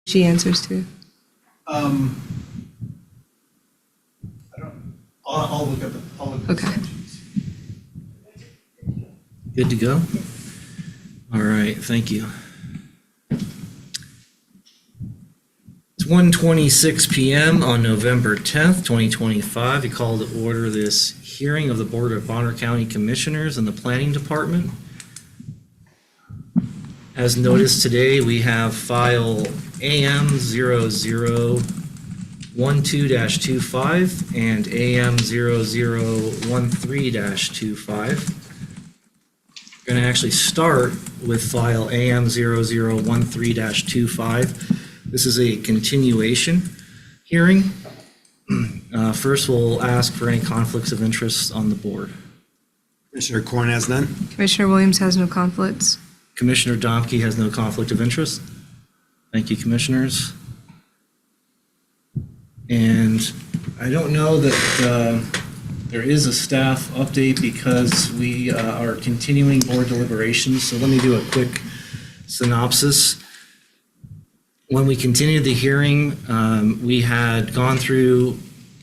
she answers to? I don't, I'll look at the, Okay. statutes. Good to go? All right, thank you. It's 1:26 p.m. on November 10th, 2025. We call to order this hearing of the Board of Bonner County Commissioners and the Planning Department. As noticed today, we have file AM 0012-25 and AM 0013-25. We're going to actually start with file AM 0013-25. This is a continuation hearing. First, we'll ask for any conflicts of interest on the board. Commissioner Corn has none. Commissioner Williams has no conflicts. Commissioner Domke has no conflict of interest. Thank you, commissioners. And I don't know that there is a staff update because we are continuing board deliberations. So let me do a quick synopsis. When we continued the hearing, we had gone through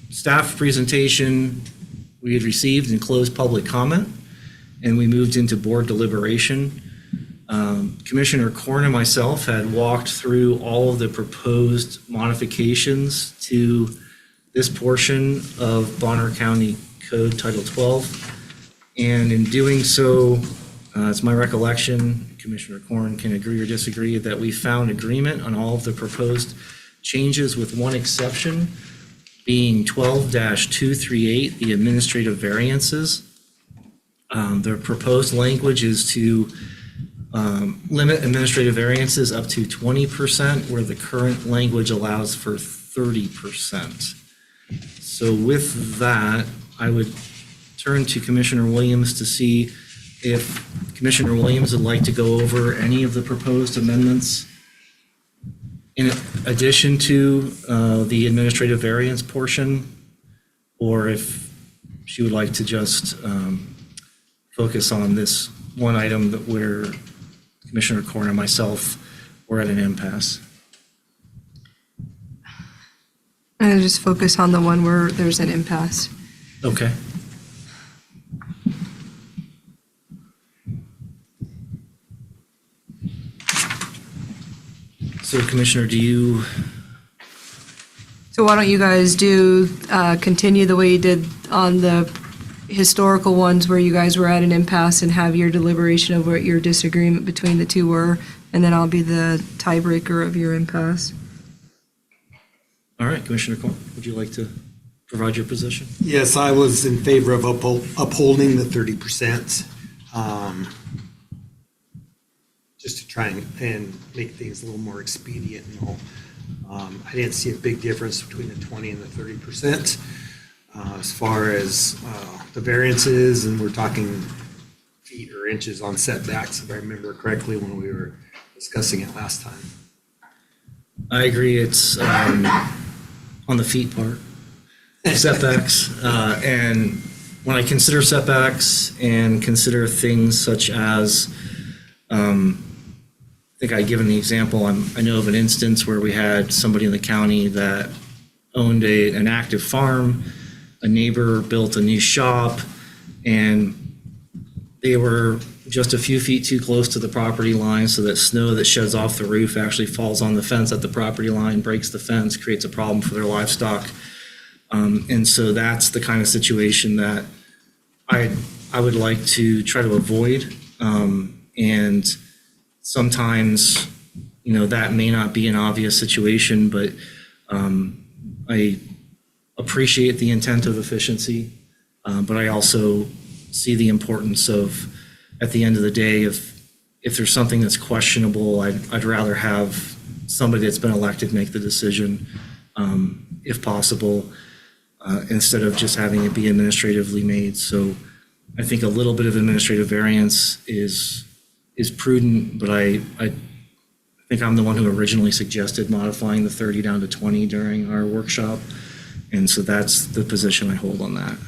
staff presentation, we had received and closed public comment, and we moved into board deliberation. Commissioner Corn and myself had walked through all of the proposed modifications to this portion of Bonner County Code Title 12. And in doing so, it's my recollection, Commissioner Corn can agree or disagree, that we found agreement on all of the proposed changes with one exception, being 12-238, the administrative variances. The proposed language is to limit administrative variances up to 20%, where the current language allows for 30%. So with that, I would turn to Commissioner Williams to see if Commissioner Williams would like to go over any of the proposed amendments in addition to the administrative variance portion, or if she would like to just focus on this one item that where Commissioner Corn and myself were at an impasse. I'm going to just focus on the one where there's an impasse. Okay. So Commissioner, So why don't you guys continue the way you did on the historical ones where you guys were at an impasse and have your deliberation of what your disagreement between the two were, and then I'll be the tiebreaker of your impasse. all right, Commissioner Corn, would you like to provide your position? Yes, I was in favor of upholding the 30%. Just to try and make things a little more expedient and all. I didn't see a big difference between the 20 and the 30%. As far as the variances, and we're talking feet or inches on setbacks, if I remember correctly when we were discussing it last time. I agree, it's on the feet part, setbacks. And when I consider setbacks and consider things such as, I think I've given the example, I know of an instance where we had somebody in the county that owned an active farm. A neighbor built a new shop, and they were just a few feet too close to the property line, so that snow that sheds off the roof actually falls on the fence at the property line, breaks the fence, creates a problem for their livestock. And so that's the kind of situation that I would like to try to avoid. And sometimes, that may not be an obvious situation, but I appreciate the intent of efficiency, but I also see the importance of, at the end of the day, if there's something that's questionable, I'd rather have somebody that's been elected make the decision, if possible, instead of just having it be administratively made. So I think a little bit of administrative variance is prudent, but I think I'm the one who originally suggested modifying the 30 down to 20 during our workshop. And so that's the position I hold on that.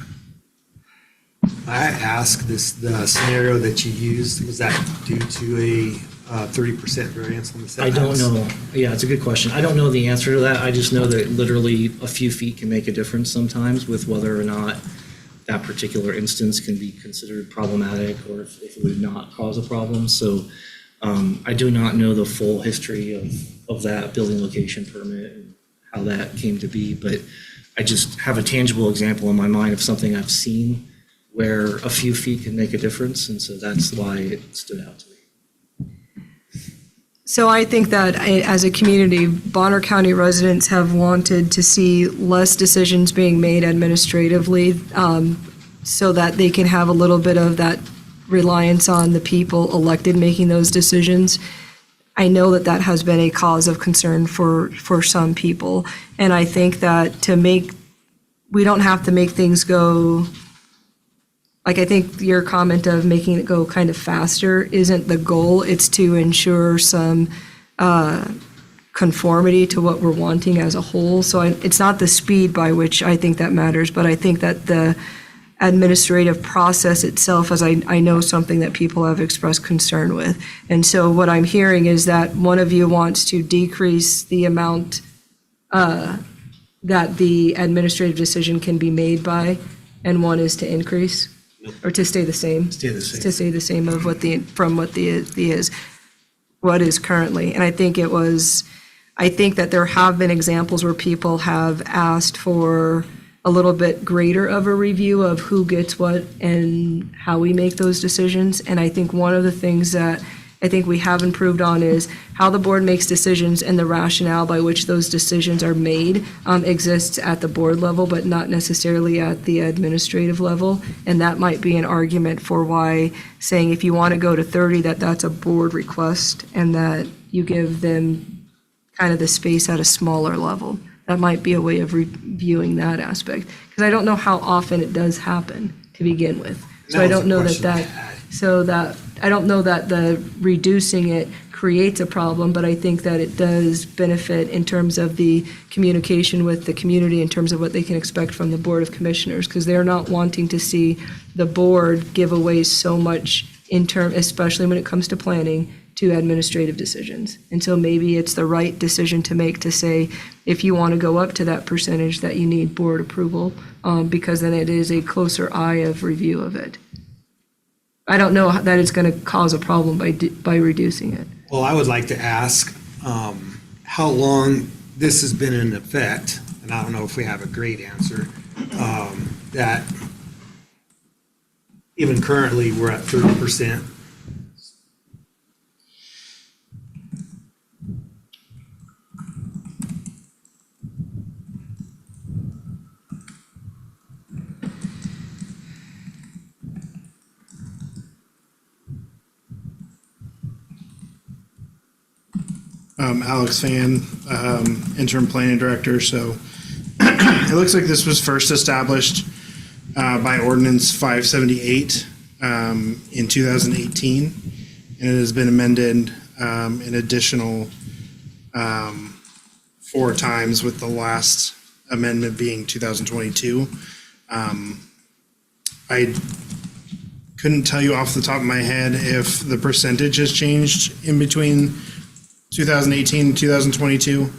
I asked the scenario that you used, was that due to 30% variance on the I setbacks? don't know. Yeah, it's a good question. I don't know the answer to that. I just know that literally a few feet can make a difference sometimes with whether or not that particular instance can be considered problematic or if it would not cause a problem. So I do not know the full history of that building location permit and how that came to be, but I just have a tangible example in my mind of something I've seen where a few feet can make a difference, and so that's why it stood out to me. So I think that as a community, Bonner County residents have wanted to see less decisions being made administratively so that they can have a little bit of that reliance on the people elected making those decisions. I know that that has been a cause of concern for some people. And I think that we don't have to make things go, like I think your comment of making it go kind of faster isn't the goal. It's to ensure some conformity to what we're wanting as a whole. So it's not the speed by which I think that matters, but I think that the administrative process itself, as I know something that people have expressed concern with. And so what I'm hearing is that one of you wants to decrease the amount that the administrative decision can be made by, and one is to increase, or to stay the same. Stay the same. To stay the same of what what is currently. And I think that there have been examples where people have asked for a little bit greater of a review of who gets what and how we make those decisions. And I think one of the things that I think we have improved on is how the board makes decisions and the rationale by which those decisions are made exists at the board level, but not necessarily at the administrative level. And that might be an argument for why saying if you want to go to 30, that's a board request and that you give them kind of the space at a smaller level. That might be a way of reviewing that aspect. Because I don't know how often it does happen to begin with. So I don't know I don't know that the reducing it creates a problem, but I think that it does benefit in terms of the communication with the community in terms of what they can expect from the Board of Commissioners, because they're not wanting to see the board give away so much especially when it comes to planning, to administrative decisions. And so maybe it's the right decision to make to say, if you want to go up to that percentage, that you need board approval, because then it is a closer eye of review of it. I don't know that it's going to cause a problem by reducing it. Well, I would like to ask how long this has been in effect, and I don't know if we have a great answer, that even currently we're at 30%. Alex Fan, interim planning director. So it looks like this was first established by ordinance 578 in 2018, and it has been amended an additional 4 times, with the last amendment being 2022. I couldn't tell you off the top of my head if the percentage has changed in between 2018 and 2022.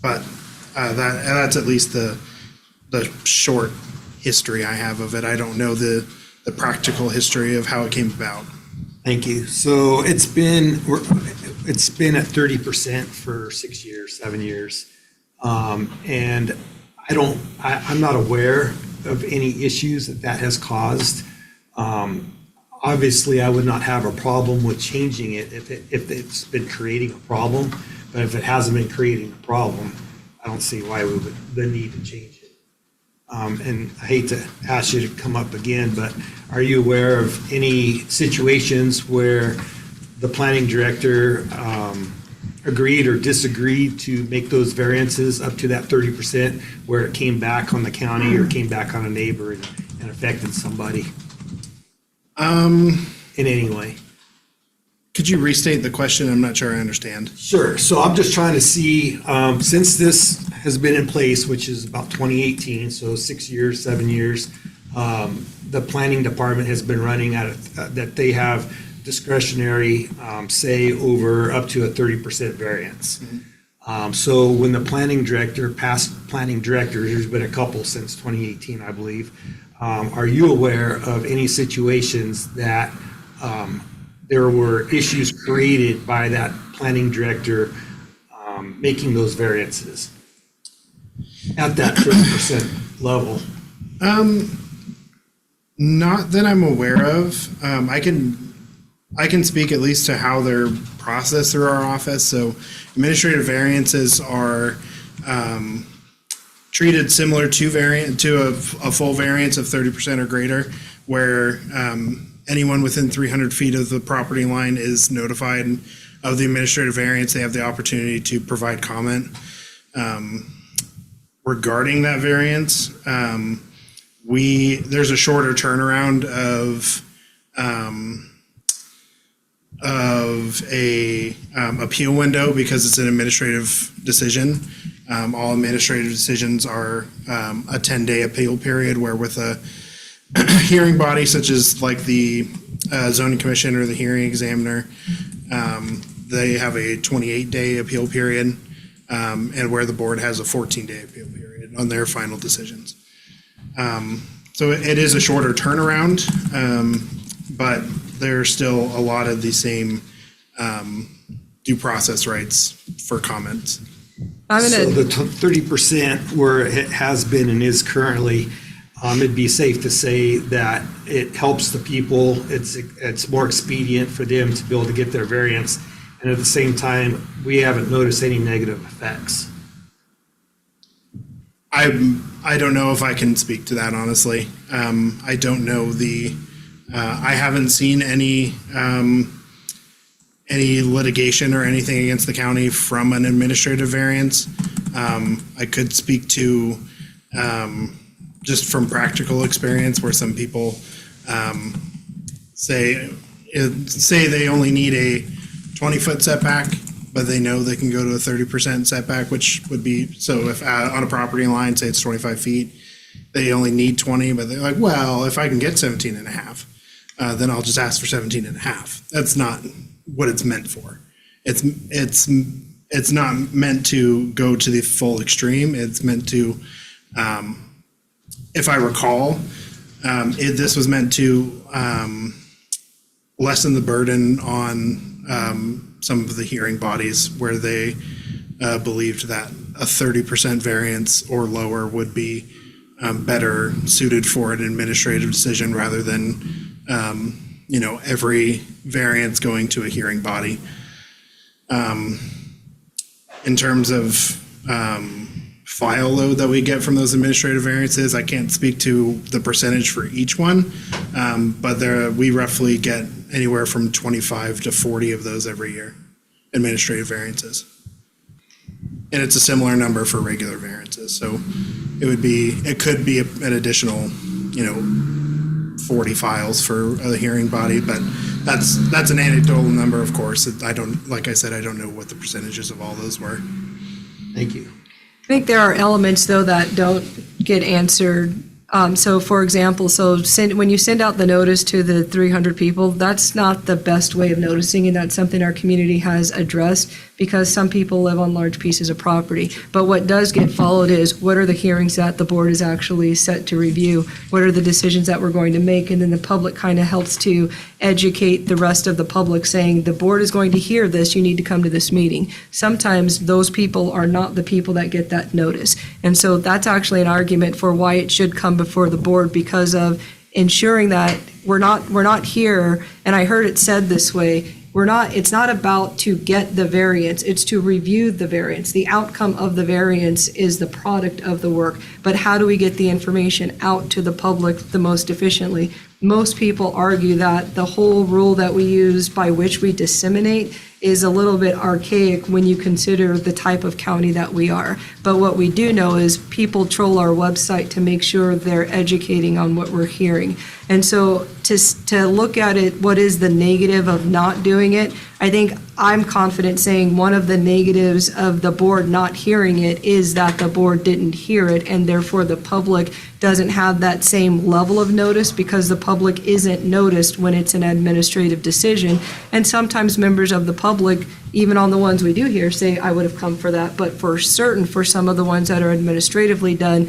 But that's at least the short history I have of it. I don't know the practical history of how it came about. Thank you. So it's been at 30% for 6 years, 7 years. And I'm not aware of any issues that has caused. Obviously, I would not have a problem with changing it if it's been creating a problem, but if it hasn't been creating a problem, I don't see why we would the need to change it. And I hate to ask you to come up again, but are you aware of any situations where the planning director agreed or disagreed to make those variances up to that 30%, where it came back on the county or came back on a neighbor and affected somebody? In any way? Could you restate the question? I'm not sure I understand. Sure. So I'm just trying to see, since this has been in place, which is about 2018, so 6 years, 7 years, the planning department has been running at that they have discretionary say over up to a 30% variance. So when the past planning director, there's been a couple since 2018, I believe, are you aware of any situations that there were issues created by that planning director making those variances at that 30% level? Not that I'm aware of. I can speak at least to how they're processed through our office. So administrative variances are treated similar to a full variance of 30% or greater, where anyone within 300 feet of the property line is notified of the administrative variance. They have the opportunity to provide comment regarding that variance. There's a shorter turnaround of a appeal window because it's an administrative decision. All administrative decisions are a 10-day appeal period, where with a hearing body such as like the zoning commission or the hearing examiner, they have a 28-day appeal period, and where the board has a 14-day appeal period on their final decisions. So it is a shorter turnaround, but there's still a lot of the same due process rights for comments. So the 30% where it has been and is currently, it'd be safe to say that it helps the people. It's more expedient for them to be able to get their variance. And at the same time, we haven't noticed any negative effects. I don't know if I can speak to that, honestly. I don't know I haven't seen any litigation or anything against the county from an administrative variance. I could speak to just from practical experience where some people say they only need a 20-foot setback, but they know they can go to a 30% setback, which would be, so if on a property line, say it's 25 feet, they only need 20, but they're like, well, if I can get 17 and a half, then I'll just ask for 17 and a half. That's not what it's meant for. It's not meant to go to the full extreme. It's meant to, if I recall, this was meant to lessen the burden on some of the hearing bodies where they believed that a 30% variance or lower would be better suited for an administrative decision rather than every variance going to a hearing body. In terms of file load that we get from those administrative variances, I can't speak to the percentage for each one, but we roughly get anywhere from 25 to 40 of those every year, administrative variances. And it's a similar number for regular variances. So it could be an additional, 40 files for a hearing body, but that's an anecdotal number, of course. Like I said, I don't know what the percentages of all those were. Thank you. I think there are elements, though, that don't get answered. So, for example, when you send out the notice to the 300 people, that's not the best way of noticing, and that's something our community has addressed because some people live on large pieces of property. But what does get followed is what are the hearings that the board is actually set to review? What are the decisions that we're going to make? And then the public kind of helps to educate the rest of the public saying the board is going to hear this, you need to come to this meeting. Sometimes those people are not the people that get that notice. And so that's actually an argument for why it should come before the board because of ensuring that we're not here, and I heard it said this way, it's not about to get the variance, it's to review the variance. The outcome of the variance is the product of the work, but how do we get the information out to the public the most efficiently? Most people argue that the whole rule that we use by which we disseminate is a little bit archaic when you consider the type of county that we are. But what we do know is people troll our website to make sure they're educating on what we're hearing. And so to look at it, what is the negative of not doing it? I think I'm confident saying one of the negatives of the board not hearing it is that the board didn't hear it, and therefore the public doesn't have that same level of notice because the public isn't noticed when it's an administrative decision. And sometimes members of the public, even on the ones we do hear, say, I would have come for that. But for certain, for some of the ones that are administratively done,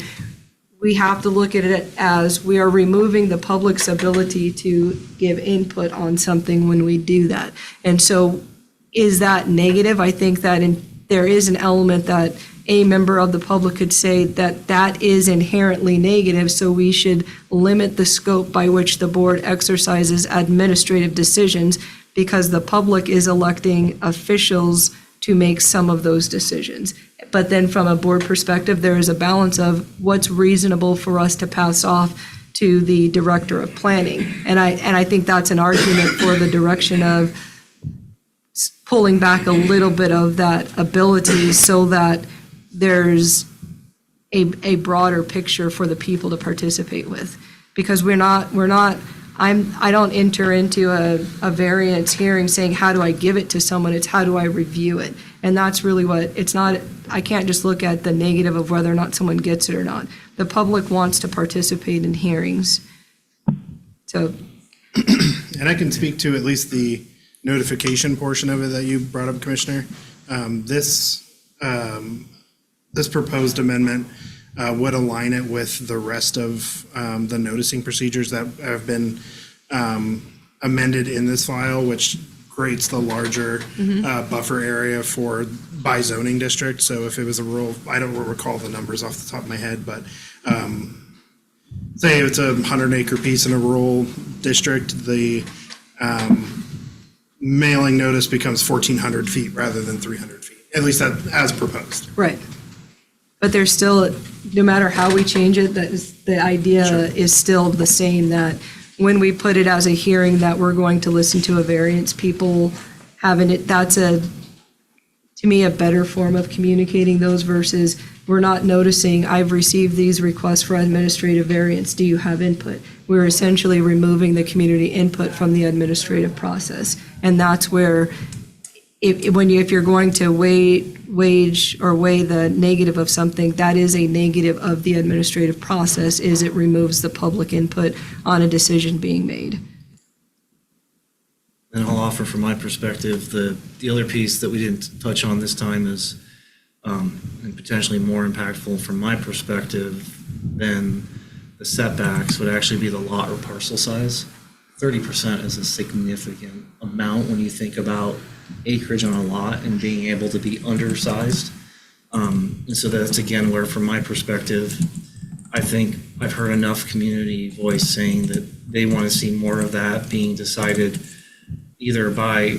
we have to look at it as we are removing the public's ability to give input on something when we do that. And so is that negative? I think that there is an element that a member of the public could say that that is inherently negative, so we should limit the scope by which the board exercises administrative decisions because the public is electing officials to make some of those decisions. But then from a board perspective, there is a balance of what's reasonable for us to pass off to the director of planning. And I think that's an argument for the direction of pulling back a little bit of that ability so that there's a broader picture for the people to participate with. Because I don't enter into a variance hearing saying, how do I give it to someone? It's how do I review it? And that's really I can't just look at the negative of whether or not someone gets it or not. The public wants to participate in hearings. So. And I can speak to at least the notification portion of it that you brought up, Commissioner. This proposed amendment would align it with the rest of the noticing procedures that have been amended in this file, which creates the larger buffer area by zoning district. So if it was a rural, I don't recall the numbers off the top of my head, but say it's a 100-acre piece in a rural district, the mailing notice becomes 1,400 feet rather than 300 feet, at least that as proposed. Right. But there's still, no matter how we change it, the idea is still the same, that when we put it as a hearing that we're going to listen to a variance, people having it, that's to me, a better form of communicating those versus we're not noticing, I've received these requests for administrative variance, do you have input? We're essentially removing the community input from the administrative process. And that's where, if you're going to weigh the negative of something, that is a negative of the administrative process, is it removes the public input on a decision being made. And I'll offer from my perspective, the other piece that we didn't touch on this time is, and potentially more impactful from my perspective than the setbacks, would actually be the lot or parcel size. 30% is a significant amount when you think about acreage on a lot and being able to be undersized. And so that's again where, from my perspective, I think I've heard enough community voice saying that they want to see more of that being decided either by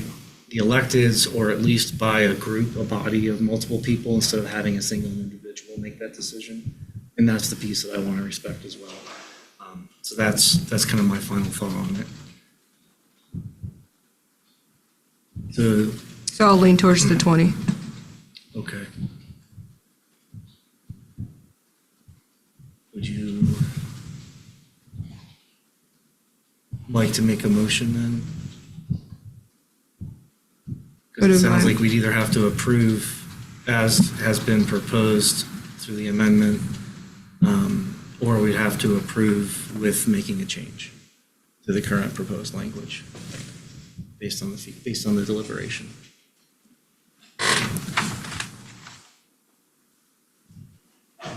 the electeds or at least by a group, a body of multiple people, instead of having a single individual make that decision. And that's the piece that I want to respect as well. So that's kind of my final thought on it. So I'll lean towards the 20. Okay. Would you like to make a motion then? Because it sounds like we'd either have to approve as has been proposed through the amendment, or we'd have to approve with making a change to the current proposed language based on the deliberation.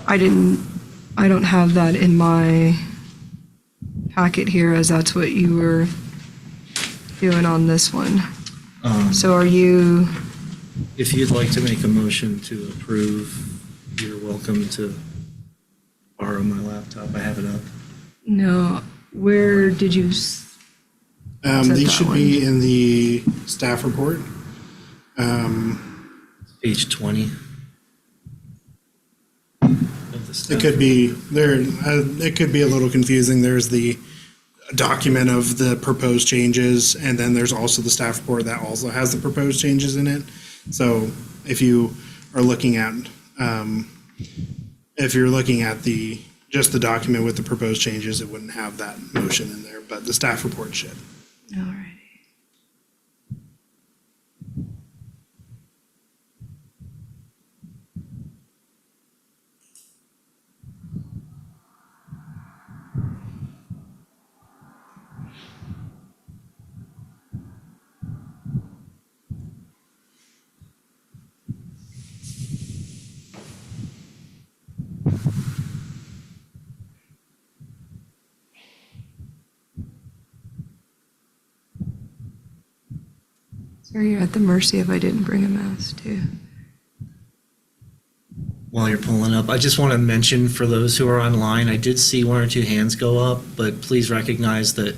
I don't have that in my packet here, as that's what you were doing on this one. So are you? If you'd like to make a motion to approve, you're welcome to borrow my laptop. I have it up. No, where did you? These should be in the staff report. Page 20 of the staff. It could be there. It could be a little confusing. There's the a document of the proposed changes, and then there's also the staff report that also has the proposed changes in it. So if you are looking at, just the document with the proposed changes, it wouldn't have that motion in there, but the staff report should. All right. So you're at the mercy if I didn't bring a mouse too. While you're pulling up, I just want to mention for those who are online, I did see one or two hands go up, but please recognize that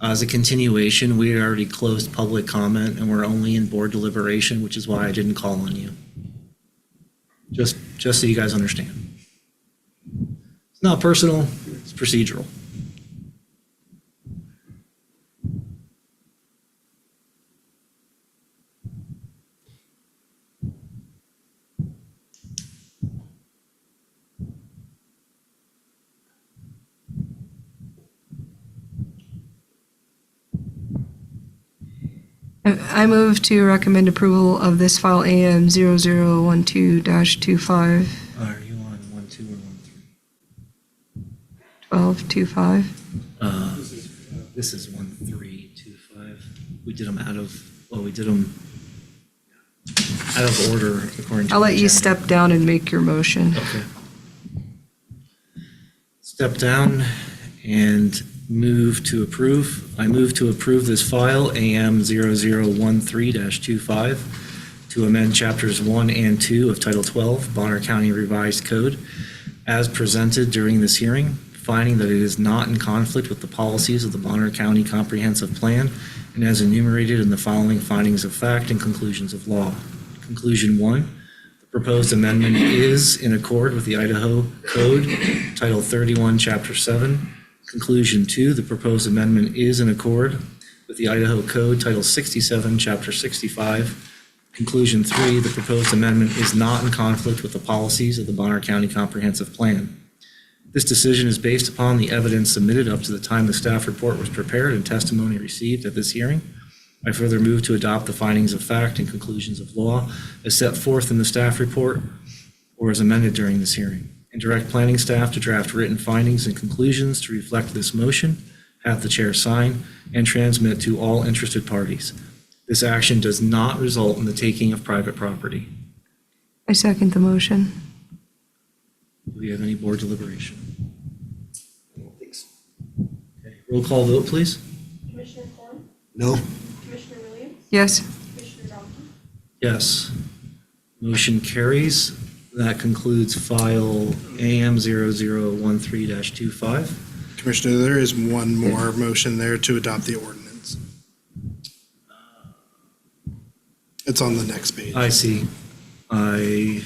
as a continuation, we already closed public comment and we're only in board deliberation, which is why I didn't call on you. Just so you guys understand. It's not personal, it's procedural. I move to recommend approval of this file AM 0012-25, Are you on 1, 2, or 1, 3? 1225. This is 1, 3, 2, 5. We did them out of order according to. I'll the let you agenda. step down and make your motion. Okay. Step down and move to approve. I move to approve this file, AM 0013-25, to amend chapters 1 and 2 of Title 12, Bonner County Revised Code, as presented during this hearing, finding that it is not in conflict with the policies of the Bonner County Comprehensive Plan, and as enumerated in the following findings of fact and conclusions of law. Conclusion 1. The proposed amendment is in accord with the Idaho Code, Title 31, Chapter 7. Conclusion 2, the proposed amendment is in accord with the Idaho Code, Title 67, Chapter 65. Conclusion 3, the proposed amendment is not in conflict with the policies of the Bonner County Comprehensive Plan. This decision is based upon the evidence submitted up to the time the staff report was prepared and testimony received at this hearing. I further move to adopt the findings of fact and conclusions of law as set forth in the staff report or as amended during this hearing, and direct planning staff to draft written findings and conclusions to reflect this motion, have the chair sign, and transmit to all interested parties. This action does not result in the taking of private property. I second the motion. Do we have any board deliberation? I don't think so. Okay, roll call vote, please. Commissioner Korn, No? Commissioner Williams, Yes. Commissioner Donkey, Yes. Motion carries. That concludes file AM 0013-25. Commissioner, there is one more motion there to adopt the ordinance. It's on the next page. I see. I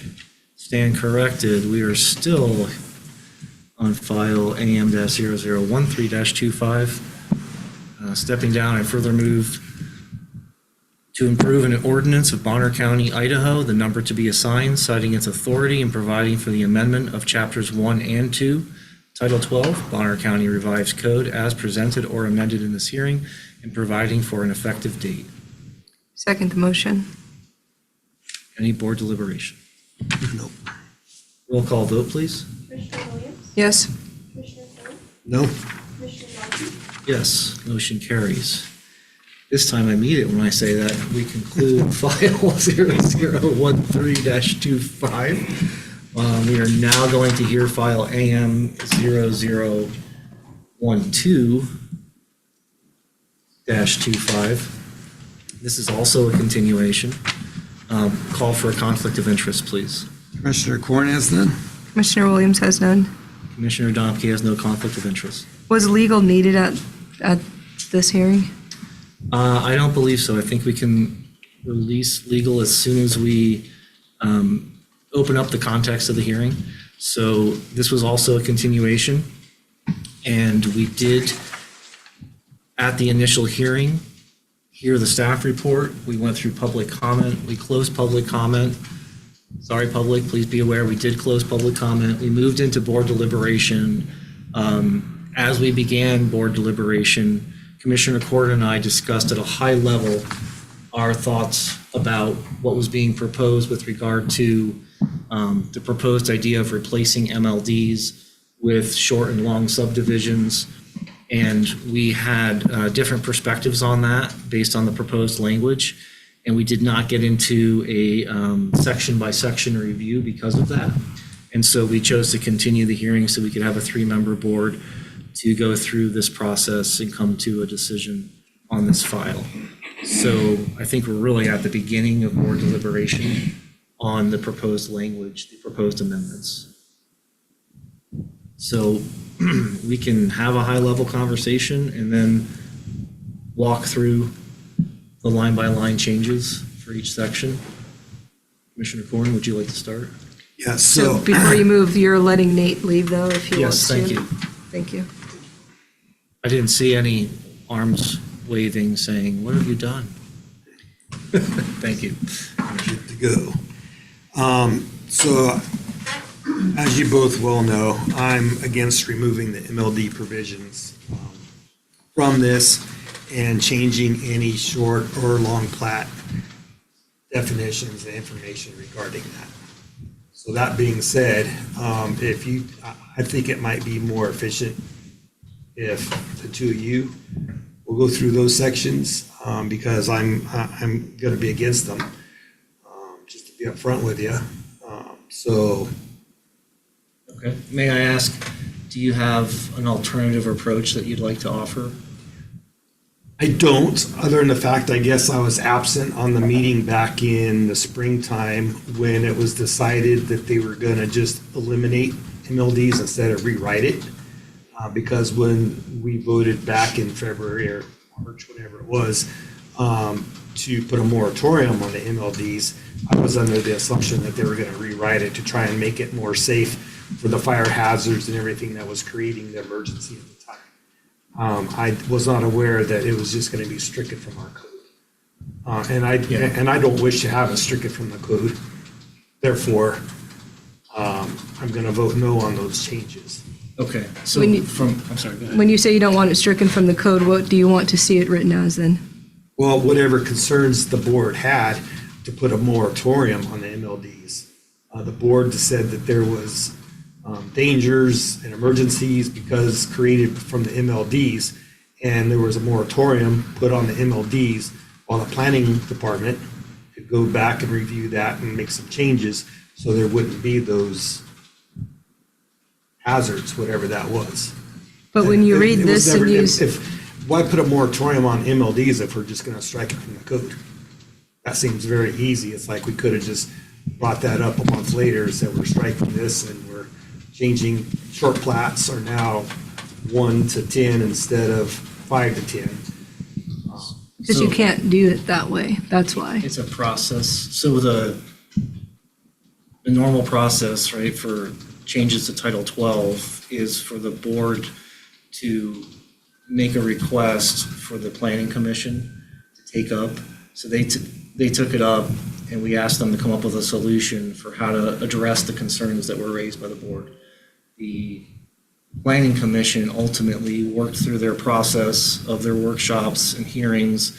stand corrected. We are still on file AM 0013-25. Stepping down, I further move to improve an ordinance of Bonner County, Idaho, the number to be assigned, citing its authority and providing for the amendment of chapters 1 and 2, Title 12, Bonner County Revised Code, as presented or amended in this hearing, and providing for an effective date. Second the motion. Any board deliberation? No. Roll call vote, please. Commissioner Williams, Yes. Commissioner Korn, No? Commissioner Donkey, Yes, motion carries. This time I mean it when I say that. We conclude file 0013-25. We are now going to hear file AM 0012-25. This is also a continuation. Call for a conflict of interest, please. Commissioner Korn has none? Commissioner Williams has none. Commissioner Domke has no conflict of interest. Was legal needed at this hearing? I don't believe so. I think we can release legal as soon as we open up the context of the hearing. So this was also a continuation, and we did at the initial hearing, hear the staff report. We went through public comment. We closed public comment. Sorry, public, please be aware, we did close public comment. We moved into board deliberation. As we began board deliberation, Commissioner Cord and I discussed at a high level our thoughts about what was being proposed with regard to the proposed idea of replacing MLDs with short and long subdivisions. And we had different perspectives on that based on the proposed language. And we did not get into a section by section review because of that. And so we chose to continue the hearing so we could have a 3-member board to go through this process and come to a decision on this file. So I think we're really at the beginning of board deliberation on the proposed language, the proposed amendments. So we can have a high-level conversation and then walk through the line-by-line changes for each section. Commissioner Corn, would you like to start? Yeah, So so, before you move, you're letting Nate leave though, if he wants Yes, to. thank you. Thank you. I didn't see any arms waving saying, what have you done? Thank you. good to go. So, as you both well know, I'm against removing the MLD provisions from this and changing any short or long plat definitions and information regarding that. So that being said, I think it might be more efficient if the two of you will go through those sections, because I'm going to be against them, just to be upfront with you. So, Okay. May I ask, do you have an alternative approach that you'd like to offer? I don't, other than the fact, I guess I was absent on the meeting back in the springtime when it was decided that they were going to just eliminate MLDs instead of rewrite it. Because when we voted back in February or March, whatever it was, to put a moratorium on the MLDs, I was under the assumption that they were going to rewrite it to try and make it more safe for the fire hazards and everything that was creating the emergency at the time. I was not aware that it was just going to be stricken from our code. And I don't wish to have it stricken from the code. Therefore, I'm going to vote no on those changes. Okay, so When you- I'm sorry, go ahead. When you say you don't want it stricken from the code, what do you want to see it written as then? Well, whatever concerns the board had to put a moratorium on the MLDs. The board said that there was dangers and emergencies because created from the MLDs, and there was a moratorium put on the MLDs while the planning department could go back and review that and make some changes so there wouldn't be those hazards, whatever that was. But when you It- read it was this and never- use, Why put a moratorium on MLDs if we're just going to strike it from the code? That seems very easy. It's like we could have just brought that up a month later, said we're striking this and we're changing, short plats are now 1 to 10 instead of 5 to 10. because you So- can't do it that way, that's why. It's a process. So the normal process, right, for changes to Title 12 is for the board to make a request for the planning commission to take up. So they took it up, and we asked them to come up with a solution for how to address the concerns that were raised by the board. The planning commission ultimately worked through their process of their workshops and hearings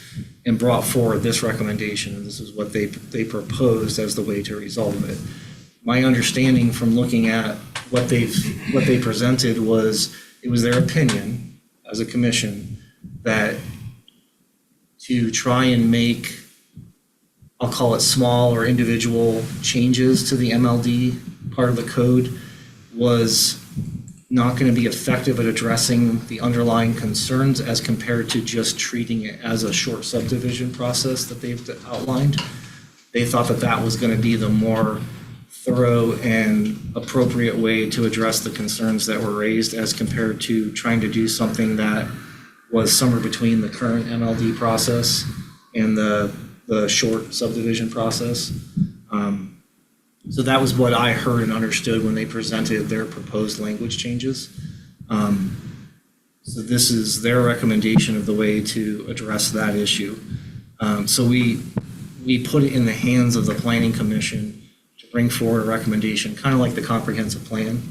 and brought forward this recommendation. This is what they proposed as the way to resolve it. My understanding from looking at what they presented was, it was their opinion as a commission that to try and make, I'll call it small or individual changes to the MLD part of the code was not going to be effective at addressing the underlying concerns as compared to just treating it as a short subdivision process that they've outlined. They thought that that was going to be the more thorough and appropriate way to address the concerns that were raised as compared to trying to do something that was somewhere between the current MLD process and the short subdivision process. So that was what I heard and understood when they presented their proposed language changes. So this is their recommendation of the way to address that issue. So we put it in the hands of the Planning Commission to bring forward a recommendation, kind of like the comprehensive plan.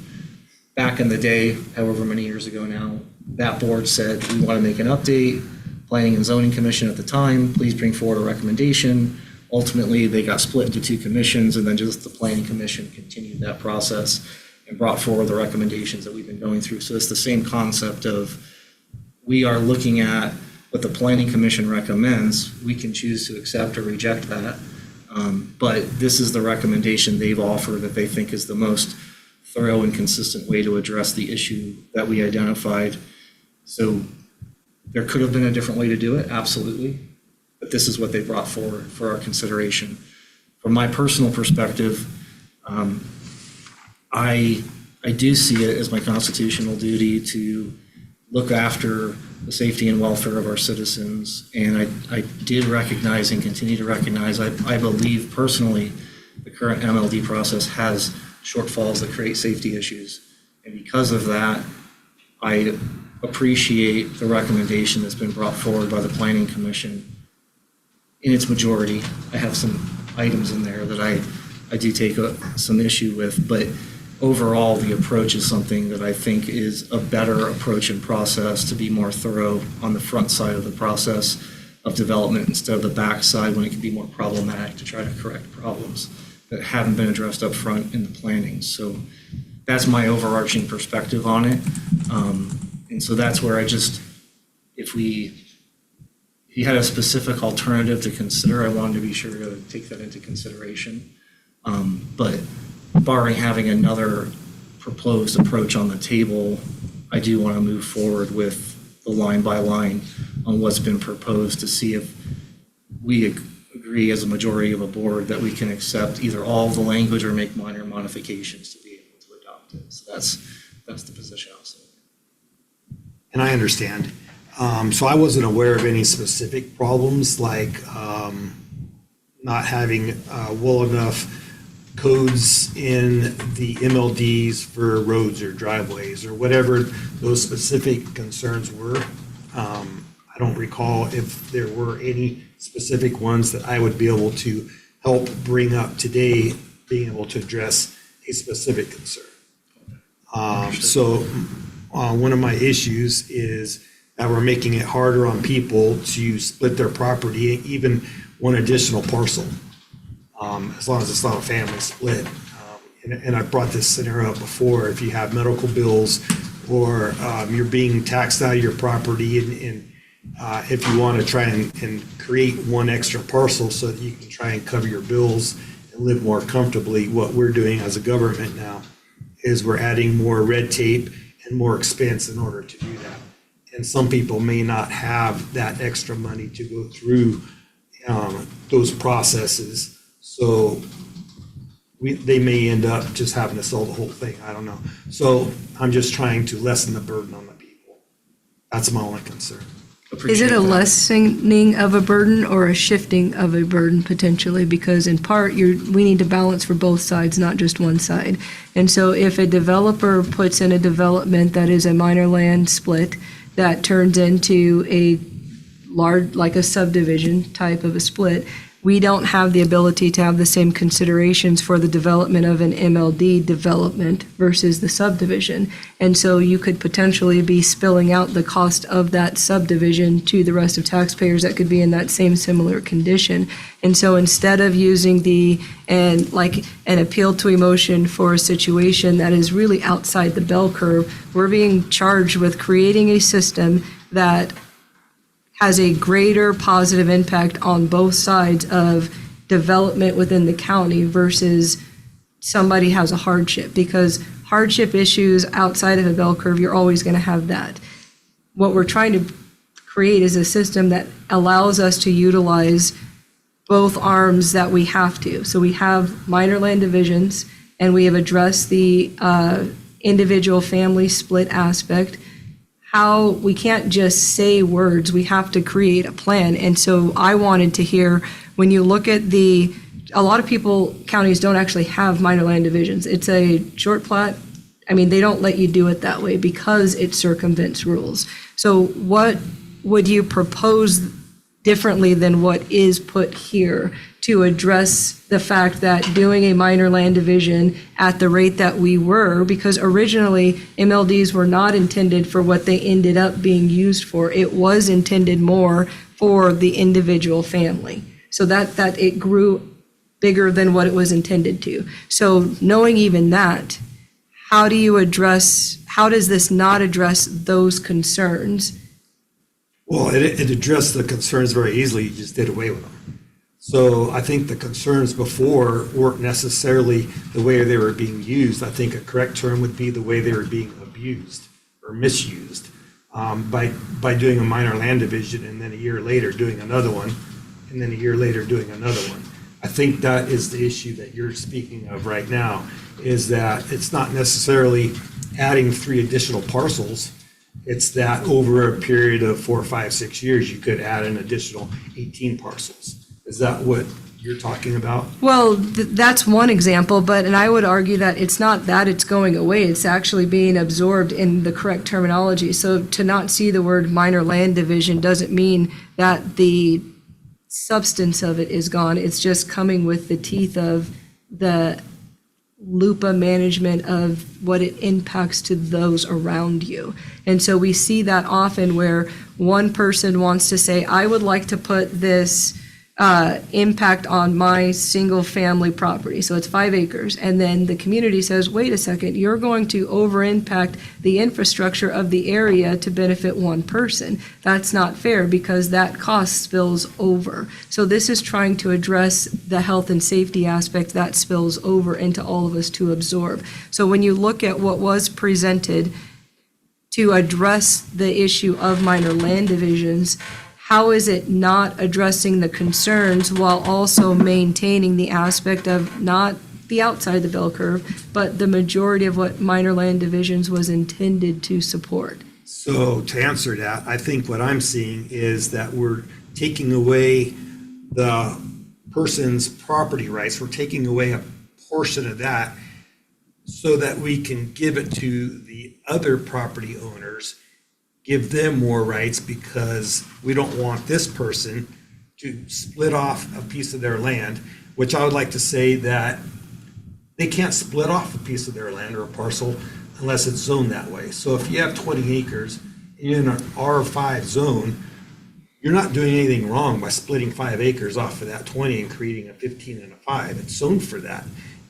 Back in the day, however many years ago now, that board said, we want to make an update. Planning and Zoning Commission at the time, please bring forward a recommendation. Ultimately, they got split into two commissions, and then just the Planning Commission continued that process and brought forward the recommendations that we've been going through. So it's the same concept of, we are looking at what the Planning Commission recommends. We can choose to accept or reject that. But this is the recommendation they've offered that they think is the most thorough and consistent way to address the issue that we identified. So there could have been a different way to do it, absolutely. But this is what they brought forward for our consideration. From my personal perspective, I do see it as my constitutional duty to look after the safety and welfare of our citizens. And I did recognize and continue to recognize, I believe personally, the current MLD process has shortfalls that create safety issues. And because of that, I appreciate the recommendation that's been brought forward by the Planning Commission. In its majority, I have some items in there that I do take some issue with, but overall, the approach is something that I think is a better approach and process to be more thorough on the front side of the process of development instead of the back side when it can be more problematic to try to correct problems that haven't been addressed up front in the planning. So that's my overarching perspective on it. And so that's where if you had a specific alternative to consider, I wanted to be sure to take that into consideration. But barring having another proposed approach on the table, I do want to move forward with the line by line on what's been proposed to see if we agree as a majority of a board that we can accept either all of the language or make minor modifications to be able to adopt it. So that's the position I'll say. And I understand. So I wasn't aware of any specific problems like not having well enough codes in the MLDs for roads or driveways or whatever those specific concerns were. I don't recall if there were any specific ones that I would be able to help bring up today, being able to address a specific concern. So one of my issues is that we're making it harder on people to split their property, even one additional parcel, as long as it's not a family split. And I brought this scenario up before. If you have medical bills or you're being taxed out of your property and if you want to try and create one extra parcel so that you can try and cover your bills and live more comfortably, what we're doing as a government now is we're adding more red tape and more expense in order to do that. And some people may not have that extra money to go through those processes. So they may end up just having to sell the whole thing. I don't know. So I'm just trying to lessen the burden on the people. That's my only concern. Is it a Appreciate that. lessening of a burden or a shifting of a burden potentially? Because in part, we need to balance for both sides, not just one side. And so if a developer puts in a development that is a minor land split that turns into a large, like a subdivision type of a split, we don't have the ability to have the same considerations for the development of an MLD development versus the subdivision. And so you could potentially be spilling out the cost of that subdivision to the rest of taxpayers that could be in that same similar condition. And so instead of using an appeal to emotion for a situation that is really outside the bell curve, we're being charged with creating a system that has a greater positive impact on both sides of development within the county versus somebody has a hardship, because hardship issues outside of a bell curve, you're always going to have that. What we're trying to create is a system that allows us to utilize both arms that we have to. So we have minor land divisions, and we have addressed the individual family split aspect. How we can't just say words, we have to create a plan. And so I wanted to hear, when you look at a lot of counties don't actually have minor land divisions. It's a short plat I mean, they don't let you do it that way because it circumvents rules. So what would you propose differently than what is put here to address the fact that doing a minor land division at the rate that we were, because originally MLDs were not intended for what they ended up being used for. It was intended more for the individual family. So that it grew bigger than what it was intended to. So knowing even that, how does this not address those concerns? Well, it addressed the concerns very easily, you just did away with them. So I think the concerns before weren't necessarily the way they were being used. I think a correct term would be the way they were being abused or misused by doing a minor land division and then a year later doing another one, and then a year later doing another one. I think that is the issue that you're speaking of right now, is that it's not necessarily adding 3 additional parcels. It's that over a period of 4, 5, 6 years, you could add an additional 18 parcels. Is that what you're talking about? Well, that's one example, and I would argue that it's not that it's going away, it's actually being absorbed in the correct terminology. So to not see the word minor land division doesn't mean that the substance of it is gone. It's just coming with the teeth of the LUPA management of what it impacts to those around you. And so we see that often where one person wants to say, I would like to put this impact on my single family property. So it's 5 acres. And then the community says, wait a second, you're going to over impact the infrastructure of the area to benefit one person. That's not fair because that cost spills over. So this is trying to address the health and safety aspect that spills over into all of us to absorb. So when you look at what was presented to address the issue of minor land divisions, how is it not addressing the concerns while also maintaining the aspect of not the outside the bell curve, but the majority of what minor land divisions was intended to support? So to answer that, I think what I'm seeing is that we're taking away the person's property rights. We're taking away a portion of that so that we can give it to the other property owners, give them more rights, because we don't want this person to split off a piece of their land, which I would like to say that they can't split off a piece of their land or a parcel unless it's zoned that way. So if you have 20 acres in an R5 zone, you're not doing anything wrong by splitting 5 acres off of that 20 and creating a 15 and a 5. It's zoned for that.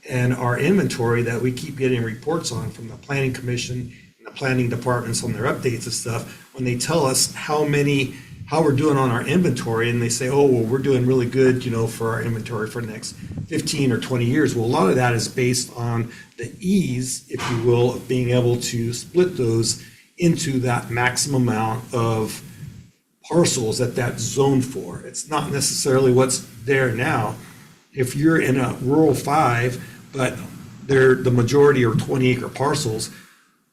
And our inventory that we keep getting reports on from the Planning Commission, the planning departments on their updates and stuff, when they tell us how we're doing on our inventory, and they say, oh, well, we're doing really good, for our inventory for the next 15 or 20 years. Well, a lot of that is based on the ease, if you will, of being able to split those into that maximum amount of parcels that that's zoned for. It's not necessarily what's there now. If you're in a rural 5, but the majority are 20 acre parcels,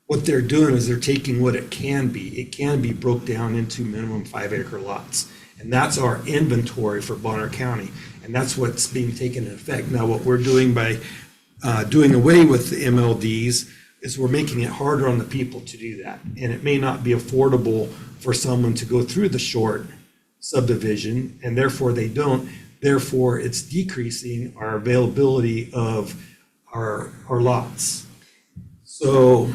what they're doing is they're taking what it can be. It can be broke down into minimum 5 acre lots. And that's our inventory for Bonner County. And that's what's being taken into effect. Now, what we're doing by doing away with the MLDs is we're making it harder on the people to do that. And it may not be affordable for someone to go through the short subdivision, and therefore they don't. Therefore, it's decreasing our availability of our lots. So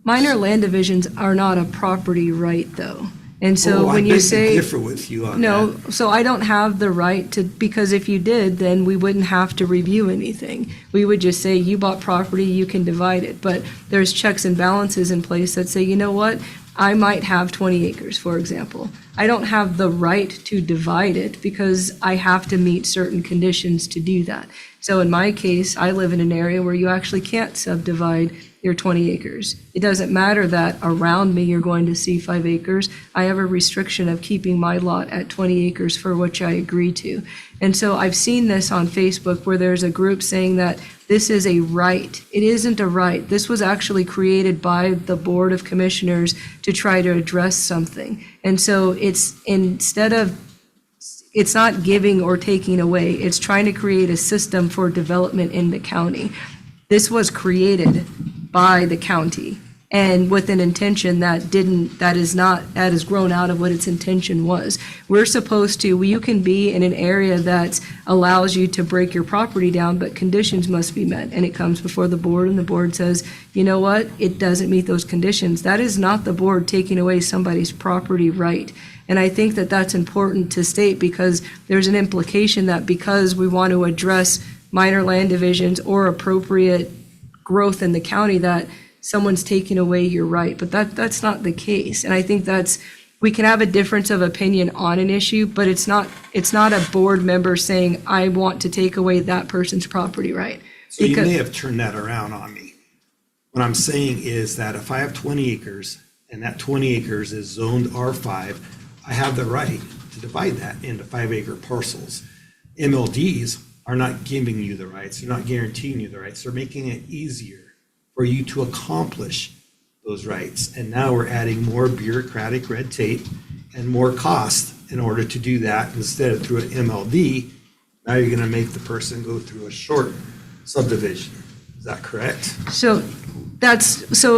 Minor land divisions are not a property right, though. And so when you say. I beg to differ with you on that. No, so I don't have the right to, because if you did, then we wouldn't have to review anything. We would just say, you bought property, you can divide it. But there's checks and balances in place that say, you know what? I might have 20 acres, for example. I don't have the right to divide it because I have to meet certain conditions to do that. So in my case, I live in an area where you actually can't subdivide your 20 acres. It doesn't matter that around me you're going to see 5 acres. I have a restriction of keeping my lot at 20 acres for which I agree to. And so I've seen this on Facebook where there's a group saying that this is a right. It isn't a right. This was actually created by the Board of Commissioners to try to address something. And so it's not giving or taking away. It's trying to create a system for development in the county. This was created by the county and with an intention that has grown out of what its intention was. We're supposed to, you can be in an area that allows you to break your property down, but conditions must be met. And it comes before the board and the board says, you know what, it doesn't meet those conditions. That is not the board taking away somebody's property right. And I think that that's important to state because there's an implication that because we want to address minor land divisions or appropriate growth in the county, that someone's taking away your right, but that's not the case. And I think we can have a difference of opinion on an issue, but it's not a board member saying, I want to take away that person's property right. So you Because- may have turned that around on me. What I'm saying is that if I have 20 acres and that 20 acres is zoned R5, I have the right to divide that into 5-acre parcels. MLDs are not giving you the rights. They're not guaranteeing you the rights. They're making it easier for you to accomplish those rights. And now we're adding more bureaucratic red tape and more cost in order to do that. Instead of through an MLD, now you're going to make the person go through a short subdivision. Is that correct? So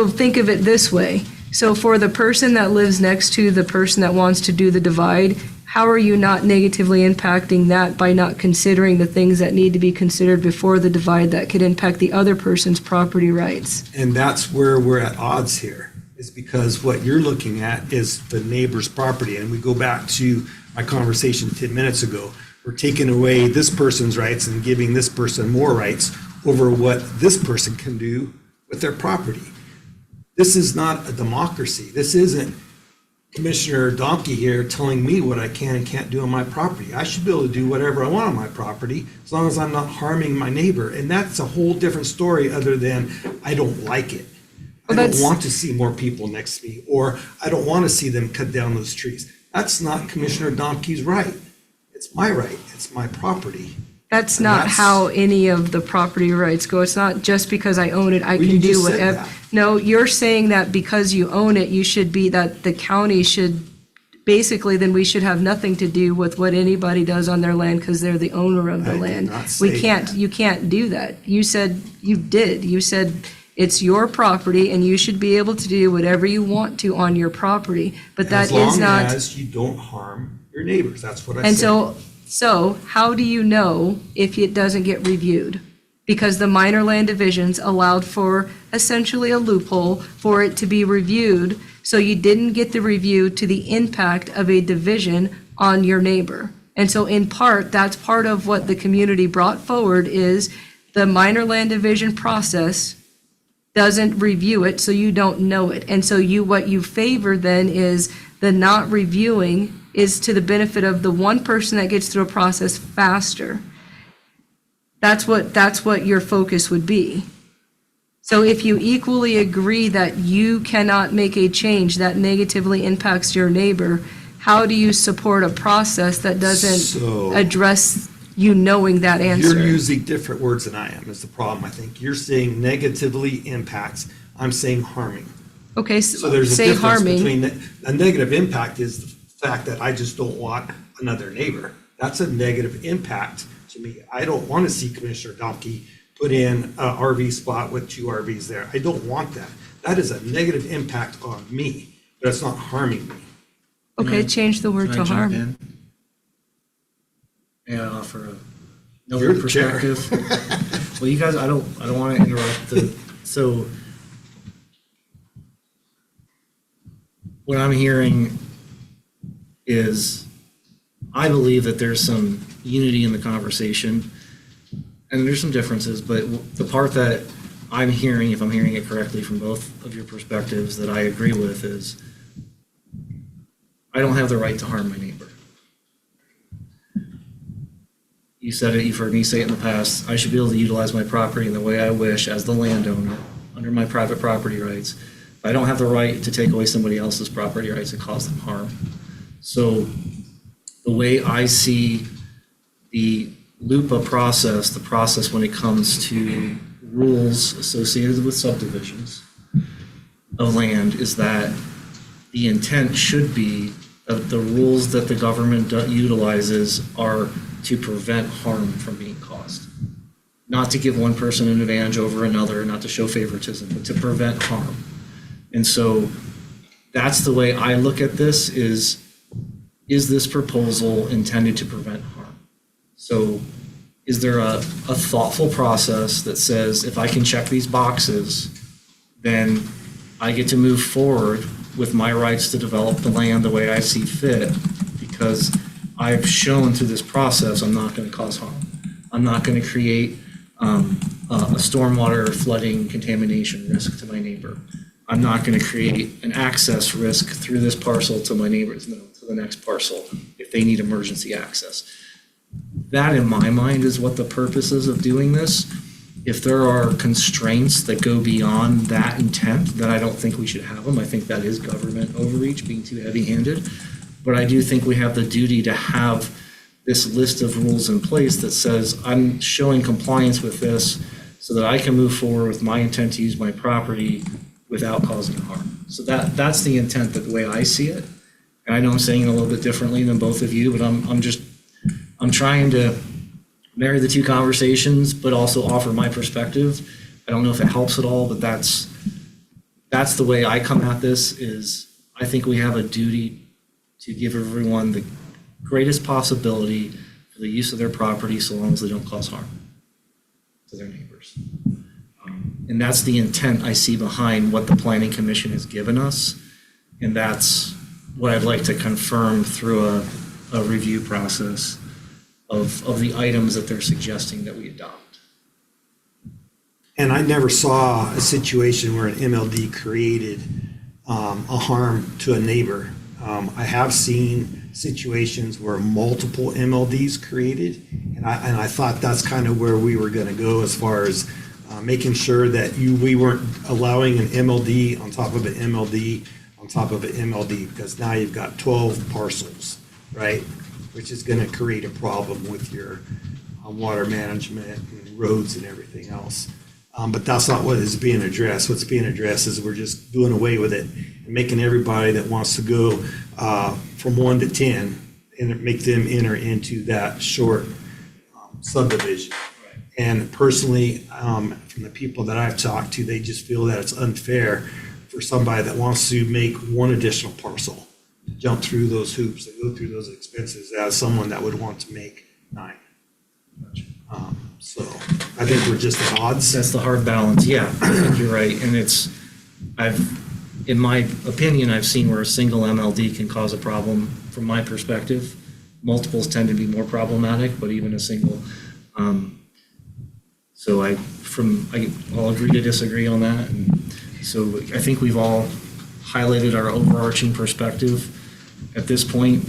think of it this way. So for the person that lives next to the person that wants to do the divide, how are you not negatively impacting that by not considering the things that need to be considered before the divide that could impact the other person's property rights? And that's where we're at odds here, is because what you're looking at is the neighbor's property. And we go back to my conversation 10 minutes ago. We're taking away this person's rights and giving this person more rights over what this person can do with their property. This is not a democracy. This isn't Commissioner Donkey here telling me what I can and can't do on my property. I should be able to do whatever I want on my property as long as I'm not harming my neighbor. And that's a whole different story other than I don't like it. I don't want to see more people next to me, or I don't want to see them cut down those trees. That's not Commissioner Donkey's right. It's my right. It's my property. That's not how any of the property rights go. It's not just because I own it, I Well, you can do just said whatever. that. No, you're saying that because you own it, you should be, that the county should, basically, then we should have nothing to do with what anybody does on their land because they're the owner of the I did land. not say that. You can't do that. You said, you did. You said it's your property and you should be able to do whatever you want to on your property, but that is As not. long as you don't harm your neighbors. That's what I said. And so how do you know if it doesn't get reviewed? Because the minor land divisions allowed for essentially a loophole for it to be reviewed, so you didn't get the review to the impact of a division on your neighbor. And so in part, that's part of what the community brought forward is the minor land division process doesn't review it, so you don't know it. And so what you favor then is the not reviewing is to the benefit of the one person that gets through a process faster. That's what your focus would be. So if you equally agree that you cannot make a change that negatively impacts your neighbor, how do you support a process that doesn't So- address you knowing that answer? You're using different words than I am, is the problem, I think. You're saying negatively impacts, I'm saying harming. Okay, So there's a say difference harming. between, a negative impact is the fact that I just don't want another neighbor. That's a negative impact to me. I don't want to see Commissioner Donkey put in a RV spot with 2 RVs there. I don't want that. That is a negative impact on me, but it's not harming me. Okay, change the word Can to I jump harm. in? May I offer You're another the chair. perspective? Well, you guys, I don't want to interrupt so what I'm hearing is I believe that there's some unity in the conversation and there's some differences, but the part that I'm hearing, if I'm hearing it correctly from both of your perspectives that I agree with is I don't have the right to harm my neighbor. You said it, you've heard me say it in the past, I should be able to utilize my property in the way I wish as the landowner, under my private property rights. I don't have the right to take away somebody else's property rights and cause them harm. So the way I see the LUPA process, the process when it comes to rules associated with subdivisions of land, is that the intent should be that the rules that the government utilizes are to prevent harm from being caused, not to give one person an advantage over another, not to show favoritism, but to prevent harm. And so that's the way I look at this is this proposal intended to prevent harm? So is there a thoughtful process that says if I can check these boxes, then I get to move forward with my rights to develop the land the way I see fit, because I've shown through this process I'm not going to cause harm. I'm not going to create a stormwater flooding contamination risk to my neighbor. I'm not going to create an access risk through this parcel to my neighbors, no, to the next parcel if they need emergency access. That, in my mind, is what the purpose is of doing this. If there are constraints that go beyond that intent, then I don't think we should have them. I think that is government overreach, being too heavy-handed. But I do think we have the duty to have this list of rules in place that says I'm showing compliance with this so that I can move forward with my intent to use my property without causing harm. So that's the intent, the way I see it. And I know I'm saying it a little bit differently than both of you, but I'm trying to marry the two conversations, but also offer my perspective. I don't know if it helps at all, but that's the way I come at this. Is I think we have a duty to give everyone the greatest possibility for the use of their property so long as they don't cause harm to their neighbors. And that's the intent I see behind what the Planning Commission has given us. And that's what I'd like to confirm through a review process of the items that they're suggesting that we adopt. And I never saw a situation where an MLD created a harm to a neighbor. I have seen situations where multiple MLDs created, and I thought that's kind of where we were going to go as far as making sure that we weren't allowing an MLD on top of an MLD on top of an MLD, because now you've got 12 parcels, right? Which is going to create a problem with your water management and roads and everything else. But that's not what is being addressed. What's being addressed is we're just doing away with it and making everybody that wants to go from 1 to 10 and make them enter into that short subdivision. And personally, from the people that I've talked to, they just feel that it's unfair for somebody that wants to make one additional parcel to jump through those hoops and go through those expenses as someone that would want to make 9. So I think we're just at odds. That's the hard balance. Yeah, I think you're right. And in my opinion, I've seen where a single MLD can cause a problem from my perspective. Multiples tend to be more problematic, but even a single. So I'll agree to disagree on that. And so I think we've all highlighted our overarching perspective. At this point,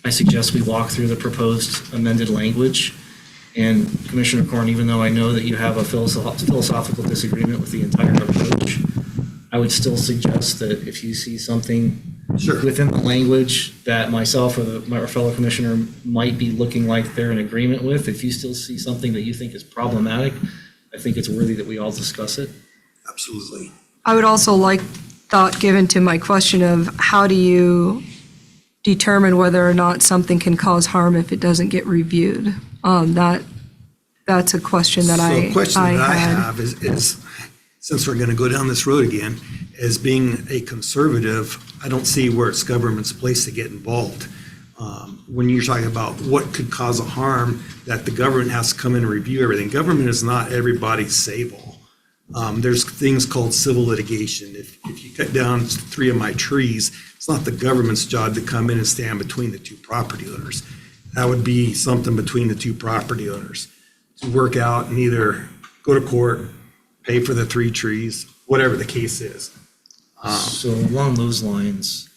I suggest we walk through the proposed amended language. And Commissioner Corn, even though I know that you have a philosophical disagreement with the entire approach, I would still suggest that if you see something within the language that myself or my fellow commissioner might be looking like they're in agreement with, if you still see something that you think is problematic, I think it's worthy that we all discuss it. Absolutely. I would also like thought given to my question of how do you determine whether or not something can cause harm if it doesn't get reviewed? That's a question that So I a question that I had. have is, since we're going to go down this road again, as being a conservative, I don't see where it's government's place to get involved. When you're talking about what could cause a harm, that the government has to come in and review everything. Government is not everybody's save-all. There's things called civil litigation. If you cut down 3 of my trees, it's not the government's job to come in and stand between the 2 property owners. That would be something between the 2 property owners to work out and either go to court, pay for the 3 trees, whatever the case is. So along those lines,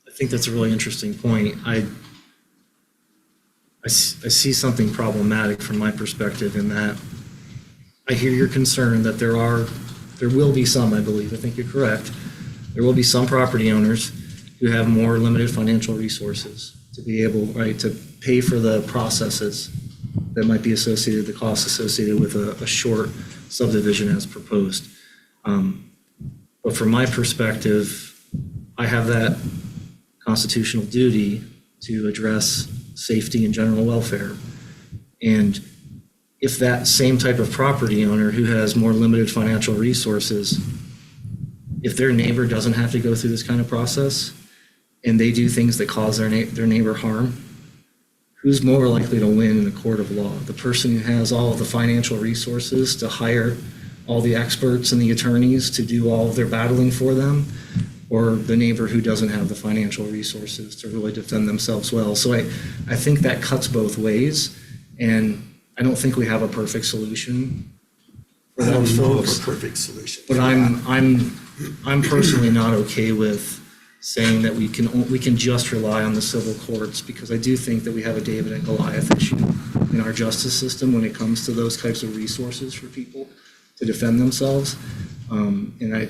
I think that's a really interesting point. I see something problematic from my perspective in that I hear your concern that there will be some, I believe, I think you're correct. There will be some property owners who have more limited financial resources to be able, right, to pay for the processes that might be associated, the costs associated with a short subdivision as proposed. But from my perspective, I have that constitutional duty to address safety and general welfare. And if that same type of property owner who has more limited financial resources, if their neighbor doesn't have to go through this kind of process and they do things that cause their neighbor harm, who's more likely to win in the court of law? The person who has all of the financial resources to hire all the experts and the attorneys to do all of their battling for them, or the neighbor who doesn't have the financial resources to really defend themselves well? So I think that cuts both ways, and I don't think we have a perfect solution for I those don't know of folks. a perfect solution. But I'm personally not okay with saying that we can just rely on the civil courts, because I do think that we have a David and Goliath issue in our justice system when it comes to those types of resources for people to defend themselves. And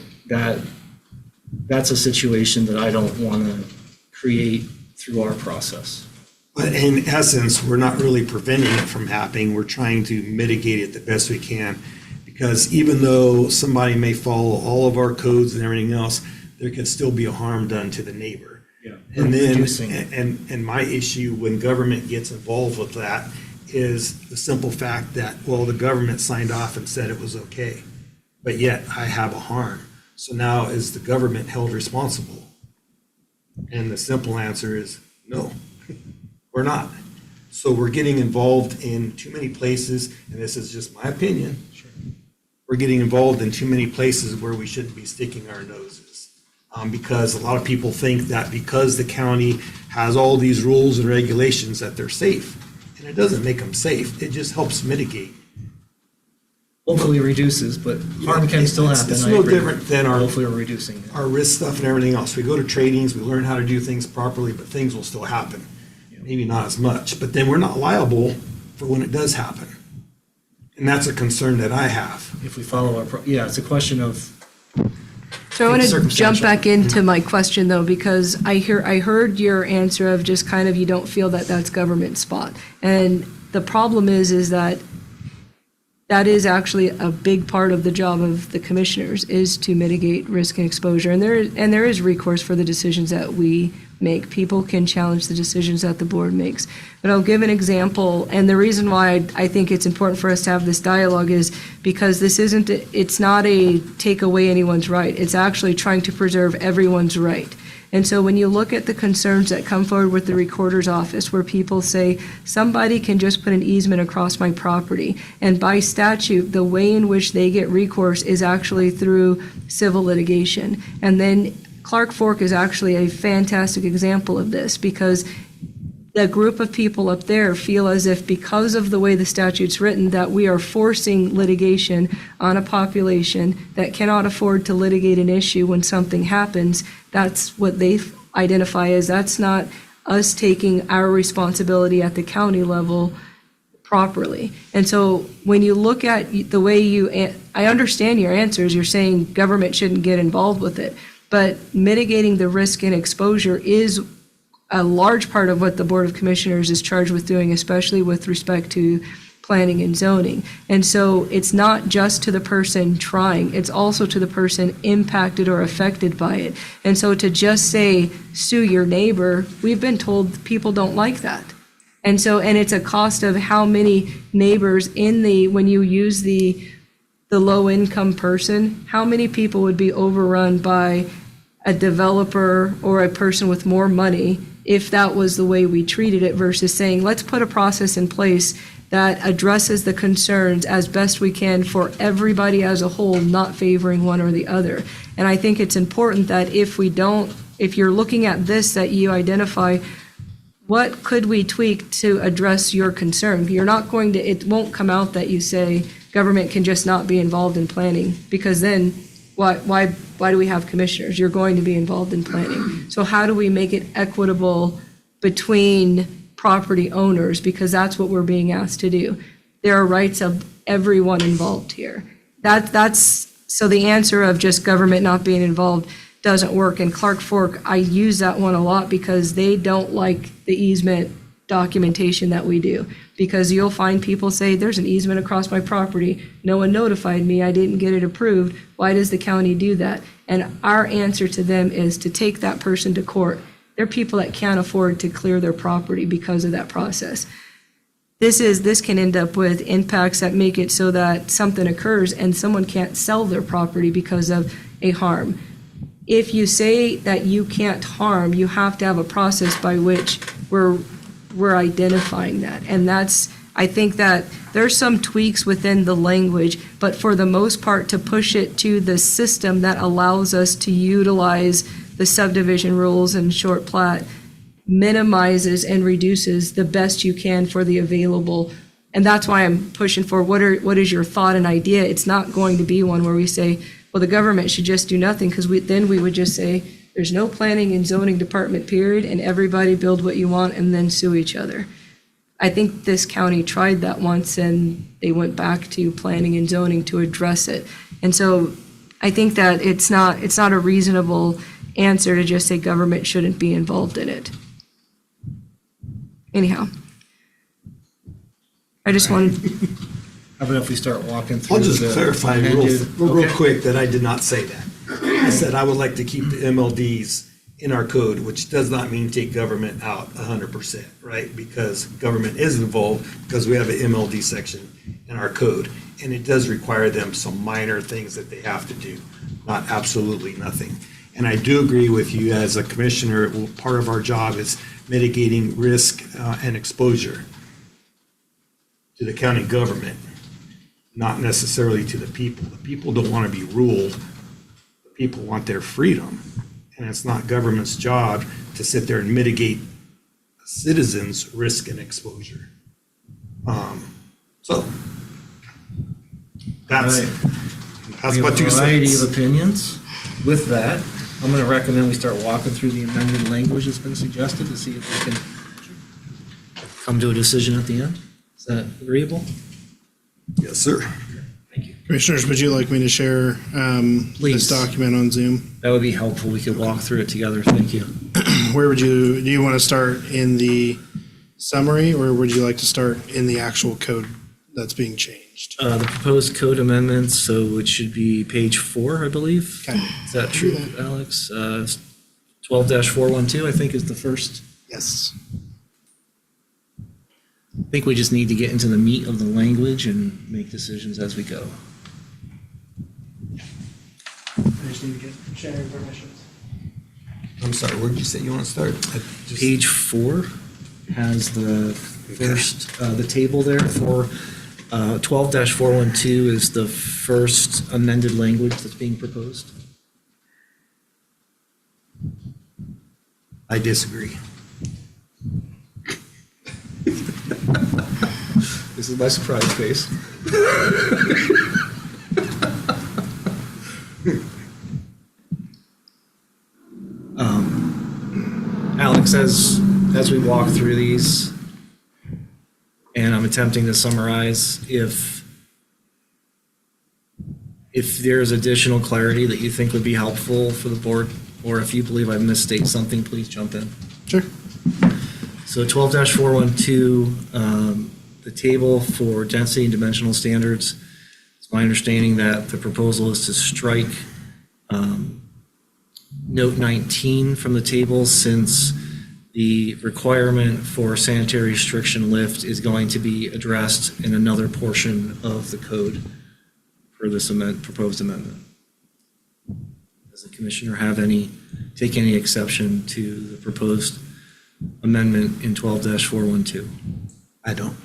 that's a situation that I don't want to create through our process. But in essence, we're not really preventing it from happening. We're trying to mitigate it the best we can. Because even though somebody may follow all of our codes and everything else, there can still be a harm done to the neighbor. Yeah. And then, Reducing. and my issue when government gets involved with that is the simple fact that, well, the government signed off and said it was okay, but yet I have a harm. So now is the government held responsible? And the simple answer is no, we're not. So we're getting involved in too many places, and this is just my opinion. We're getting involved in too many places where we shouldn't be sticking our noses. Because a lot of people think that because the county has all these rules and regulations that they're safe. And it doesn't make them safe, it just helps mitigate. Hopefully reduces, but harm can still happen. It's I no agree. different than Hopefully we're reducing it. our risk stuff and everything else. We go to trainings, we learn how to do things properly, but things will still happen. Maybe not as much, but then we're not liable for when it does happen. And that's a concern that I have. If we follow yeah, it's a question of, So I want It's to jump circumstantial. back into my question, though, because I heard your answer of just kind of you don't feel that that's government spot. And the problem is that is actually a big part of the job of the commissioners, is to mitigate risk and exposure. And there is recourse for the decisions that we make. People can challenge the decisions that the board makes. But I'll give an example, and the reason why I think it's important for us to have this dialogue is because it's not a take away anyone's right. It's actually trying to preserve everyone's right. And so when you look at the concerns that come forward with the recorder's office, where people say, somebody can just put an easement across my property, and by statute, the way in which they get recourse is actually through civil litigation. And then Clark Fork is actually a fantastic example of this, because the group of people up there feel as if because of the way the statute's written, that we are forcing litigation on a population that cannot afford to litigate an issue when something happens. That's what they identify as, that's not us taking our responsibility at the county level properly. And so when you look at the way I understand your answers, you're saying government shouldn't get involved with it, but mitigating the risk and exposure is a large part of what the Board of Commissioners is charged with doing, especially with respect to planning and zoning. And so it's not just to the person trying, it's also to the person impacted or affected by it. And so to just say, sue your neighbor, we've been told people don't like that. And so, and it's a cost of how many neighbors when you use the low-income person, how many people would be overrun by a developer or a person with more money if that was the way we treated it, versus saying, let's put a process in place that addresses the concerns as best we can for everybody as a whole, not favoring one or the other. And I think it's important that if you're looking at this, that you identify what could we tweak to address your concern. It won't come out that you say government can just not be involved in planning, because then why do we have commissioners? You're going to be involved in planning. So how do we make it equitable between property owners? Because that's what we're being asked to do. There are rights of everyone involved here. So the answer of just government not being involved doesn't work. And Clark Fork, I use that one a lot because they don't like the easement documentation that we do. Because you'll find people say, there's an easement across my property. No one notified me. I didn't get it approved. Why does the county do that? And our answer to them is to take that person to court. There are people that can't afford to clear their property because of that process. this can end up with impacts that make it so that something occurs and someone can't sell their property because of a harm. If you say that you can't harm, you have to have a process by which we're identifying that. And that's, I think that there's some tweaks within the language, but for the most part, to push it to the system that allows us to utilize the subdivision rules and short plat minimizes and reduces the best you can for the available. And that's why I'm pushing for what is your thought and idea? It's not going to be one where we say, well, the government should just do nothing, because then we would just say, there's no planning and zoning department, period, and everybody build what you want and then sue each other. I think this county tried that once and they went back to planning and zoning to address it. And so I think that it's not a reasonable answer to just say government shouldn't be involved in it. Anyhow, I just wanted, How about if we start walking through? I'll just the clarify amended- real Okay. quick that I did not say that. I said I would like to keep the MLDs in our code, which does not mean take government out 100%, right? Because government is involved, because we have an MLD section in our code, and it does require them some minor things that they have to do, not absolutely nothing. And I do agree with you as a commissioner, well, part of our job is mitigating risk and exposure to the county government, not necessarily to the people. The people don't want to be ruled. The people want their freedom. And it's not government's job to sit there and mitigate citizens' risk and exposure. So that's Right. that's We have my a 2 variety cents. of opinions. With that, I'm going to recommend we start walking through the amended language that's been suggested to see if we can come to a decision at the end. Is that agreeable? Yes, sir. Thank you. Commissioners, would you like me to share Please. this document on Zoom? That would be helpful. We could walk through it together. Thank you. Where do you want to start in the summary, or would you like to start in the actual code that's being changed? The proposed code amendments, so it should be page 4, I believe. Okay. Is that true, Alex? 12-412, I think, is the first. Yes. I think we just need to get into the meat of the language and make decisions as we go. I just need to get sharing permissions. I'm sorry, where did you say you want to start? Page 4 has the first, the table there for 12-412 is the first amended language that's being proposed. I disagree. This is my surprise face. Alex, as we walk through these, and I'm attempting to summarize, if there's additional clarity that you think would be helpful for the board, or if you believe I misstate something, please jump in. Sure. So 12-412, the table for density and dimensional standards, it's my understanding that the proposal is to strike note 19 from the table, since the requirement for sanitary restriction lift is going to be addressed in another portion of the code for this proposed amendment. Does the commissioner take any exception to the proposed amendment in 12-412? I don't.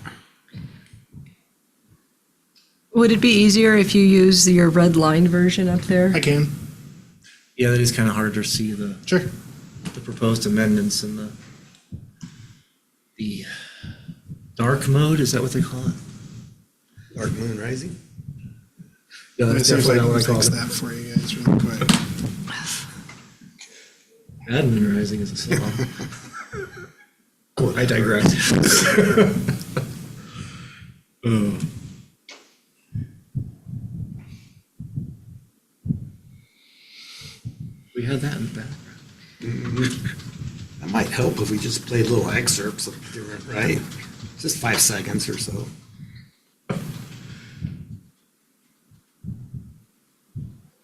would it be easier if you use your red line version up there? I can. Yeah, that is kind of hard to see the Sure. proposed amendments in the dark mode, is that what they call it? Dark Moon Rising? Yeah, Let me that's see if I definitely not can what I call fix it. that for you guys real quick. Admin Rising is a song. I digress. Oh. We had that in the background. That might help if we just played little excerpts of different, right? Just 5 seconds or so.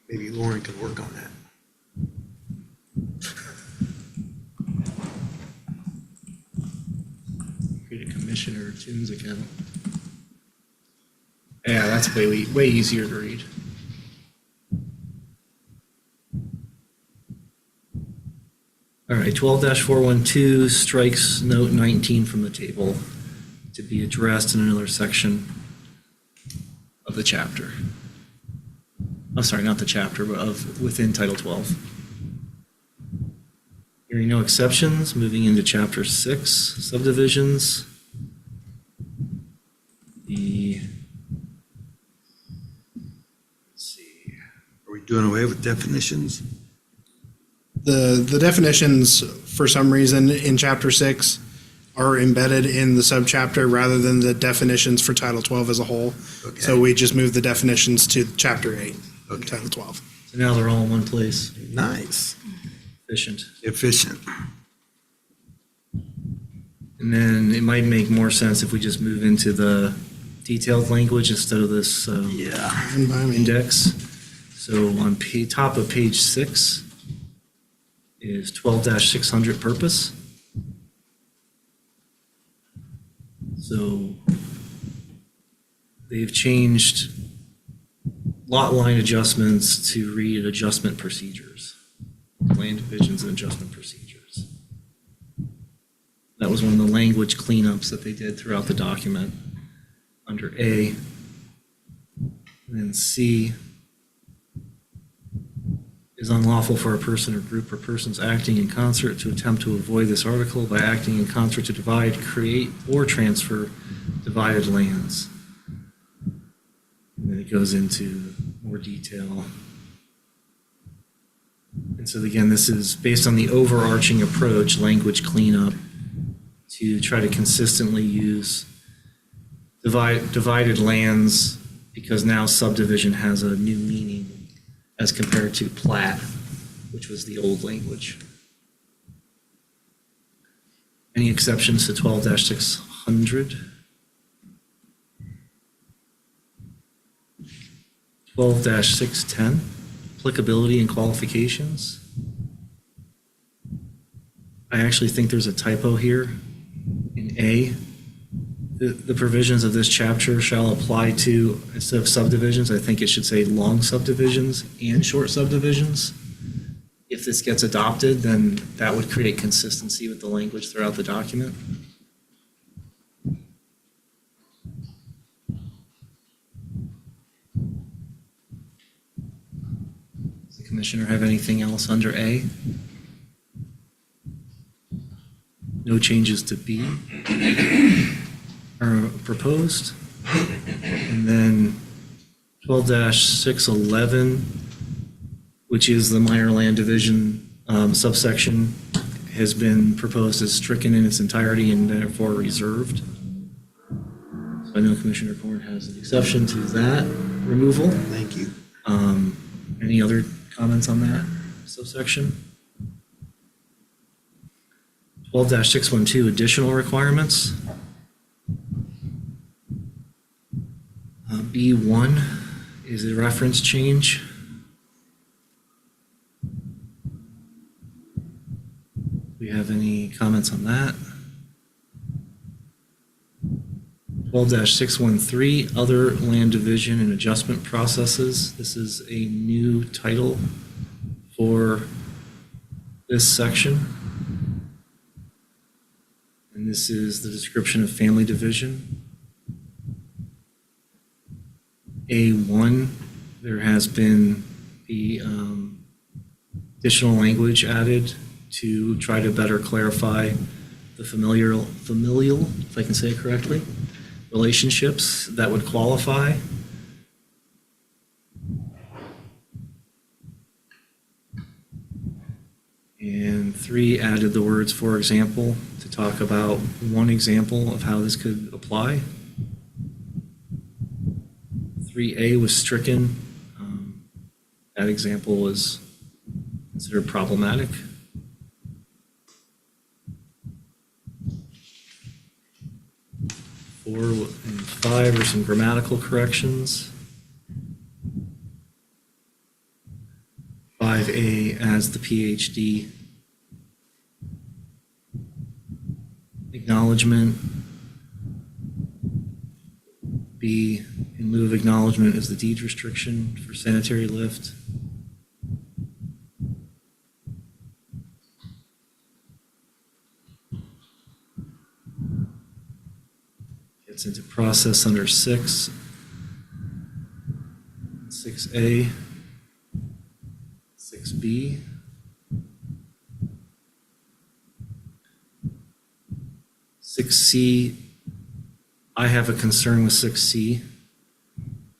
Maybe Lauren can work on that. Create a commission Commissioner Toon's account. Yeah, that's way easier to read. All right, 12-412 strikes note 19 from the table to be addressed in another section of the chapter. Oh, sorry, not the chapter, but within Title 12. Hearing no exceptions, moving into Chapter 6, subdivisions. Let's see. Are we doing away with definitions? The definitions, for some reason, in chapter 6 are embedded in the subchapter rather than the definitions for Title 12 as a whole. Okay. So we just moved the definitions to chapter 8 in Okay. Title 12. So now they're all in one place. Nice. Efficient. Efficient. And then it might make more sense if we just move into the detailed language instead of this Yeah. And by me. index. So on top of page 6 is 12-600 purpose. So they've changed lot line adjustments to read adjustment procedures, land divisions and adjustment procedures. That was one of the language cleanups that they did throughout the document under A. And then C is unlawful for a person or group or persons acting in concert to attempt to avoid this article by acting in concert to divide, create, or transfer divided lands. And then it goes into more detail. And so again, this is based on the overarching approach, language cleanup, to try to consistently use divided lands, because now subdivision has a new meaning as compared to plat, which was the old language. Any exceptions to 12-600? 12-610, applicability and qualifications. I actually think there's a typo here in A. The provisions of this chapter shall apply to, instead of subdivisions, I think it should say long subdivisions and short subdivisions. If this gets adopted, then that would create consistency with the language throughout the document. Does the commissioner have anything else under A? No changes to B are proposed. And then 12-611, which is the minor land division subsection, has been proposed as stricken in its entirety and therefore reserved. So I know Commissioner Corn has an exception to that removal. Thank you. Any other comments on that subsection? 12-612, additional requirements. B1 is a reference change. Do we have any comments on that? 12-613, other land division and adjustment processes. This is a new title for this section. And this is the description of family division. A1, there has been the additional language added to try to better clarify the familial, if I can say it correctly, relationships that would qualify. And 3 added the words, for example, to talk about one example of how this could apply. 3A was stricken. That example was considered problematic. 4 and 5 are some grammatical corrections. 5A as the PhD. Acknowledgement. B, in lieu of acknowledgement is the deed restriction for sanitary lift. Gets into process under 6, 6A, 6B. Six C, I have a concern with 6C.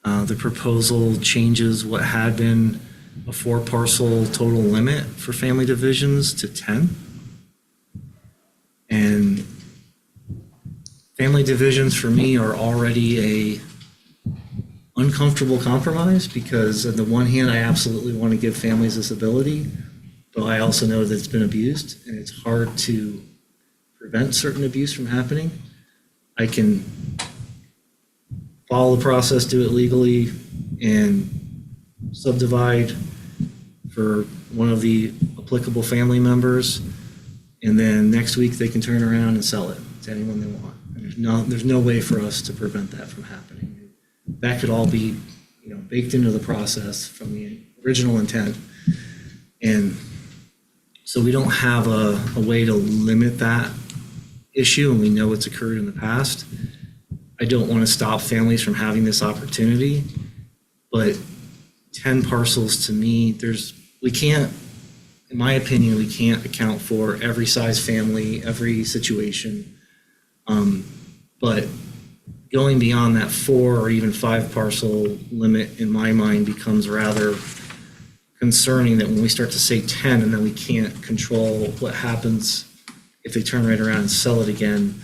The proposal changes what had been a 4-parcel total limit for family divisions to 10. And family divisions for me are already a uncomfortable compromise because on the one hand, I absolutely want to give families this ability, but I also know that it's been abused and it's hard to prevent certain abuse from happening. I can follow the process, do it legally, and subdivide for one of the applicable family members, and then next week they can turn around and sell it to anyone they want. And there's no way for us to prevent that from happening. That could all be, baked into the process from the original intent. And so we don't have a way to limit that issue, and we know it's occurred in the past. I don't want to stop families from having this opportunity, but 10 parcels to me, we can't, in my opinion, we can't account for every size family, every situation. But going beyond that 4 or even 5 parcel limit, in my mind, becomes rather concerning that when we start to say 10 and then we can't control what happens if they turn right around and sell it again,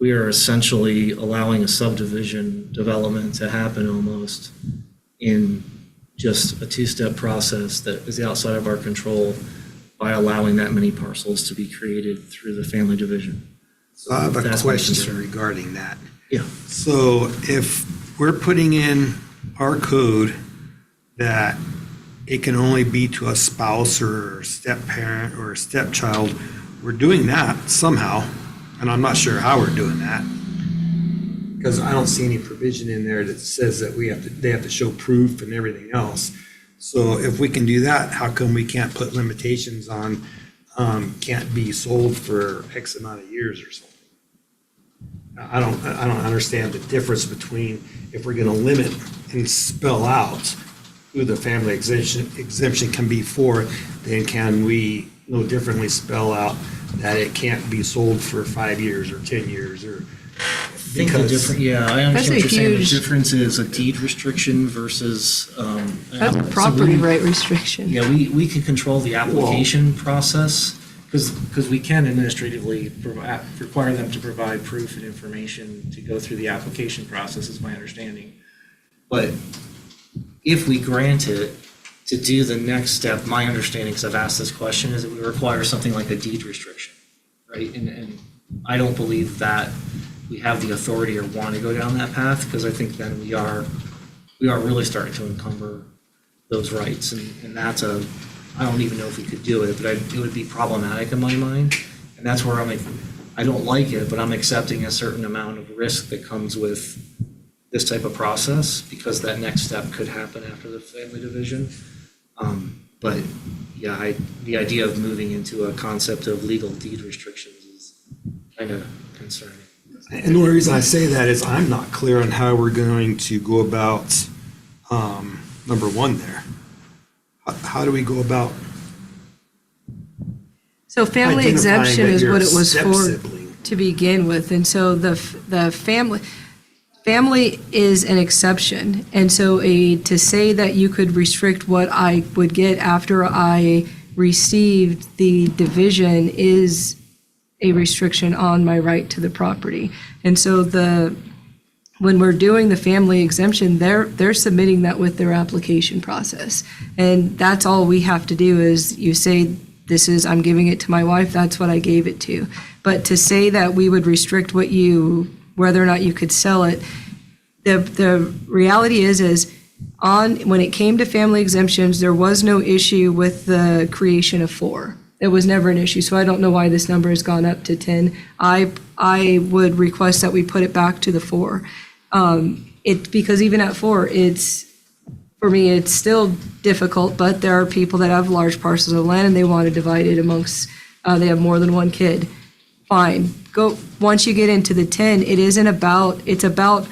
we are essentially allowing a subdivision development to happen almost in just a 2-step process that is outside of our control by allowing that many parcels to be created through the family division. So I have a That's my question concern. regarding that. Yeah. So if we're putting in our code that it can only be to a spouse or step-parent or a stepchild, we're doing that somehow, and I'm not sure how we're doing that. Because I don't see any provision in there that says that they have to show proof and everything else. So if we can do that, how come we can't put limitations on, can't be sold for X amount of years or something? I don't understand the difference between if we're gonna limit and spell out who the family exemption can be for, then can we no differently spell out that it can't be sold for 5 years or 10 years or I understand That's what a you're saying. The huge- difference is a deed restriction versus. That's a so property right restriction. Yeah, we can control the application process because we can administratively require them to provide proof and information to go through the application process, is my understanding. But if we grant it, to do the next step, my understanding, because I've asked this question, is that we require something like a deed restriction, right? And I don't believe that we have the authority or want to go down that path, because I think then we are really starting to encumber those rights, and that's I don't even know if we could do it, but it would be problematic in my mind, and that's where I'm like, I don't like it, but I'm accepting a certain amount of risk that comes with this type of process, because that next step could happen after the family division. But yeah, the idea of moving into a concept of legal deed restrictions is kind of concerning. And the only reason I say that is I'm not clear on how we're going to go about number 1 there. How do we go about So family identifying exemption that is you're what a it was for step-sibling? to begin with. And so the family is an exception. And so to say that you could restrict what I would get after I received the division is a restriction on my right to the property. And so when we're doing the family exemption, they're submitting that with their application process. And that's all we have to do is you say, I'm giving it to my wife, that's what I gave it to. But to say that we would restrict whether or not you could sell it, the reality is when it came to family exemptions, there was no issue with the creation of 4. It was never an issue, so I don't know why this number has gone up to 10. I would request that we put it back to the 4. because even at 4, for me, it's still difficult, but there are people that have large parcels of land and they want to divide it amongst, they have more than one kid. Fine. Once you get into the 10, it's about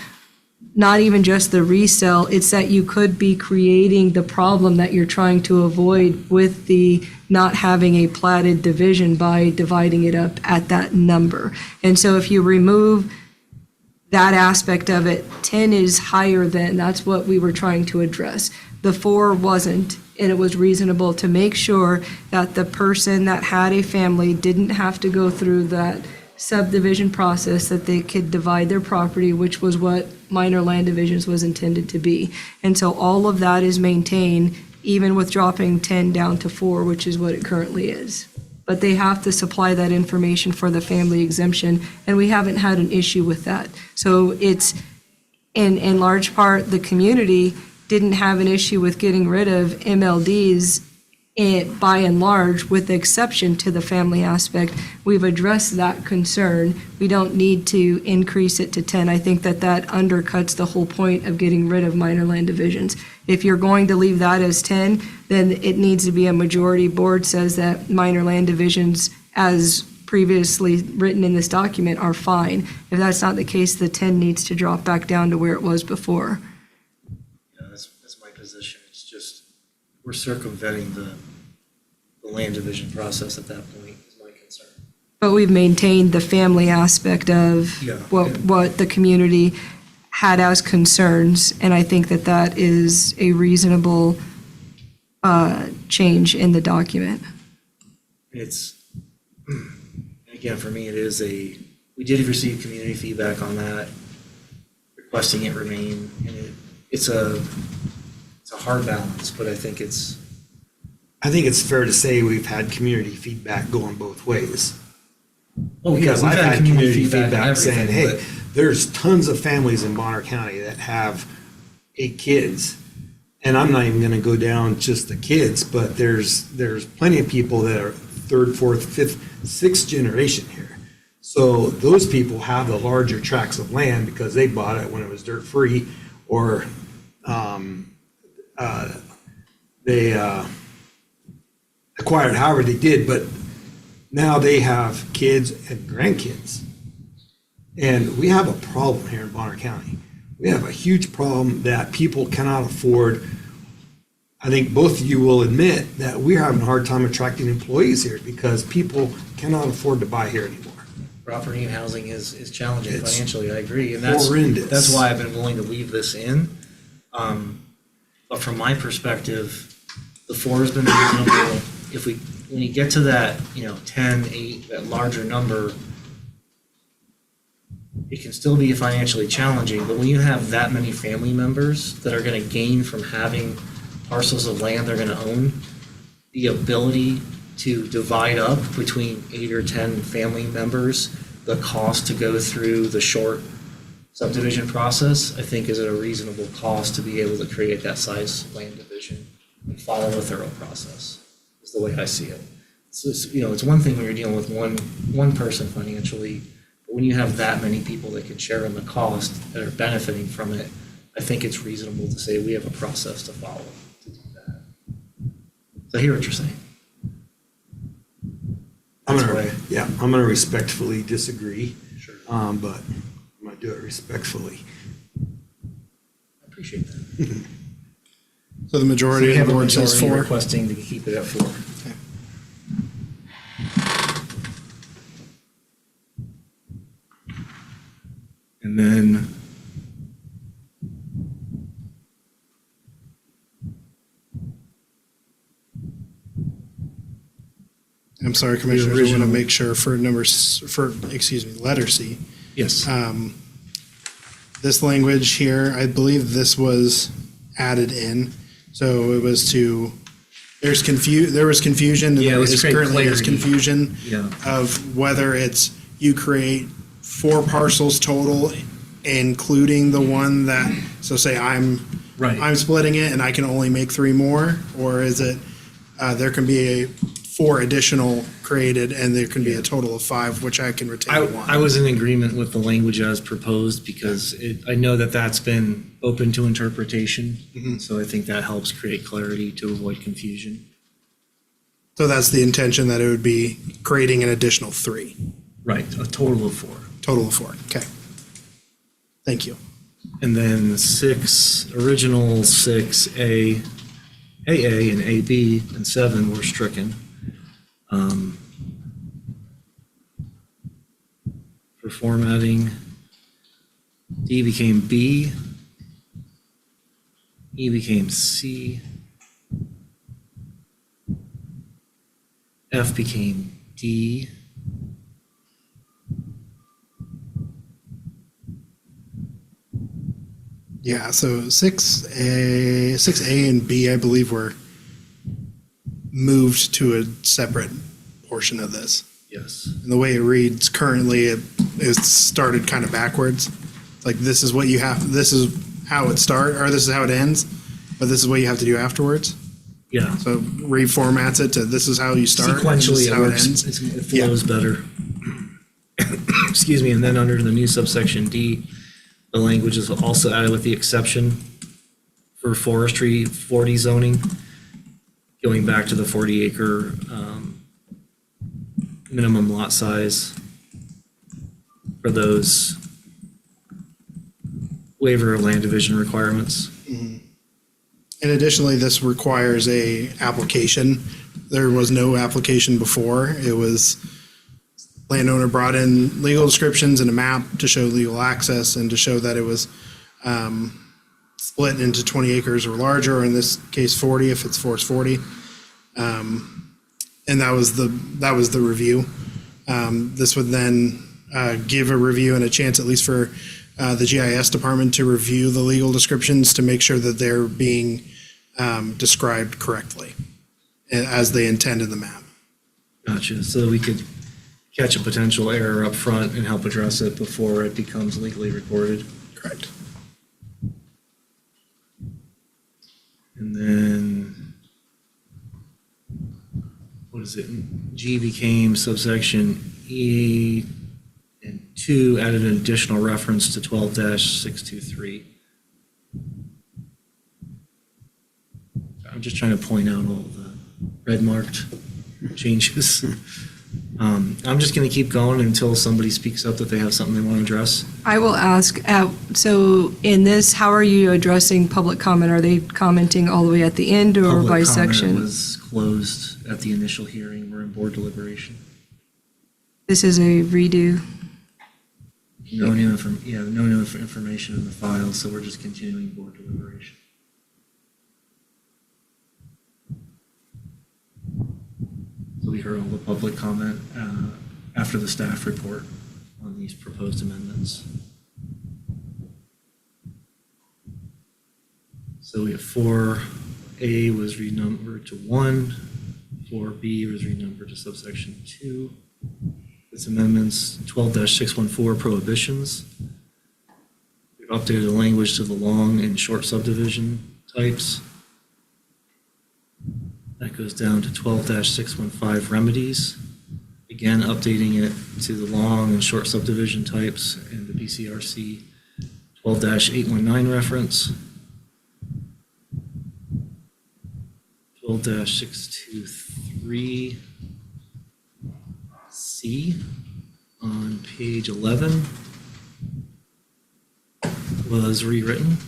not even just the resale, it's that you could be creating the problem that you're trying to avoid with the not having a platted division by dividing it up at that number. And so if you remove that aspect of it, 10 is higher than, that's what we were trying to address. The 4 wasn't, and it was reasonable to make sure that the person that had a family didn't have to go through that subdivision process, that they could divide their property, which was what minor land divisions was intended to be. And so all of that is maintained, even with dropping 10 down to 4, which is what it currently is. But they have to supply that information for the family exemption, and we haven't had an issue with that. So it's, in large part, the community didn't have an issue with getting rid of MLDs by and large, with the exception to the family aspect. We've addressed that concern. We don't need to increase it to 10. I think that undercuts the whole point of getting rid of minor land divisions. If you're going to leave that as 10, then it needs to be a majority. Board says that minor land divisions, as previously written in this document, are fine. If that's not the case, the 10 needs to drop back down to where it was before. Yeah, that's my position. It's just, we're circumventing the land division process at that point, is my concern. But we've maintained the family aspect of Yeah. what the community had as concerns, and I think that is a reasonable change in the document. It's, again, for me, we did receive community feedback on that, requesting it remain, and it's a hard balance, but I think it's fair to say we've had community feedback going both ways. Oh, Because we've I've had had community feedback feedback and saying, everything, hey, there's tons of families in Bonner County that have 8 kids. And I'm not even gonna go down just the kids, but there's plenty of people that are 3rd, 4th, 5th, 6th generation here. So those people have the larger tracts of land because they bought it when it was dirt free, or they acquired however they did, but now they have kids and grandkids. And we have a problem here in Bonner County. We have a huge problem that people cannot afford. I think both of you will admit that we're having a hard time attracting employees here because people cannot afford to buy here anymore. property and housing is challenging It's financially, I agree. And horrendous. that's why I've been willing to leave this in. But from my perspective, the 4 has been reasonable. When you get to that, 10, 8, that larger number, it can still be financially challenging, but when you have that many family members that are gonna gain from having parcels of land they're gonna own, the ability to divide up between 8 or 10 family members, the cost to go through the short subdivision process, I think is at a reasonable cost to be able to create that size land division and follow a thorough process, is the way I see it. So it's one thing when you're dealing with one person financially, but when you have that many people that can share in the cost that are benefiting from it, I think it's reasonable to say we have a process to follow to do that. So I hear what you're saying. I'm That's gonna, why- yeah, I'm gonna respectfully disagree. Sure. But I'm gonna do it respectfully. I appreciate that. So the majority of the board says majority 4. requesting to keep it at 4. And then I'm sorry, Commissioner, I want to make sure for letter C. yes, This language here, I believe this was added in. So it was there was confusion, and Yeah, there let's is create currently there's clarity. confusion yeah, of whether it's you create 4 parcels total, including the one that, so say I'm right. splitting it and I can only make 3 more, or is it, there can be 4 additional created, and there can be a total of 5, which I can retain 1. I was in agreement with the language as proposed because I know that that's been open to interpretation. So I think that helps create clarity to avoid confusion. So that's the intention, that it would be creating an additional 3, Right, a total of 4. total of 4. Okay. Thank you. And then original 6A, AA and AB and 7 were stricken. For formatting, D became B, E became C, F became D, Yeah, so 6A and B, I believe, were moved to a separate portion of this. yes. And the way it reads currently, it's started kind of backwards. Like, this is what you have, this is how it starts, or this is how it ends, but this is what you have to do afterwards. Yeah. So reformats it to this is how you start, and this Sequentially, is it how it works, ends. it flows better. Excuse me, and then under the new subsection D, the language is also added with the exception for forestry 40 zoning, going back to the 40 acre minimum lot size for those waiver of land division requirements. And additionally, this requires a application. There was no application before. It was landowner brought in legal descriptions and a map to show legal access and to show that it was split into 20 acres or larger, or in this case 40 if it's forest 40. And that was the review. This would then give a review and a chance, at least for the GIS department, to review the legal descriptions to make sure that they're being described correctly as they intend in the map. Gotcha, so we could catch a potential error up front and help address it before it becomes legally recorded. Correct. And then, what is it? G became subsection E, and 2 added an additional reference to 12-623. I'm just trying to point out all the red marked changes. I'm just going to keep going until somebody speaks up that they have something they want to address. I will ask, so in this, how are you addressing public comment? Are they commenting all the way at the end or Public by comment section? was closed at the initial hearing. We're in board deliberation. This is a redo. No new information in the file, so we're just continuing board deliberation. So we heard all the public comment after the staff report on these proposed amendments. So we have 4A was renumbered to 1, 4B was renumbered to subsection 2. This amendments 12-614 prohibitions. We've updated the language to the long and short subdivision types. That goes down to 12-615 remedies. Again, updating it to the long and short subdivision types and the BCRC 12-819 reference. 12-623 C on page 11 was rewritten.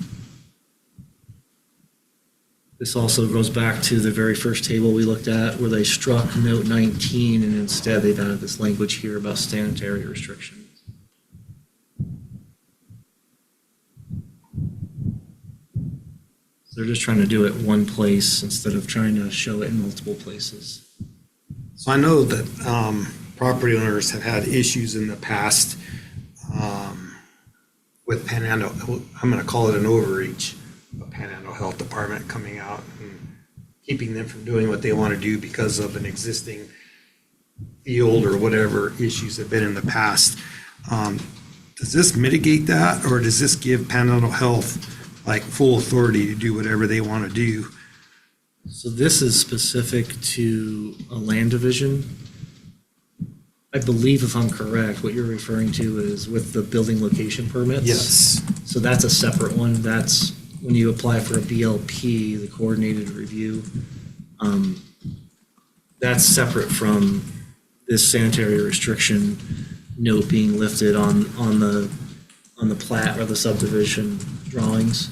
This also goes back to the very first table we looked at where they struck note 19 and instead they've added this language here about sanitary restrictions. So they're just trying to do it one place instead of trying to show it in multiple places. So I know that property owners have had issues in the past with Panhandle, I'm going to call it an overreach, of Panhandle Health Department coming out and keeping them from doing what they want to do because of an existing field or whatever issues have been in the past. Does this mitigate that, or does this give Panhandle Health like full authority to do whatever they want to do So this is specific to a land division. I believe if I'm correct, what you're referring to is with the building location permits? Yes. So that's a separate one. That's when you apply for a BLP, the coordinated review. That's separate from this sanitary restriction note being lifted on the plat or the subdivision drawings.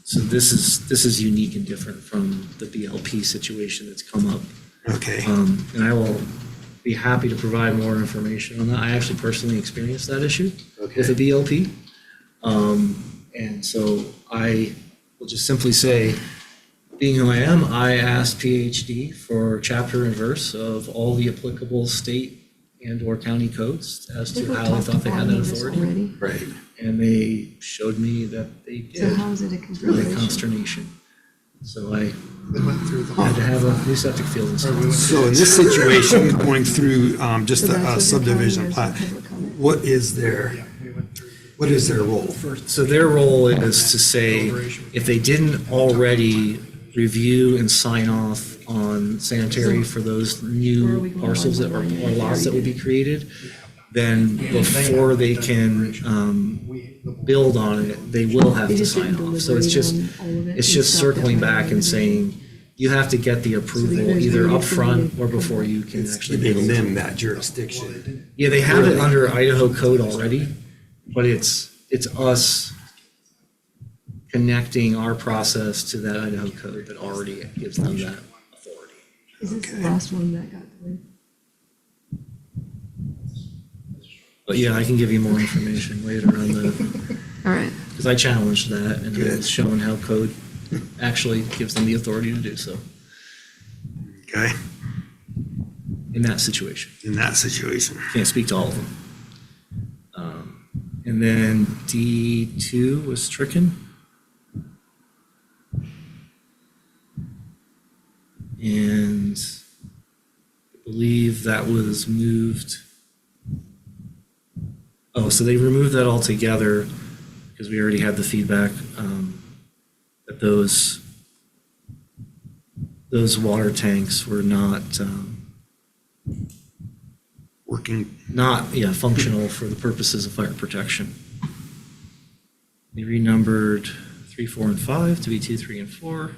So this is unique and different from the BLP situation that's come up. Okay. And I will be happy to provide more information on that. I actually personally experienced that issue with a BLP. And so I will just simply say, being who I am, I asked PhD for chapter and verse of all the applicable state and or county codes as to how I thought they had that authority. Right. And they showed me that they So did. how is it a Really consideration? consternation. So I They went through the. had to have a new septic field installed. So in this situation, going through just So that's a what subdivision they're plat, calling it, is the public comment. what is their role? So their role is to say, if they didn't already review and sign off on sanitary for those new parcels that or lots that would be created, then before they can build on it, they will have They to just sign didn't off. So it's just, deliberate on all of it it's and just stuff that circling might back have and been- saying, you have to get the approval there's either no up need for front me to- or before you can It's actually giving build. them that jurisdiction. Yeah, they have it under Idaho code already, but it's us connecting our process to that Idaho code that already gives them that authority. Is this the Okay. last one that got through? But yeah, I can give you more information later on All right. because I challenged that and it Good. was showing how code actually gives them the authority to do so Okay, in that situation. in that situation. Can't speak to all of them. And then D2 was stricken. And I believe that was moved. Oh, so they removed that altogether because we already had the feedback that those water tanks were not Working, functional for the purposes of fire protection. They renumbered 3, 4, and 5 to be 2, 3, and 4.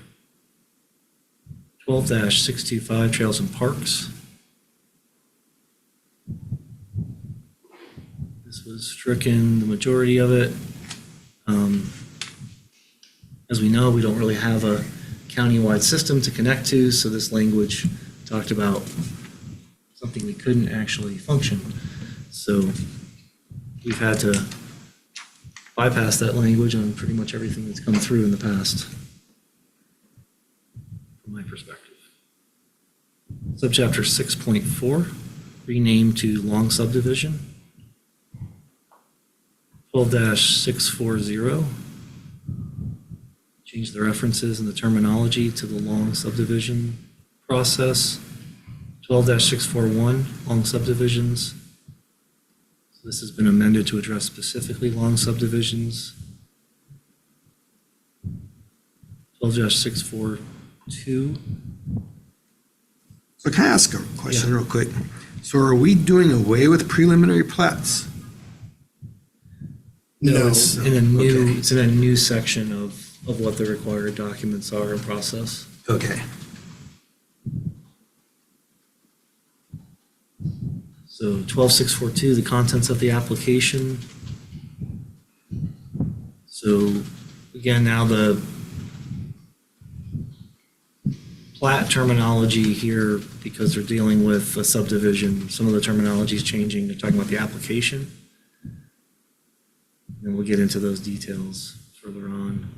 12-625 trails and parks. This was stricken, the majority of it. As we know, we don't really have a countywide system to connect to, so this language talked about something we couldn't actually function. So we've had to bypass that language on pretty much everything that's come through in the past, from my perspective. Subchapter 6.4, renamed to long subdivision. 12-640, change the references and the terminology to the long subdivision process. 12-641, long subdivisions. So this has been amended to address specifically long subdivisions. 12-642, so can I ask a question real quick? So are we doing away with preliminary plats? No. it's in a new, Okay. it's in a new section of what the required documents are in process. Okay. So 12-642, the contents of the application. So again, now the plat terminology here, because they're dealing with a subdivision, some of the terminology is changing. They're talking about the application. And we'll get into those details further on.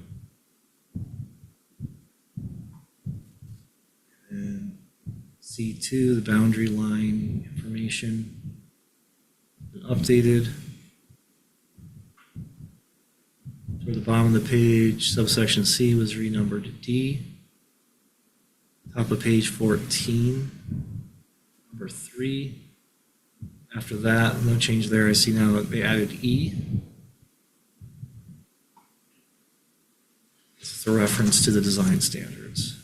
And C2, the boundary line information, been updated. Toward the bottom of the page, subsection C was renumbered to D. Top of page 14, number 3. After that, no change there. I see now they added E. This is a reference to the design standards.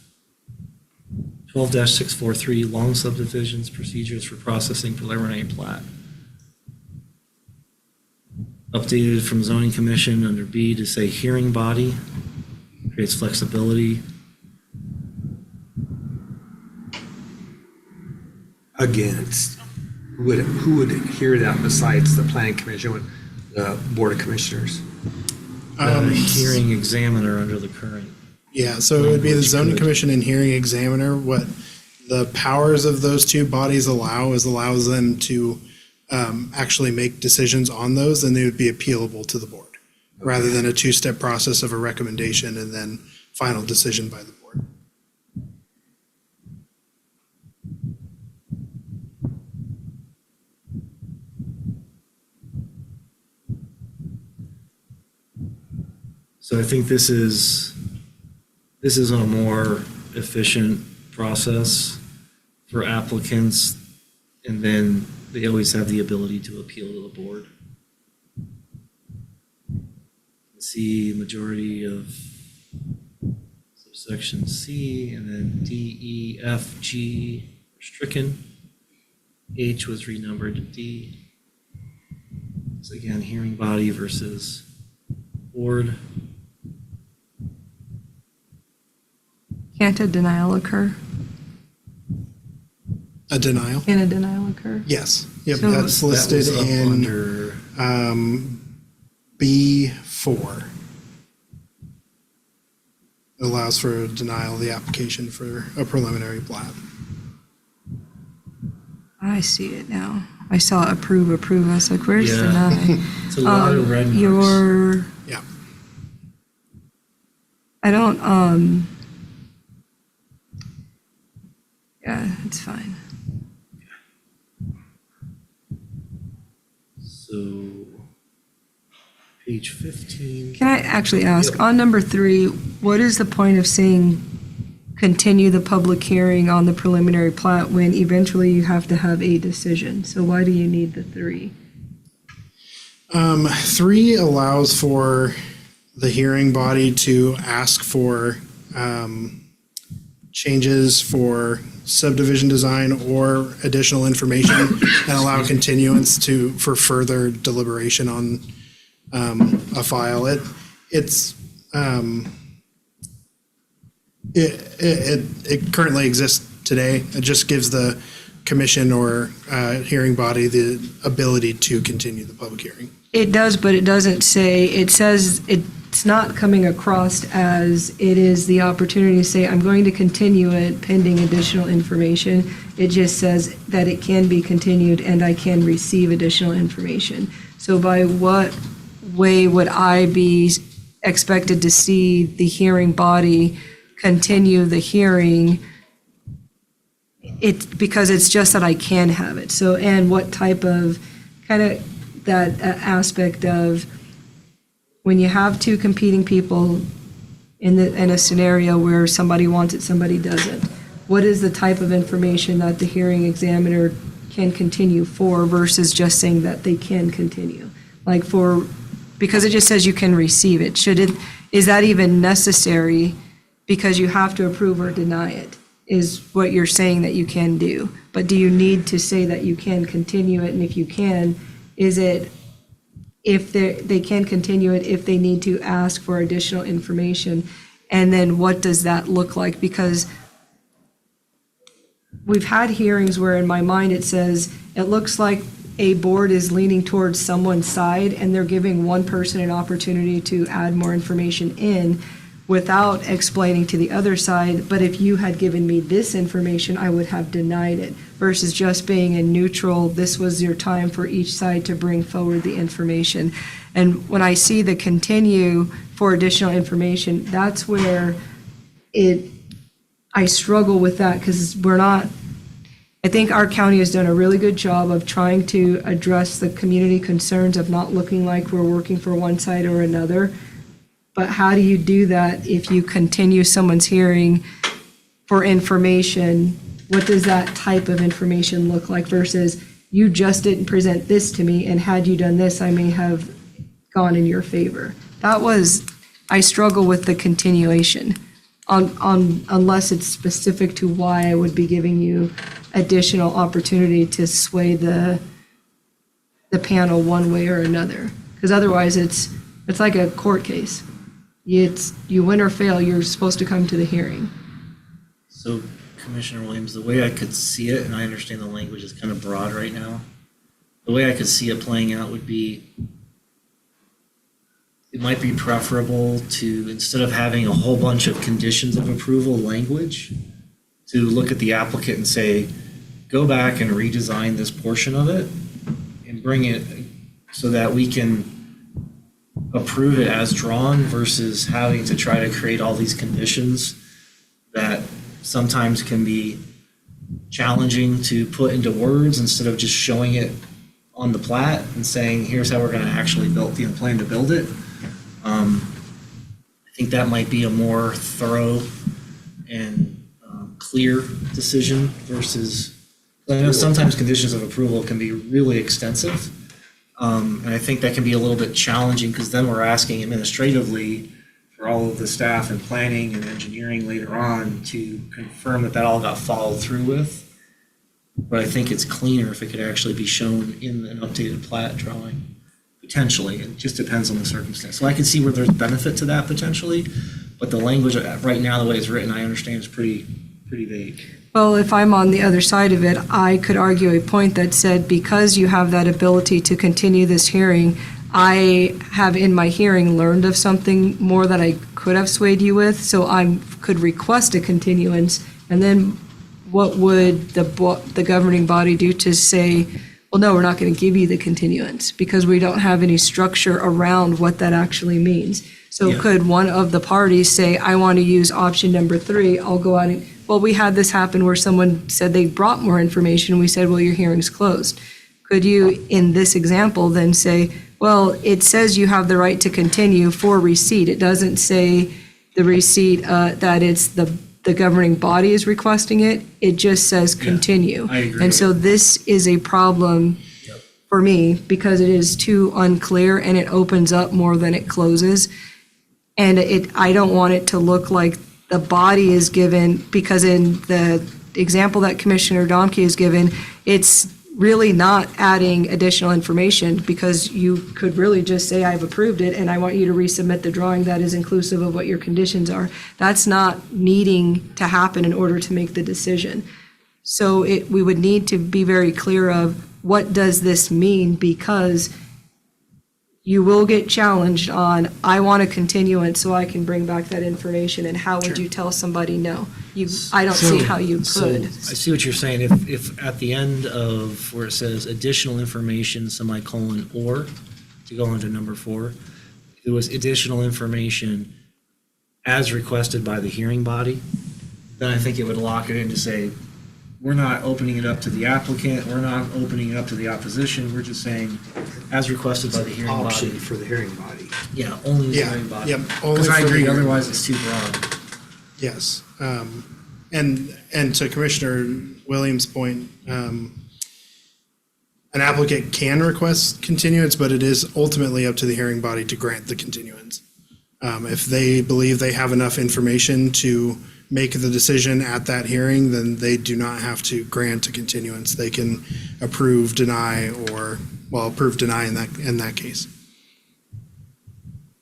12-643, long subdivisions, procedures for processing preliminary plat. Updated from zoning commission under B to say hearing body, creates flexibility. Again, it's, who would hear that besides the planning commission, the board of commissioners? Hearing examiner under the current. Yeah, so it would be the zoning commission and hearing examiner. What the powers of those two bodies allows them to actually make decisions on those, and they would be appealable to the board, rather than a two-step process of a recommendation and then final decision by the board. So I think this is a more efficient process for applicants, and then they always have the ability to appeal to the board. See majority of subsection C, and then D, E, F, G were stricken. H was renumbered to D. So again, hearing body versus board. Can't a denial occur? A denial? Can a denial occur? Yes. Yep, So- that's That listed was up in under, B4. It allows for a denial of the application for a preliminary plat. I see it now. I saw approve. I was like, where's Yeah. deny? it's a lot of red marks. Your, Yeah. I don't, yeah, it's fine. So, page 15. Can I actually ask, Yep. on number 3, what is the point of saying continue the public hearing on the preliminary plat when eventually you have to have a decision? So why do you need the 3? 3 allows for the hearing body to ask for changes for subdivision design or additional information and allow continuance for further deliberation on a file. It currently exists today. It just gives the commission or hearing body the ability to continue the public hearing. It does, but it doesn't say, it says it's not coming across as it is the opportunity to say, I'm going to continue it pending additional information. It just says that it can be continued and I can receive additional information. So by what way would I be expected to see the hearing body continue the hearing? Because it's just that I can have it. So, and what type of, kind of that aspect of when you have two competing people in a scenario where somebody wants it, somebody doesn't, what is the type of information that the hearing examiner can continue for versus just saying that they can continue? Like because it just says you can receive it. Is that even necessary because you have to approve or deny it, is what you're saying that you can do? But do you need to say that you can continue it? And if you can, is it if they can continue it if they need to ask for additional information? And then what does that look like? Because we've had hearings where in my mind it says, it looks like a board is leaning towards someone's side and they're giving one person an opportunity to add more information in without explaining to the other side, but if you had given me this information, I would have denied it, versus just being a neutral, this was your time for each side to bring forward the information. And when I see the continue for additional information, that's where I struggle with that, because I think our county has done a really good job of trying to address the community concerns of not looking like we're working for one side or another. But how do you do that if you continue someone's hearing for information? What does that type of information look like versus you just didn't present this to me, and had you done this, I may have gone in your favor? I struggle with the continuation unless it's specific to why I would be giving you additional opportunity to sway the panel one way or another. Because otherwise, it's like a court case. You win or fail, you're supposed to come to the hearing. So Commissioner Williams, the way I could see it, and I understand the language is kind of broad right now, the way I could see it playing out would be, it might be preferable to, instead of having a whole bunch of conditions of approval language, to look at the applicant and say, go back and redesign this portion of it and bring it so that we can approve it as drawn versus having to try to create all these conditions that sometimes can be challenging to put into words instead of just showing it on the plat and saying, here's how we're going to actually plan to build it. I think that might be a more thorough and clear decision versus, I know sometimes conditions of approval can be really extensive. And I think that can be a little bit challenging because then we're asking administratively for all of the staff and planning and engineering later on to confirm that all got followed through with. But I think it's cleaner if it could actually be shown in an updated plat drawing, potentially. It just depends on the circumstance. So I can see where there's benefit to that potentially, but the language right now, the way it's written, I understand is pretty vague. Well, if I'm on the other side of it, I could argue a point that said, because you have that ability to continue this hearing, I have in my hearing learned of something more that I could have swayed you with, so I could request a continuance, and then what would the governing body do to say, well, no, we're not going to give you the continuance because we don't have any structure around what that actually means. So Yeah. could one of the parties say, I want to use option number 3, I'll go out and, well, we had this happen where someone said they brought more information, we said, well, your hearing's closed. Could you, in this example, then say, well, it says you have the right to continue for receipt. It doesn't say the receipt, that it's the governing body is requesting it. It just says continue. I agree And with so this is a problem Yep. for me because it is too unclear and it opens up more than it closes. And I don't want it to look like the body is given, because in the example that Commissioner Domke has given, it's really not adding additional information because you could really just say, I've approved it and I want you to resubmit the drawing that is inclusive of what your conditions are. That's not needing to happen in order to make the decision. So we would need to be very clear of what does this mean, because you will get challenged on, I want a continuance so I can bring back that information, and how would you tell somebody no? I don't see how you So could. I see what you're saying. If at the end of where it says additional information, semicolon, or, to go into number 4, it was additional information as requested by the hearing body, then I think it would lock it in to say, we're not opening it up to the applicant, we're not opening it up to the opposition, we're just saying, as requested by the hearing Option body. for the hearing body. Yeah, only the Yeah, hearing body. yep, only Because I for the agree, hearing otherwise body. it's too broad. Yes. And to Commissioner Williams' point, an applicant can request continuance, but it is ultimately up to the hearing body to grant the continuance. If they believe they have enough information to make the decision at that hearing, then they do not have to grant a continuance. They can approve, deny, or, well, approve, deny in that case. Do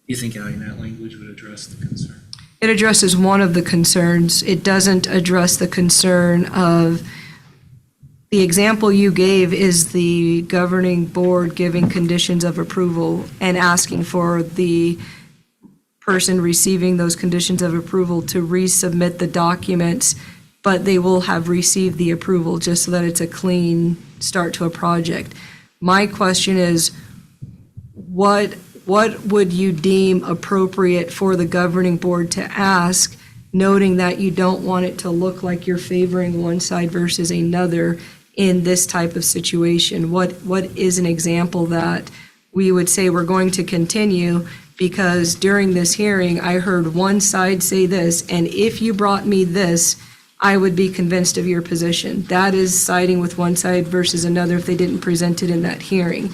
you think adding that language would address the concern? It addresses one of the concerns. It doesn't address the concern of, the example you gave is the governing board giving conditions of approval and asking for the person receiving those conditions of approval to resubmit the documents, but they will have received the approval just so that it's a clean start to a project. My question is, what would you deem appropriate for the governing board to ask, noting that you don't want it to look like you're favoring one side versus another in this type of situation? What is an example that we would say we're going to continue because during this hearing, I heard one side say this, and if you brought me this, I would be convinced of your position. That is siding with one side versus another if they didn't present it in that hearing.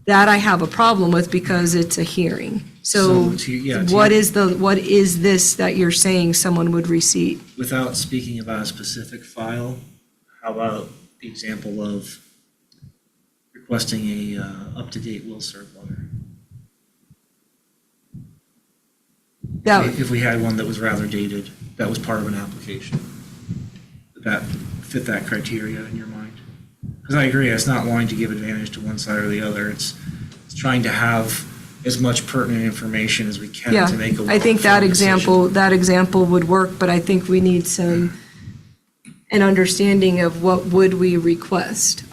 that I have a problem with because it's a hearing. So to what is this that you're saying someone would receipt? Without speaking about a specific file, how about the example of requesting a up-to-date will serve letter? That, If we had one that was rather dated, that was part of an application, would that fit that criteria in your mind? Because I agree, it's not wanting to give advantage to one side or the other. It's trying to have as much pertinent information as we can yeah, to make a I think that well-informed decision. example would work, but I think we need an understanding of what would we request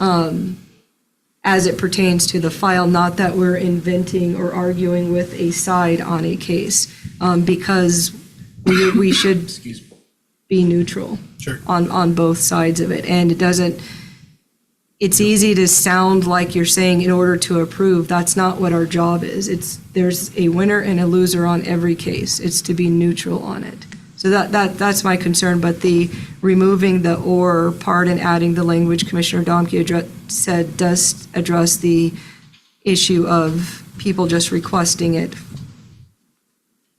as it pertains to the file, not that we're inventing or arguing with a side on a case, because we should Excuse me. be neutral Sure. on both sides of it. And it's easy to sound like you're saying in order to approve. That's not what our job is. There's a winner and a loser on every case. It's to be neutral on it. So that's my concern, but the removing the or part and adding the language Commissioner Domke said does address the issue of people just requesting it.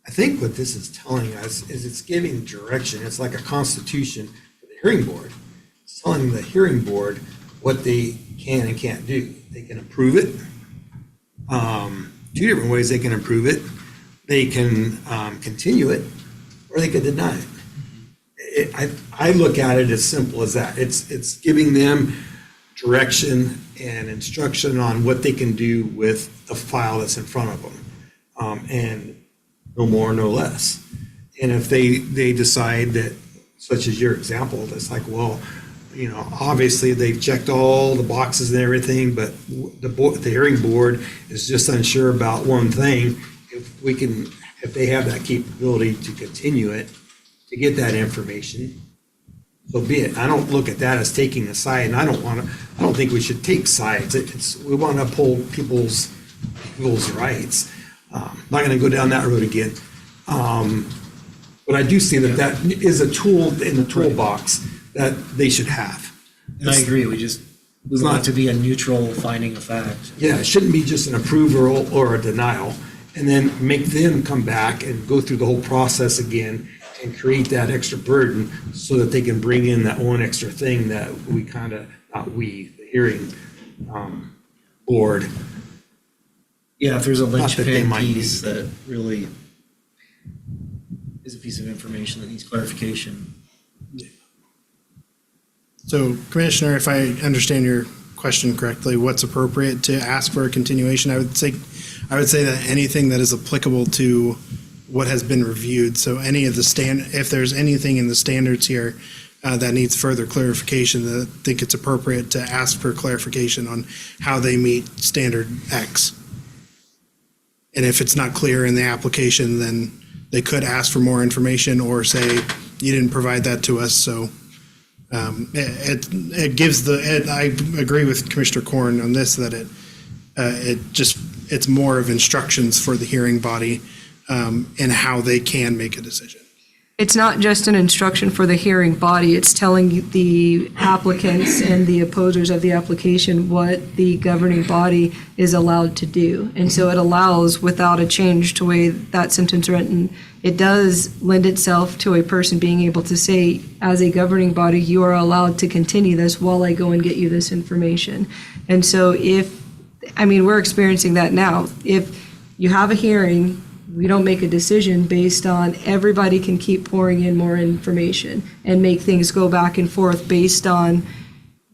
I think what this is telling us is it's giving direction. It's like a constitution for the hearing board. It's telling the hearing board what they can and can't do. They can approve it. Two different ways they can approve it. They can continue it, or they could deny it. I look at it as simple as that. It's giving them direction and instruction on what they can do with the file that's in front of them, and no more, no less. And if they decide that, such as your example, that's like, well, obviously they've checked all the boxes and everything, but the hearing board is just unsure about one thing. If they have that capability to continue it, to get that information, so be it. I don't look at that as taking a side, and I don't think we should take sides. We want to uphold people's rights. Not going to go down that road again. But I do see that is a tool in the toolbox that they should have. And I agree, we want it to be a neutral finding of fact. Yeah, it shouldn't be just an approval or a denial, and then make them come back and go through the whole process again and create that extra burden so that they can bring in that one extra thing that the hearing board. Yeah, if there's a Not that they linchpin might piece be. that really is a piece of information that needs clarification. So Commissioner, if I understand your question correctly, what's appropriate to ask for a continuation? I would say that anything that is applicable to what has been reviewed. So any of if there's anything in the standards here that needs further clarification, I think it's appropriate to ask for clarification on how they meet standard X. And if it's not clear in the application, then they could ask for more information or say, you didn't provide that to us, so it gives I agree with Commissioner Korn on this, that it's more of instructions for the hearing body and how they can make a decision. It's not just an instruction for the hearing body, it's telling the applicants and the opposers of the application what the governing body is allowed to do. And so it allows, without a change to the way that sentence written, it does lend itself to a person being able to say, as a governing body, you are allowed to continue this while I go and get you this information. And so we're experiencing that now. If you have a hearing, we don't make a decision based on everybody can keep pouring in more information and make things go back and forth based on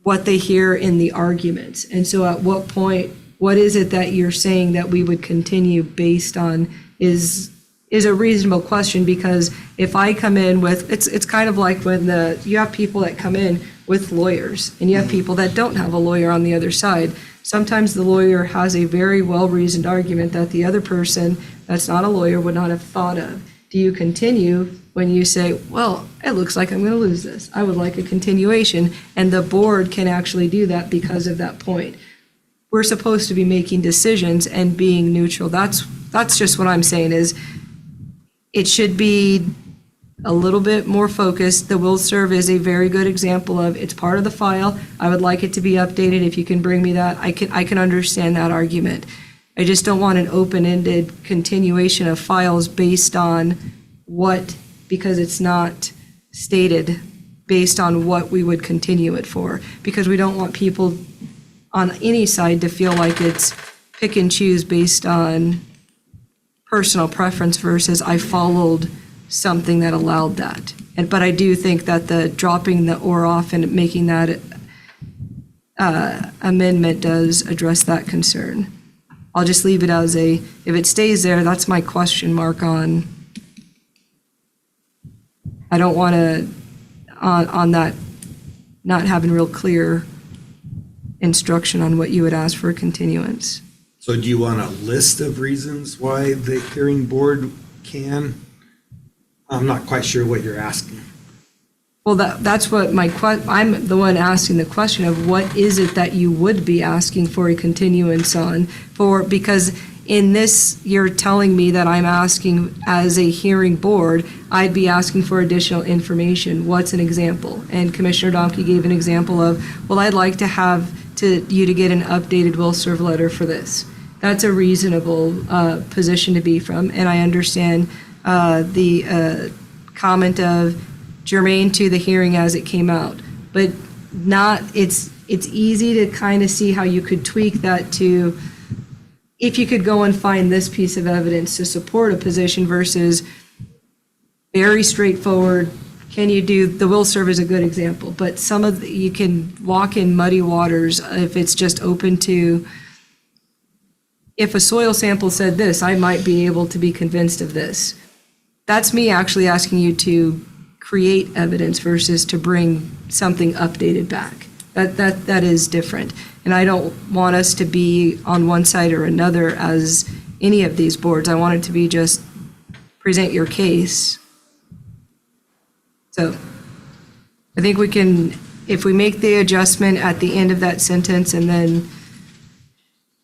what they hear in the arguments. And so at what point, what is it that you're saying that we would continue based on is a reasonable question, because if I come in with, it's kind of like when you have people that come in with lawyers and you have people that don't have a lawyer on the other side. Sometimes the lawyer has a very well-reasoned argument that the other person that's not a lawyer would not have thought of. Do you continue when you say, well, it looks like I'm going to lose this. I would like a continuation, and the board can actually do that because of that point. We're supposed to be making decisions and being neutral. That's just what I'm saying is it should be a little bit more focused. The will serve is a very good example of, it's part of the file. I would like it to be updated. If you can bring me that, I can understand that argument. I just don't want an open-ended continuation of files based on what, because it's not stated based on what we would continue it for. Because we don't want people on any side to feel like it's pick and choose based on personal preference versus I followed something that allowed that. But I do think that the dropping the or off and making that amendment does address that concern. I'll just leave it as if it stays there, that's my question mark on, I don't want to, on that, not having real clear instruction on what you would ask for a continuance. So do you want a list of reasons why the hearing board can? I'm not quite sure what you're asking. Well, that's what I'm the one asking the question of what is it that you would be asking for a continuance on because in this, you're telling me that I'm asking as a hearing board, I'd be asking for additional information. What's an example? And Commissioner Domke gave an example of, well, I'd like to have you to get an updated will serve letter for this. That's a reasonable position to be from, and I understand the comment of germane to the hearing as it came out, but not, it's easy to kind of see how you could tweak that to, if you could go and find this piece of evidence to support a position versus very straightforward, can you do, the will serve is a good example, but some of, you can walk in muddy waters if it's just open to, if a soil sample said this, I might be able to be convinced of this. That's me actually asking you to create evidence versus to bring something updated back. That is different. And I don't want us to be on one side or another as any of these boards. I want it to be just present your case. So I think we can, if we make the adjustment at the end of that sentence and then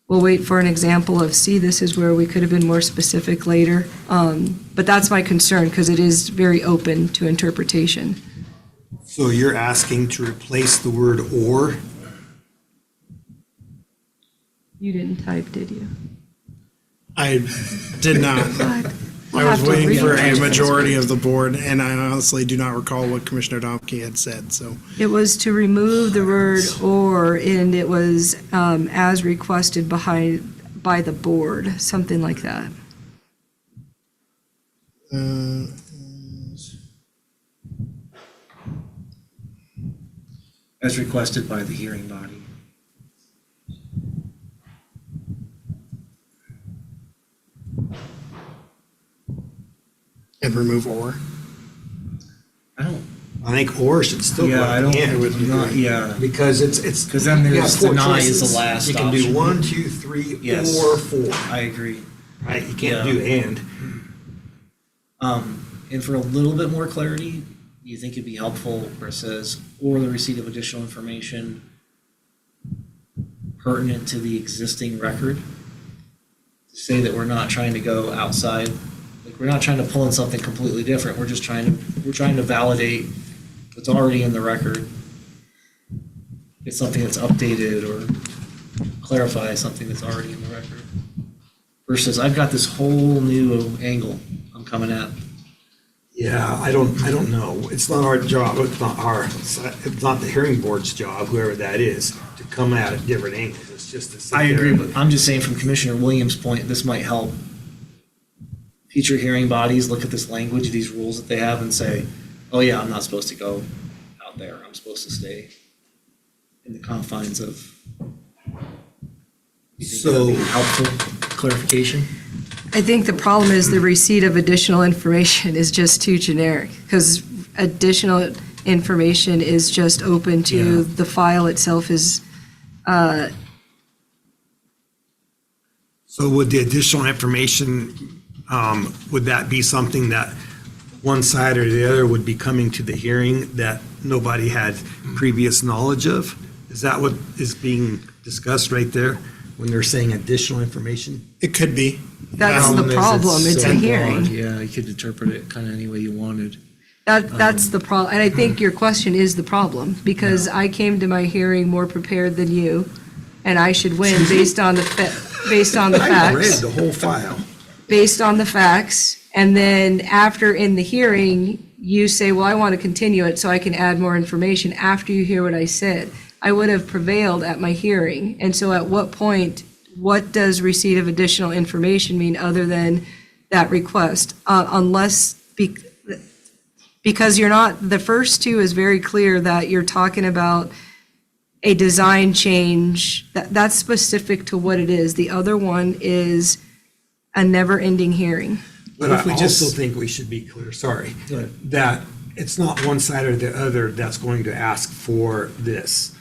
we'll wait for an example of, see, this is where we could have been more specific later. But that's my concern because it is very open to interpretation. So you're asking to replace the word or? You didn't type, did you? I did not. I was waiting for a majority of the board, and I honestly do not recall what Commissioner Domke had said, so. It was to remove the word or, and it was as requested by the board, something like that. As requested by the hearing body. And remove or. I think or should still go Yeah, I at don't, the end with yeah, because it's. because then you there's got four deny is choices. the last You can option. do 1, 2, 3, Yes. or 4, I agree. right? You can't Yeah. do and. And for a little bit more clarity, do you think it'd be helpful where it says, or the receipt of additional information pertinent to the existing record? To say that we're not trying to go outside, like we're not trying to pull in something completely different. We're just trying to validate what's already in the record. It's something that's updated or clarify something that's already in the record. Versus I've got this whole new angle I'm coming at. Yeah, I don't know. It's not our job. It's not the hearing board's job, whoever that is, to come at it different angles. It's just to sit I there. agree, but I'm just saying from Commissioner Williams' point, this might help future hearing bodies look at this language, these rules that they have and say, oh yeah, I'm not supposed to go out there. I'm supposed to stay in the confines of. You think that'd be helpful clarification? I think the problem is the receipt of additional information is just too generic because additional information is just open to Yeah. the file itself is, So would the additional information, would that be something that one side or the other would be coming to the hearing that nobody had previous knowledge of? Is that what is being discussed right there when they're saying additional information? It could be. that's the Problem is problem. It's so a hearing. broad. Yeah, you could interpret it kind of any way you wanted. That's the problem, and I think your question is the problem, because I came to my hearing more prepared than you, and I should win based on the I read facts. the whole file. Based on the facts, and then after in the hearing, you say, well, I want to continue it so I can add more information after you hear what I said. I would have prevailed at my hearing, and so at what point, what does receipt of additional information mean other than that request? Because you're not, the first two is very clear that you're talking about a design change, that's specific to what it is. The other one is a never-ending hearing. But What if I we just- also think we should be clear, sorry, Go ahead. that it's not one side or the other that's going to ask for this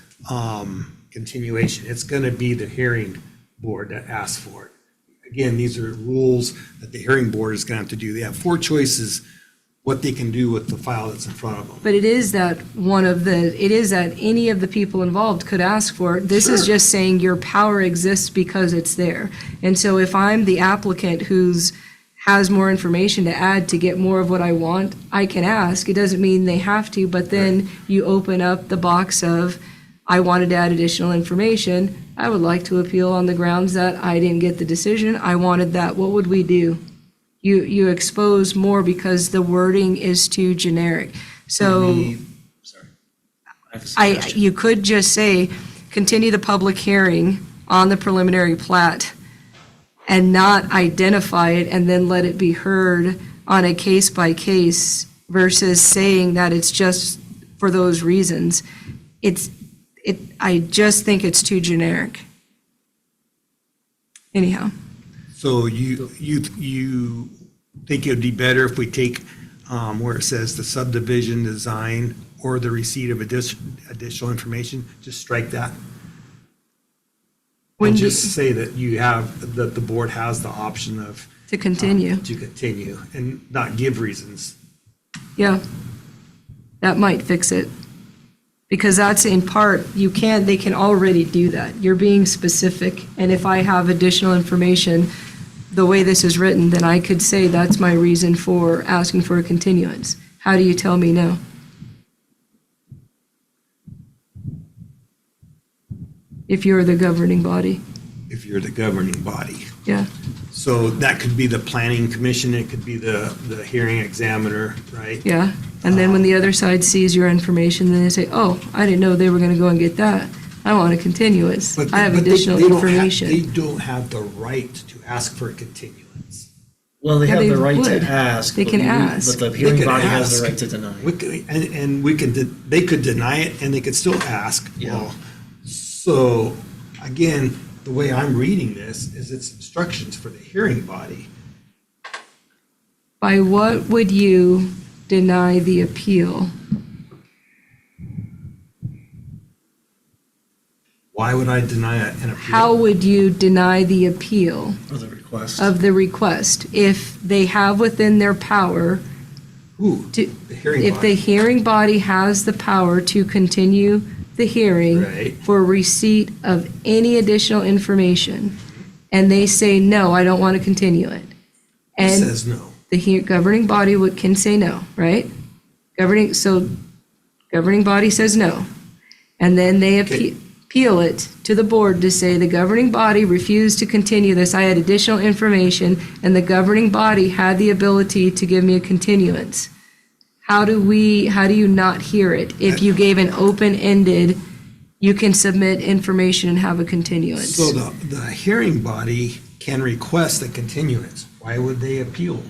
continuation. It's going to be the hearing board that asks for it. Again, these are rules that the hearing board is going to have to do. They have four choices what they can do with the file that's in front of them. But it is that any of the people involved could ask for it. This is Sure. just saying your power exists because it's there. And so if I'm the applicant has more information to add to get more of what I want, I can ask. It doesn't mean they have to, but then you open up the box of, I wanted to add additional information. I would like to appeal on the grounds that I didn't get the decision. I wanted that. What would we do? You expose more because the wording is too generic. So Sorry. I have a suggestion. you could just say, continue the public hearing on the preliminary plat and not identify it and then let it be heard on a case by case versus saying that it's just for those reasons. I just think it's too generic. Anyhow. So you think it would be better if we take where it says the subdivision design or the receipt of additional information, just strike that? When And you- just say that that the board has the option of. To continue. To continue and not give reasons. Yeah, that might fix it. Because that's in part, they can already do that. You're being specific, and if I have additional information, the way this is written, then I could say that's my reason for asking for a continuance. How do you tell me no? If you're the governing body, If you're the governing body. yeah. So that could be the planning commission, it could be the hearing examiner, right? Yeah, and then when the other side sees your information, then they say, oh, I didn't know they were gonna go and get that. I want a continuance. But I have but they- additional they don't have- information. They don't have the right to ask for a continuance. Well, they Yeah, have they the right would. to ask. They but can we- ask. But the They hearing can body has ask. the right to deny. They could deny it and they could still ask. Yeah. Well, so, again, the way I'm reading this is it's instructions for the hearing body. By what would you deny the appeal? Why would I deny an appeal? How would you deny the appeal Or the request. of the request if they have within their power Who? to, The hearing if the body. hearing body has the power to continue the hearing Right. for receipt of any additional information, and they say, no, I don't want to continue it. It And says no. the governing body can say no, right? Governing body says no. And then they Okay. appeal it to the board to say the governing body refused to continue this. I had additional information and the governing body had the ability to give me a continuance. How do you not hear it? If you gave an open-ended, you can submit information and have a continuance. So the hearing body can request a continuance. Why would they appeal?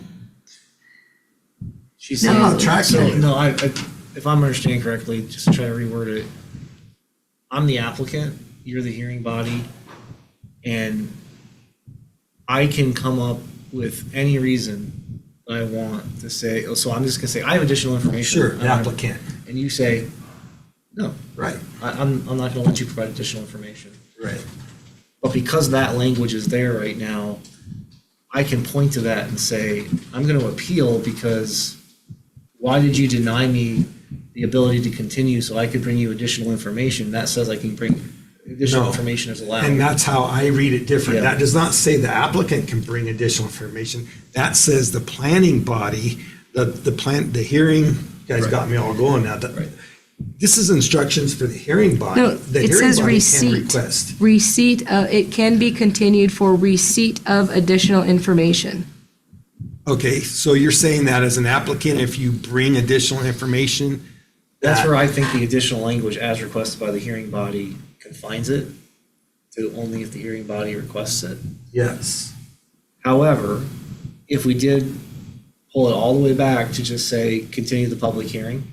She's No. saying, I'm not tracking so, you. no, if I'm understanding correctly, just try to reword it. I'm the applicant, you're the hearing body, and I can come up with any reason I want to say, so I'm just gonna say, I have additional information. Sure, the applicant, And you say, no, right, I'm not gonna let you provide additional information. right. But because that language is there right now, I can point to that and say, I'm going to appeal because why did you deny me the ability to continue so I could bring you additional information? That says I can bring additional No. information as allowed. And that's how I read it different. Yeah. That does not say the applicant can bring additional information. That says the planning body, the hearing You guys got me all going now. Right. This is instructions for the hearing body. No, The it hearing says body can receipt. request. Receipt, it can be continued for receipt of additional information. Okay, so you're saying that as an applicant, if you bring additional information? That's that- where I think the additional language as requested by the hearing body confines it to only if the hearing body requests it. Yes. However, if we did pull it all the way back to just say, continue the public hearing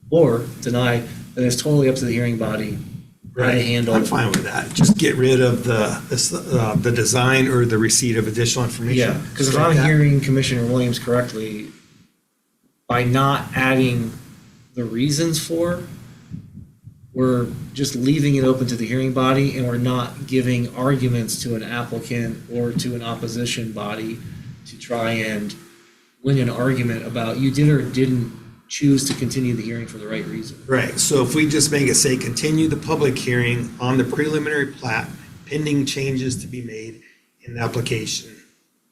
or deny, then it's totally up to the hearing body how to handle. I'm fine with that. Just get rid of the design or the receipt of additional information. Yeah, because if Strike I'm that. hearing Commissioner Williams correctly, by not adding the reasons for, we're just leaving it open to the hearing body and we're not giving arguments to an applicant or to an opposition body to try and win an argument about you did or didn't choose to continue the hearing for the right reason. Right, so if we just make it say, continue the public hearing on the preliminary plat pending changes to be made in the application.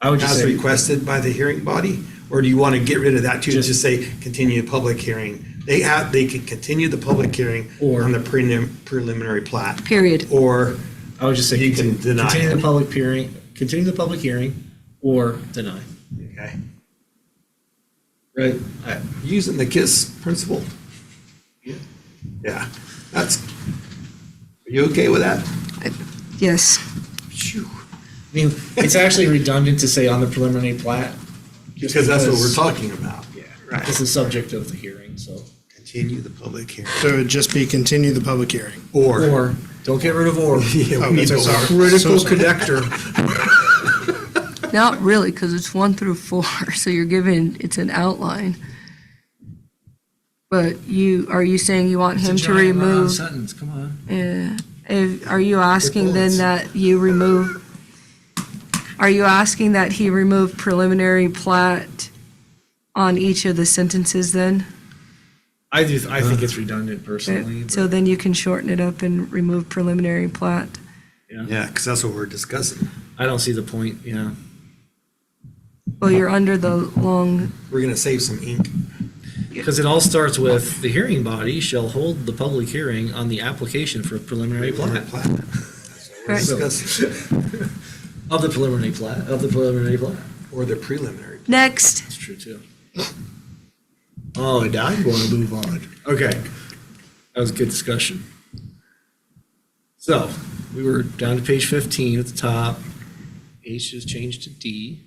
I would just As say, requested by the hearing body? Or do you want to get rid of that too, Just- just say, continue the public hearing? They can continue the public hearing Or- on the preliminary plat. Period. Or, I would just say, You can deny continue it. the public hearing, continue the public hearing or deny. okay, Right? using the KISS principle? Yeah. Yeah, are you okay with that? Yes. Phew. I mean, it's actually redundant to say on the preliminary plat. just Because that's what we're because- talking about. Yeah, Right. it's the subject of the hearing, so. Continue the public hearing. So it'd just be continue the public hearing. Or, don't get rid of or. Yeah, Oh, we need that's the a or. Critical So sorry. connector. Not really, because it's 1 through 4, so you're given, it's an outline. But are you saying you want him to remove? Sentence, come on. Are you asking then that you remove, are you asking that he remove preliminary plat on each of the sentences then? I think it's redundant personally. So then you can shorten it up and remove preliminary plat. Yeah, because that's what we're discussing. I don't see the point, yeah. Well, you're under the long, We're going to save some ink. Because it all starts with, the hearing body shall hold the public hearing on the application for a preliminary plat. That's what we're Right. discussing. Of the preliminary plat, of the preliminary plat. Or the preliminary. next. That's true too. Oh, and I'm going to move on. Okay. That was a good discussion. So, we were down to page 15 at the top. H is changed to D.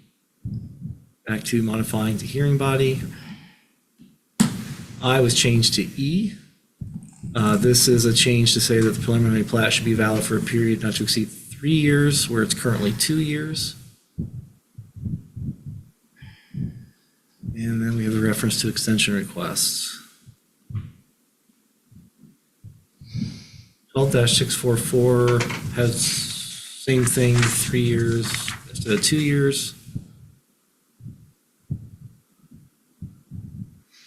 Back to modifying the hearing body. I was changed to E. This is a change to say that the preliminary plat should be valid for a period not to exceed 3 years, where it's currently 2 years. And then we have a reference to extension requests. 12-644 has same thing, 3 years instead of 2 years.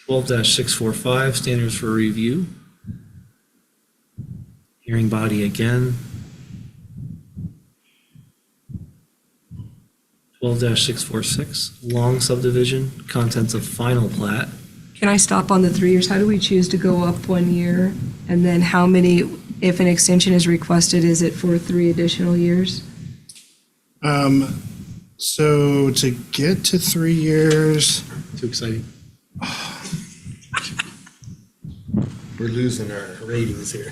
12-645, standards for review. Hearing body again. 12-646, long subdivision, contents of final plat. Can I stop on the 3 years? How do we choose to go up 1 year? And then how many, if an extension is requested, is it for 3 additional years? So to get to 3 years, Too exciting. We're losing our ratings here.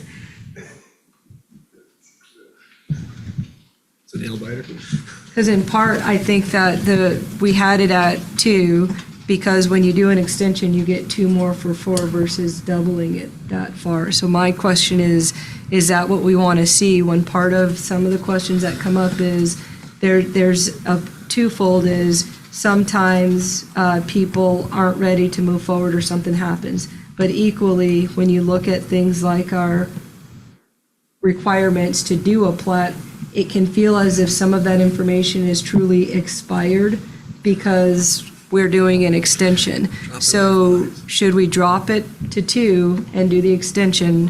It's a nail biter. Because in part, I think that we had it at 2, because when you do an extension, you get 2 more for 4 versus doubling it that far. So my question is that what we want to see? When part of some of the questions that come up is, there's a twofold is, sometimes people aren't ready to move forward or something happens. But equally, when you look at things like our requirements to do a plat, it can feel as if some of that information is truly expired because we're doing an extension. So should we drop it to 2 and do the extension?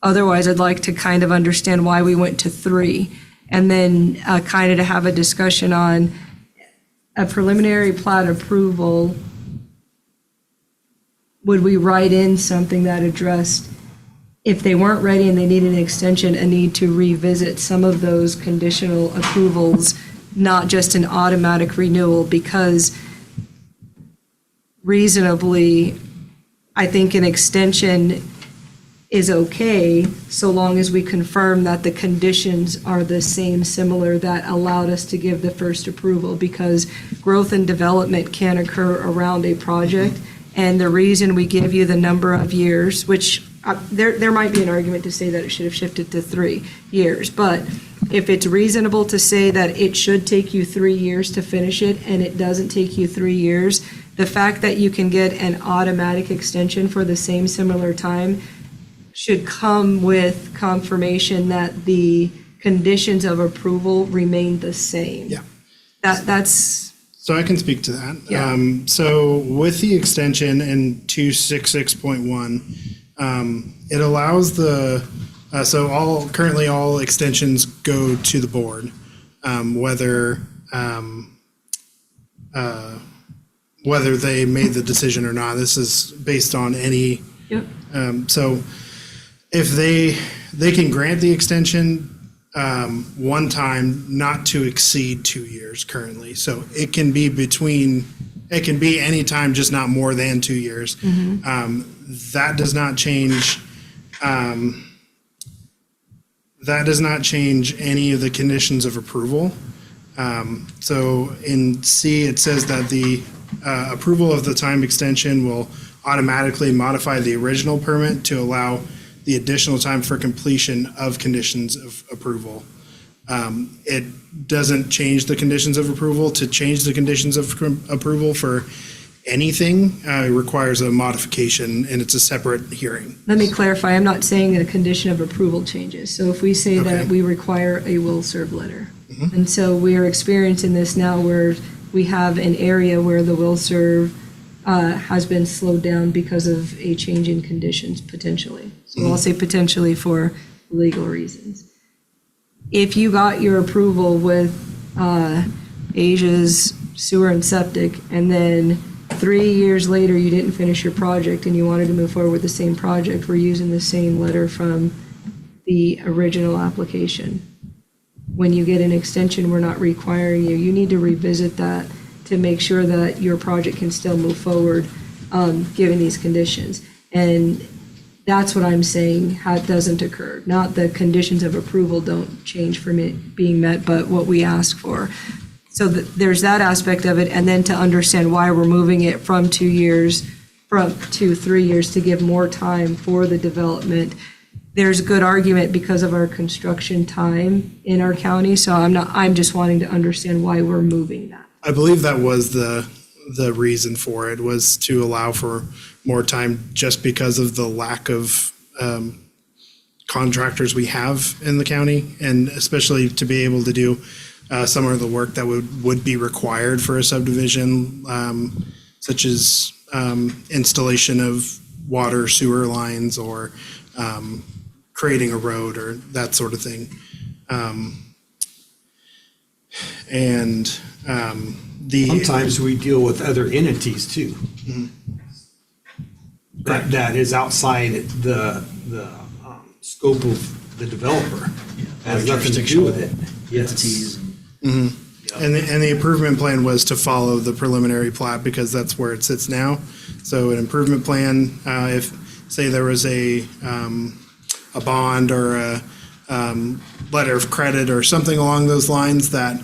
Otherwise, I'd like to kind of understand why we went to 3. And then kind of to have a discussion on a preliminary plat approval would we write in something that addressed, if they weren't ready and they needed an extension, a need to revisit some of those conditional approvals, not just an automatic renewal, because reasonably, I think an extension is okay, so long as we confirm that the conditions are the same, similar, that allowed us to give the first approval, because growth and development can occur around a project, and the reason we give you the number of years, which there might be an argument to say that it should have shifted to 3 years, but if it's reasonable to say that it should take you 3 years to finish it, and it doesn't take you 3 years, the fact that you can get an automatic extension for the same similar time should come with confirmation that the conditions of approval remain the same. Yeah. That's, So I can speak to that. Yeah. So with the extension in 266.1, it allows currently all extensions go to the board, whether they made the decision or not. This is based on any. yep, So if they can grant the extension one time, not to exceed 2 years currently. So it can be any time, just not more than 2 years. That does not change. That does not change any of the conditions of approval. So in C, it says that the approval of the time extension will automatically modify the original permit to allow the additional time for completion of conditions of approval. It doesn't change the conditions of approval. To change the conditions of approval for anything requires a modification, and it's a separate hearing. let me clarify, I'm not saying a condition of approval changes. So if we say that Okay. we require a will serve letter, and so we are experiencing this now where we have an area where the will serve has been slowed down because of a change in conditions, potentially. So I'll say potentially for legal reasons. If you got your approval with Asia's sewer and septic, and then 3 years later, you didn't finish your project and you wanted to move forward with the same project, we're using the same letter from the original application. When you get an extension, we're not requiring you. You need to revisit that to make sure that your project can still move forward, given these conditions. And that's what I'm saying, how it doesn't occur. Not the conditions of approval don't change from it being met, but what we ask for. So there's that aspect of it, and then to understand why we're moving it from 2 years, to 3 years, to give more time for the development. There's a good argument because of our construction time in our county, so I'm just wanting to understand why we're moving that. I believe that was the reason for it, was to allow for more time just because of the lack of contractors we have in the county, and especially to be able to do some of the work that would be required for a subdivision, such as installation of water sewer lines, or creating a road, or that sort of thing. Sometimes we deal with other entities too. That is outside the scope of the developer. Has nothing to do with it. Entities. And the improvement plan was to follow the preliminary plat, because that's where it sits now. So an improvement plan, if, say, there was a bond or a letter of credit or something along those lines that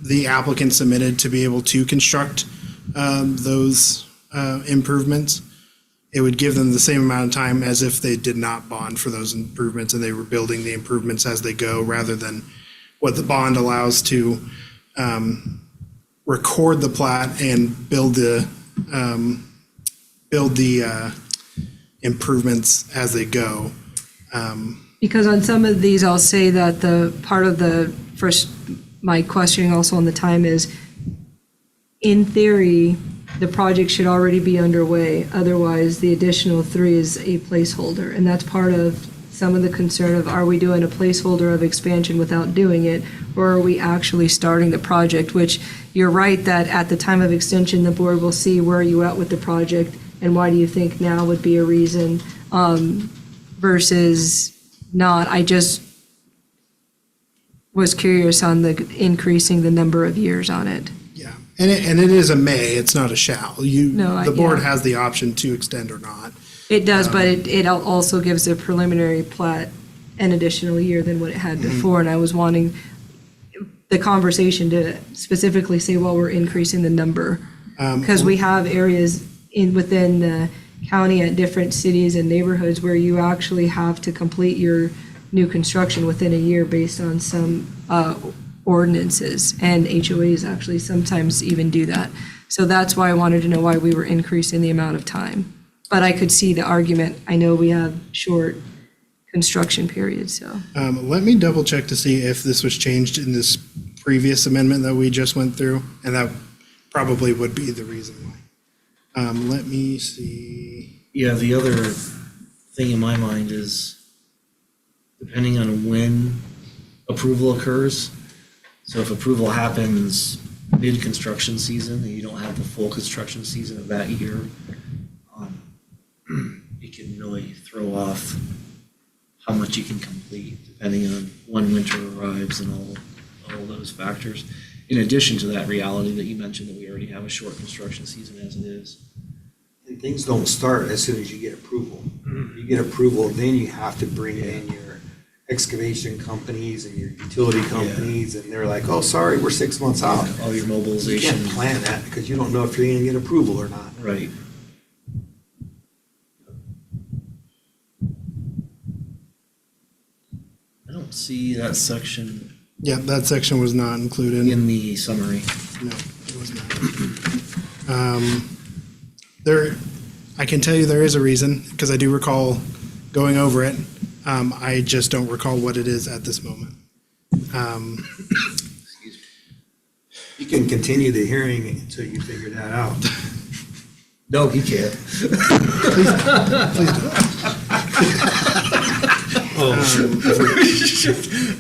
the applicant submitted to be able to construct those improvements, it would give them the same amount of time as if they did not bond for those improvements and they were building the improvements as they go, rather than what the bond allows to record the plat and build the improvements as they go. Because on some of these, I'll say that the part of the first, my questioning also on the time is, in theory, the project should already be underway. Otherwise, the additional 3 is a placeholder. And that's part of some of the concern of, are we doing a placeholder of expansion without doing it? Or are we actually starting the project? Which, you're right that at the time of extension, the board will see where are you at with the project. and why do you think now would be a reason versus not? I just was curious on the increasing the number of years on it. Yeah, and it is a may, it's not a shall. No, The board yeah. has the option to extend or not. It does, but it also gives a preliminary plat an additional year than what it had before, and I was wanting the conversation to specifically say, well, we're increasing the number. Because we have areas within the county at different cities and neighborhoods where you actually have to complete your new construction within a year based on some ordinances, and HOAs actually sometimes even do that. So that's why I wanted to know why we were increasing the amount of time. But I could see the argument. I know we have short construction periods, so. Let me double check to see if this was changed in this previous amendment that we just went through, and that probably would be the reason why. Let me see. Yeah, the other thing in my mind is depending on when approval occurs. So if approval happens mid-construction season and you don't have the full construction season of that year, it can really throw off how much you can complete depending on when winter arrives and all those factors. In addition to that reality that you mentioned that we already have a short construction season as it is. And things don't start as soon as you get approval. You get approval, then you have to bring in your excavation companies and your utility companies, and they're like, oh, sorry, we're 6 months out. All your You mobilization. can't plan that because you don't know if you're gonna get approval or not. Right. I don't see that section Yeah, that section was not included. in the summary. No, it was not. There, I can tell you there is a reason, because I do recall going over it. I just don't recall what it is at this moment. You can continue the hearing until you figure that out. No, he can't.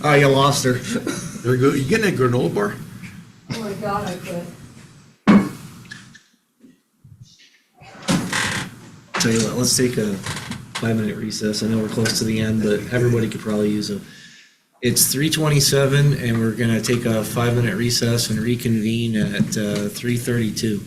Oh, you lost her. There go, you getting a granola bar? Oh my God, I could. Tell you what, let's take a 5-minute recess. I know we're close to the end, but everybody could probably use it's 3:27 and we're gonna take a 5-minute recess and reconvene at 3:32.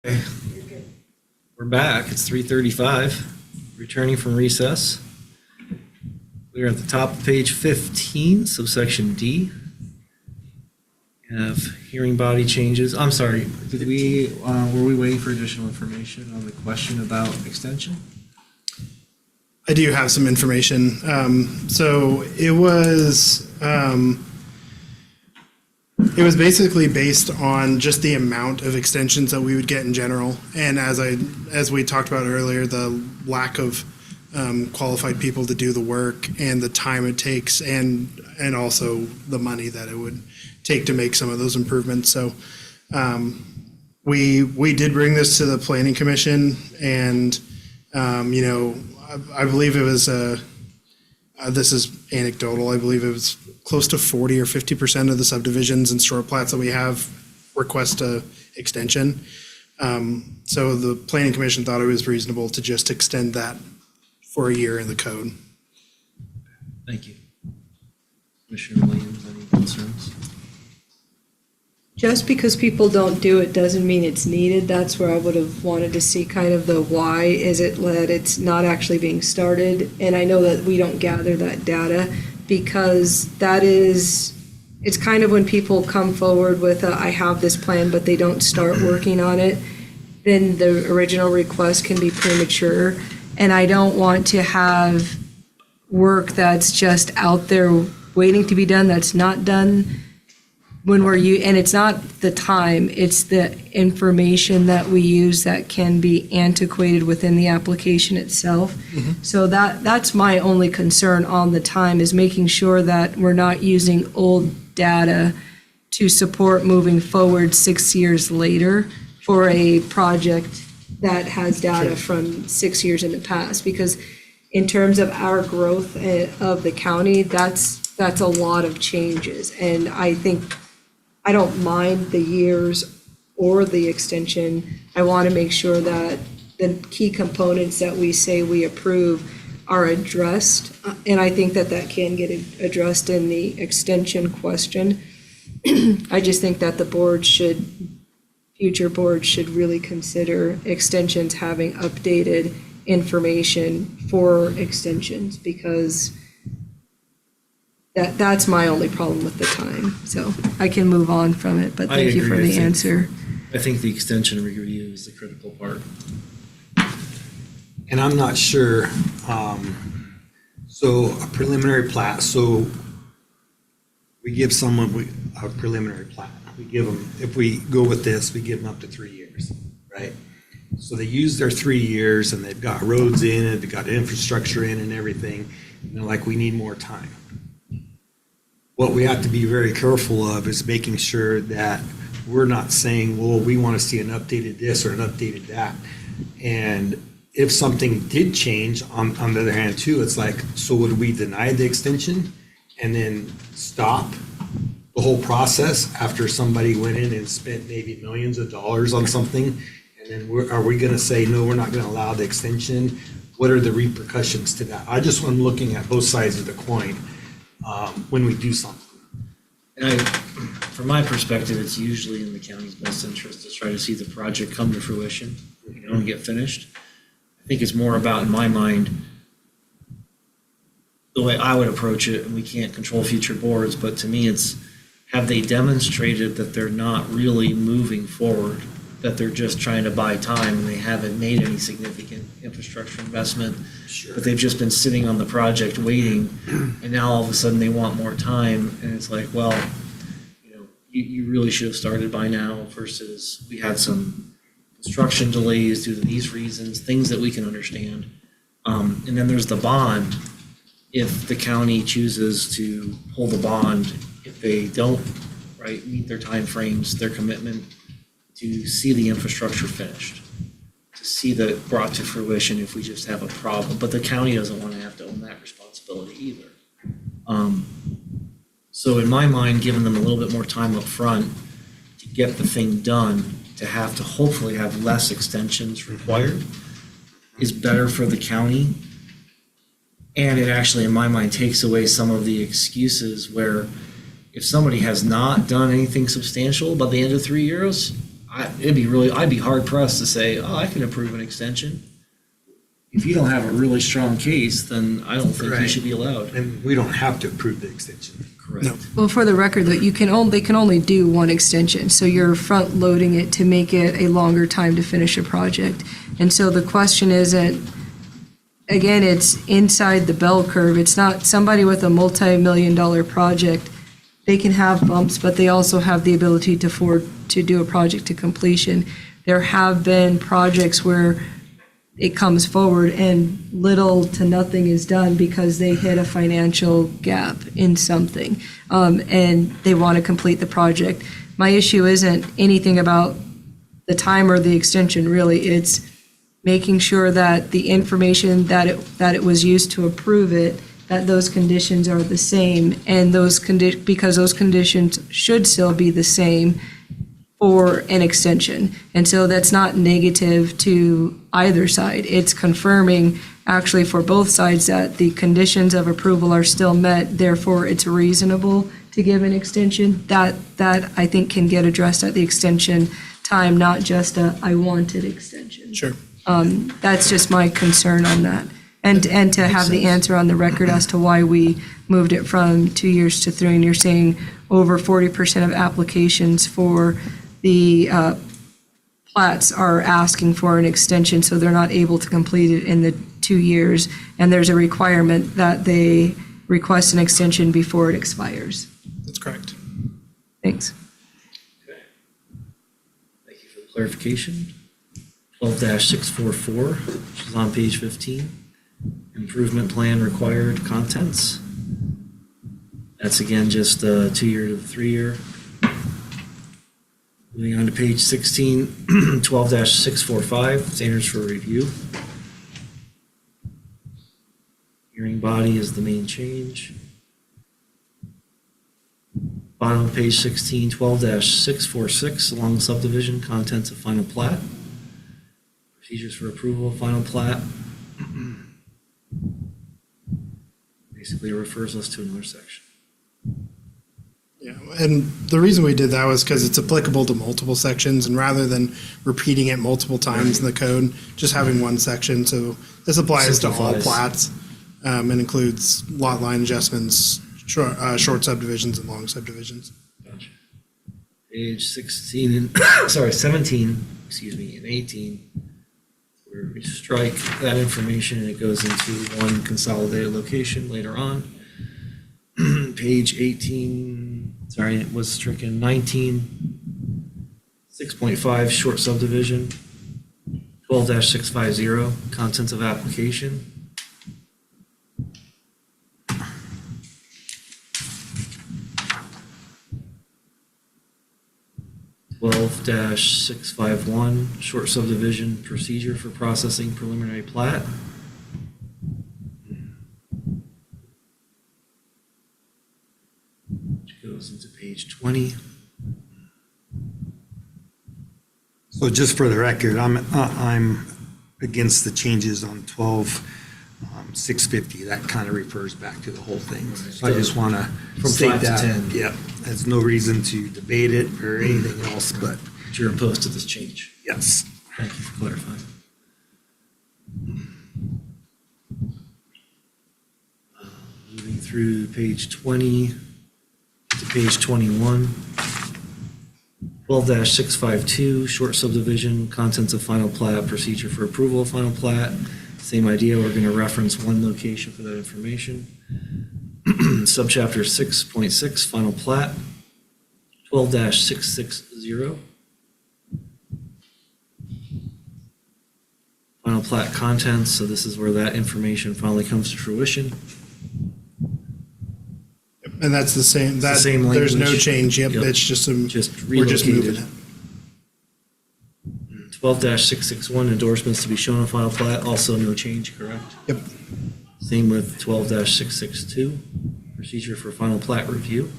We're back. It's 3:35, returning from recess. We're at the top of page 15, subsection D. We have hearing body changes. I'm sorry, were we waiting for additional information on the question about extension? I do have some information. So it was basically based on just the amount of extensions that we would get in general. And as we talked about earlier, the lack of qualified people to do the work and the time it takes and also the money that it would take to make some of those improvements. So we did bring this to the Planning Commission, and I believe it was this is anecdotal. I believe it was close to 40 or 50% of the subdivisions and short plats that we have request a extension. So the Planning Commission thought it was reasonable to just extend that for a year in the code. Thank you. Commissioner Williams, any concerns? Just because people don't do it doesn't mean it's needed. That's where I would have wanted to see kind of the why is it that it's not actually being started. And I know that we don't gather that data because it's kind of when people come forward with I have this plan, but they don't start working on it, then the original request can be premature. And I don't want to have work that's just out there waiting to be done, that's not done. And it's not the time, it's the information that we use that can be antiquated within the application itself. So that's my only concern on the time, is making sure that we're not using old data to support moving forward 6 years later for a project that has data from 6 years in the past. Because in terms of our growth of the county, that's a lot of changes. And I think I don't mind the years or the extension. I want to make sure that the key components that we say we approve are addressed. And I think that can get addressed in the extension question. I just think that future boards should really consider extensions having updated information for extensions, because that's my only problem with the time. So I can move on from it, but thank you for the answer. I think the extension review is the critical part. And I'm not sure, so a preliminary plat, so we give someone a preliminary plat. We give them, if we go with this, we give them up to 3 years, right? So they use their 3 years and they've got roads in and they've got infrastructure in and everything. And they're like, we need more time. What we have to be very careful of is making sure that we're not saying, well, we want to see an updated this or an updated that. And if something did change, on the other hand too, it's like, so would we deny the extension and then stop the whole process after somebody went in and spent maybe millions of dollars on something? And then are we going to say, no, we're not going to allow the extension? What are the repercussions to that? I just want looking at both sides of the coin when we do something. And from my perspective, it's usually in the county's best interest to try to see the project come to fruition, and get finished. I think it's more about, in my mind, the way I would approach it, and we can't control future boards, but to me, it's, have they demonstrated that they're not really moving forward, that they're just trying to buy time and they haven't made any significant infrastructure investment, but they've just been sitting on the project waiting, and now all of a sudden they want more time, and it's like, well, you really should have started by now, versus we had some construction delays due to these reasons, things that we can understand. And then there's the bond. If the county chooses to pull the bond, if they don't, meet their timeframes, their commitment to see the infrastructure finished, to see that brought to fruition if we just have a problem. But the county doesn't want to have to own that responsibility either. So in my mind, giving them a little bit more time up front to get the thing done, to have to hopefully have less extensions required, is better for the county. And it actually, in my mind, takes away some of the excuses where if somebody has not done anything substantial by the end of 3 years, I'd be hard pressed to say, oh, I can approve an extension. If you don't have a really strong case, then I don't think you Right. should be allowed. And we don't have to approve the extension. Correct. No. Well, for the record, that they can only do one extension, so you're front loading it to make it a longer time to finish a project. And so the question isn't, again, it's inside the bell curve. It's not somebody with a multi-million-dollar project. They can have bumps, but they also have the ability to afford to do a project to completion. There have been projects where it comes forward and little to nothing is done because they hit a financial gap in something, and they want to complete the project. My issue isn't anything about the time or the extension, really. It's making sure that the information that it was used to approve it, that those conditions are the same, and because those conditions should still be the same for an extension. And so that's not negative to either side. It's confirming actually for both sides that the conditions of approval are still met, therefore it's reasonable to give an extension. That I think can get addressed at the extension time, not just I wanted extension. Sure. That's just my concern on that. And to have the answer on the record as to why we moved it from 2 years to 3, and you're saying over 40% of applications for the plats are asking for an extension, so they're not able to complete it in the 2 years, and there's a requirement that they request an extension before it expires. That's correct. Thanks. Thank you for the clarification. 12-644, which is on page 15. Improvement plan required contents. That's again just 2 year to 3 year. Moving on to page 16, 12-645, standards for review. Hearing body is the main change. Bottom of page 16, 12-646, along subdivision, contents of final plat. Procedures for approval of final plat. Basically refers us to another section. Yeah, and the reason we did that was because it's applicable to multiple sections, and rather than repeating it multiple times in the code, just having one section. So this applies to all Simplifies. plats, and includes lot line adjustments, short subdivisions and long subdivisions. Gotcha. Page 16 and, 17, and 18, where we strike that information and it goes into one consolidated location later on. Page 18, it was stricken, 19, 6.5, short subdivision, 12-650, contents of application. 12-651, short subdivision procedure for processing preliminary plat. Which goes into page 20. So just for the record, I'm against the changes on 12-650. That kind of refers back to the whole thing. So I just want to From state 5 to that. 10. Yep. There's no reason to debate it or anything else, but But you're opposed to this change. yes. Thank you for clarifying. Moving through page 20 to page 21. 12-652, short subdivision, contents of final plat, procedure for approval of final plat. Same idea, we're going to reference one location for that information. Subchapter 6.6, final plat. 12-660. Final plat contents, so this is where that information finally comes to fruition. And that's the same, the same there's no language. change. Yep, Yep. it's just some, Just we're just moving relocated. it. 12-661, endorsements to be shown on final plat, also no change, correct? Yep. Same with 12-662, procedure for final plat review.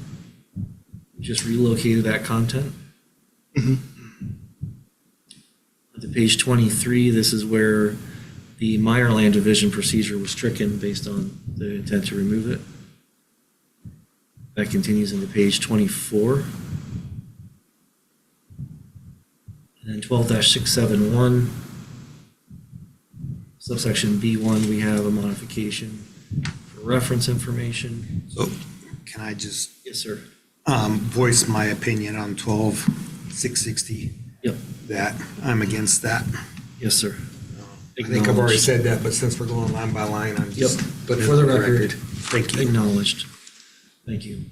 Just relocated that content. Mhm. To page 23, this is where the Meyer Land Division procedure was stricken based on the intent to remove it. That continues into page 24. And then 12-671, subsection B1, we have a modification for reference information. So can I just Yes, sir. voice my opinion on 12-660? Yep. That I'm against that. Yes, sir. I think I've already Acknowledged. said that, but since we're going line by line, I'm just Yep. putting it For on the the record. record. Thank you. Acknowledged. Thank you.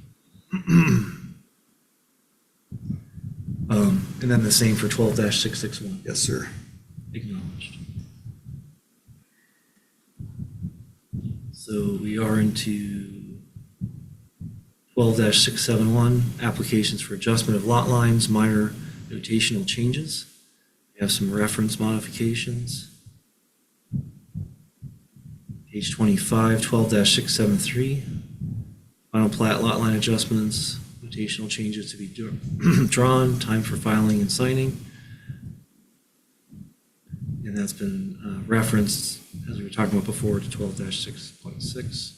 And then the same for 12-661. Yes, sir. Acknowledged. So we are into 12-671, applications for adjustment of lot lines, minor notational changes. We have some reference modifications. Page 25, 12-673, final plat lot line adjustments, notational changes to be drawn, time for filing and signing. And that's been referenced, as we were talking about before, to 12-6.6.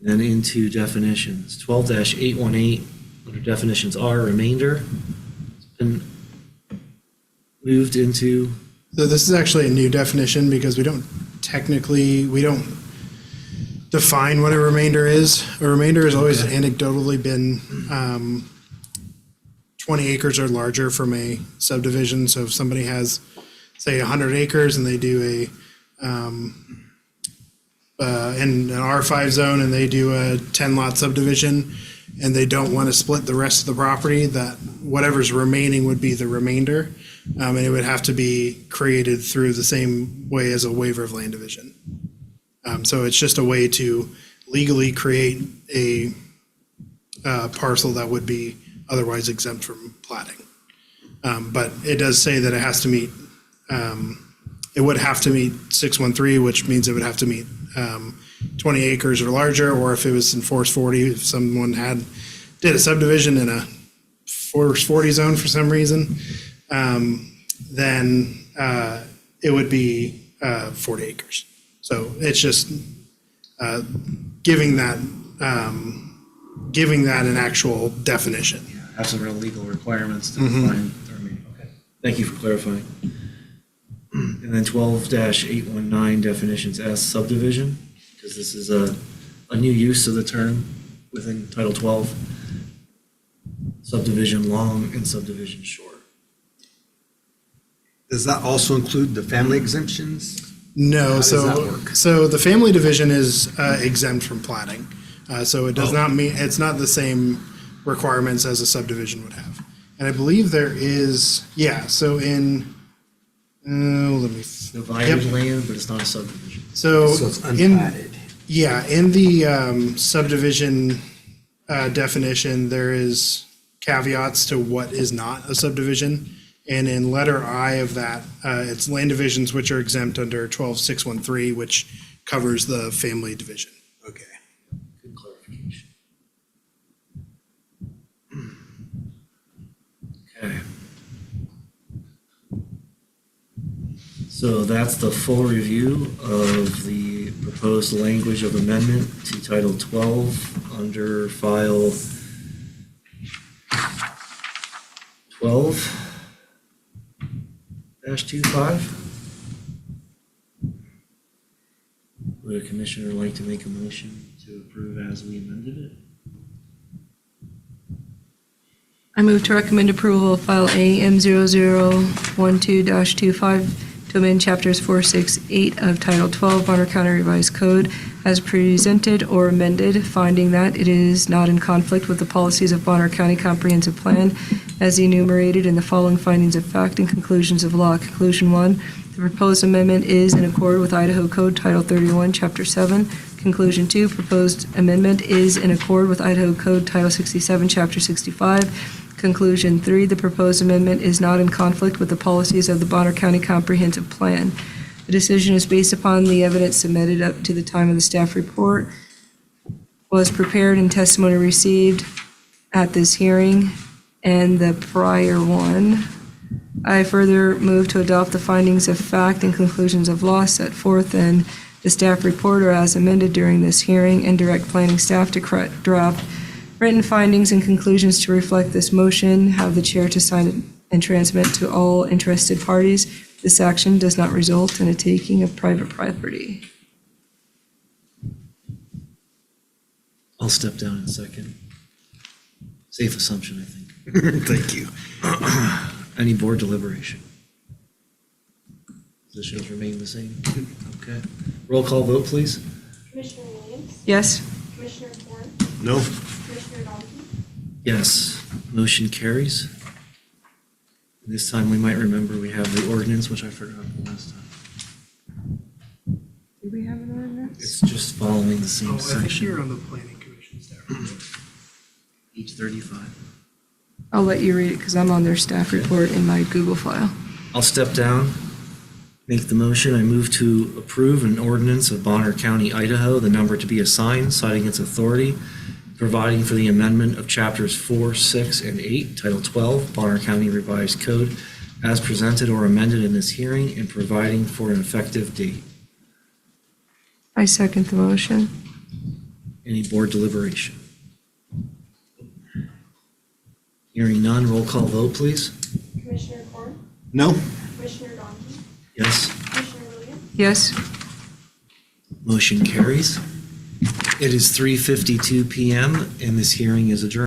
Then into definitions, 12-818, under definitions R, remainder. It's been moved into, So this is actually a new definition because we don't define what a remainder is. A remainder has always Okay. anecdotally been 20 acres or larger from a subdivision. So if somebody has, say, 100 acres and they do in an R5 zone and they do a 10-lot subdivision and they don't want to split the rest of the property, that whatever's remaining would be the remainder. And it would have to be created through the same way as a waiver of land division. So it's just a way to legally create a parcel that would be otherwise exempt from platting. But it does say that it has to meet, it would have to meet 613, which means it would have to meet 20 acres or larger, or if it was in Forest 40, if someone did a subdivision in a Forest 40 zone for some reason, then it would be 40 acres. So it's just giving that an actual definition. have some real legal requirements to define the remainder. Okay. Thank you for clarifying. And then 12-819 definitions as subdivision, because this is a new use of the term within Title 12. Subdivision long and subdivision short. Does that also include the family exemptions? No, How does so that work? so the family division is exempt from platting. So it does not mean, it's not the same requirements as a subdivision would have. And I believe there is, so in, let me, Divided Yep. land, but it's not a subdivision. so So it's in, unplatted. in the subdivision definition, there is caveats to what is not a subdivision. And in letter I of that, it's land divisions which are exempt under 12-613, which covers the family division. Okay. Good clarification. Okay. So that's the full review of the proposed language of amendment to Title 12 under File 12-25. Would a commissioner like to make a motion to approve as we amended it? I move to recommend approval of file AM0012-25 to amend chapters 4, 6, 8 of Title 12 Bonner County Revised Code as presented or amended, finding that it is not in conflict with the policies of Bonner County Comprehensive Plan as enumerated in the following findings of fact and conclusions of law. Conclusion 1, the proposed amendment is in accord with Idaho Code Title 31, Chapter 7. Conclusion 2, proposed amendment is in accord with Idaho Code Title 67, Chapter 65. Conclusion 3, the proposed amendment is not in conflict with the policies of the Bonner County Comprehensive Plan. The decision is based upon the evidence submitted up to the time of the staff report, was prepared and testimony received at this hearing, and the prior one. I further move to adopt the findings of fact and conclusions of law set forth in the staff report or as amended during this hearing, and direct planning staff to draft Written findings and conclusions to reflect this motion. Have the chair to sign and transmit to all interested parties. This action does not result in a taking of private property. I'll step down in a second. Safe assumption, I think. Thank you. Any board deliberation? Positions remain the same? Okay. Roll call vote, please. Commissioner Williams, Yes? Commissioner Warren, No. Commissioner Donkey, Yes. Motion carries. This time we might remember we have the ordinance, which I forgot the last time. Do we have an ordinance? It's just following the same section. on the planning commission staff. Page 35. I'll let you read it because I'm on their staff report in my Google file. I'll step down, make the motion. I move to approve an ordinance of Bonner County, Idaho, the number to be assigned, citing its authority, providing for the amendment of chapters 4, 6, and 8, Title 12, Bonner County Revised Code, as presented or amended in this hearing, and providing for an effective date. I second the motion. Any board deliberation? Hearing none, roll call vote, please. Commissioner Warren, No. Commissioner Donkey, Yes? Commissioner Williams, Yes? Motion carries. It is 3:52 PM, and this hearing is adjourned.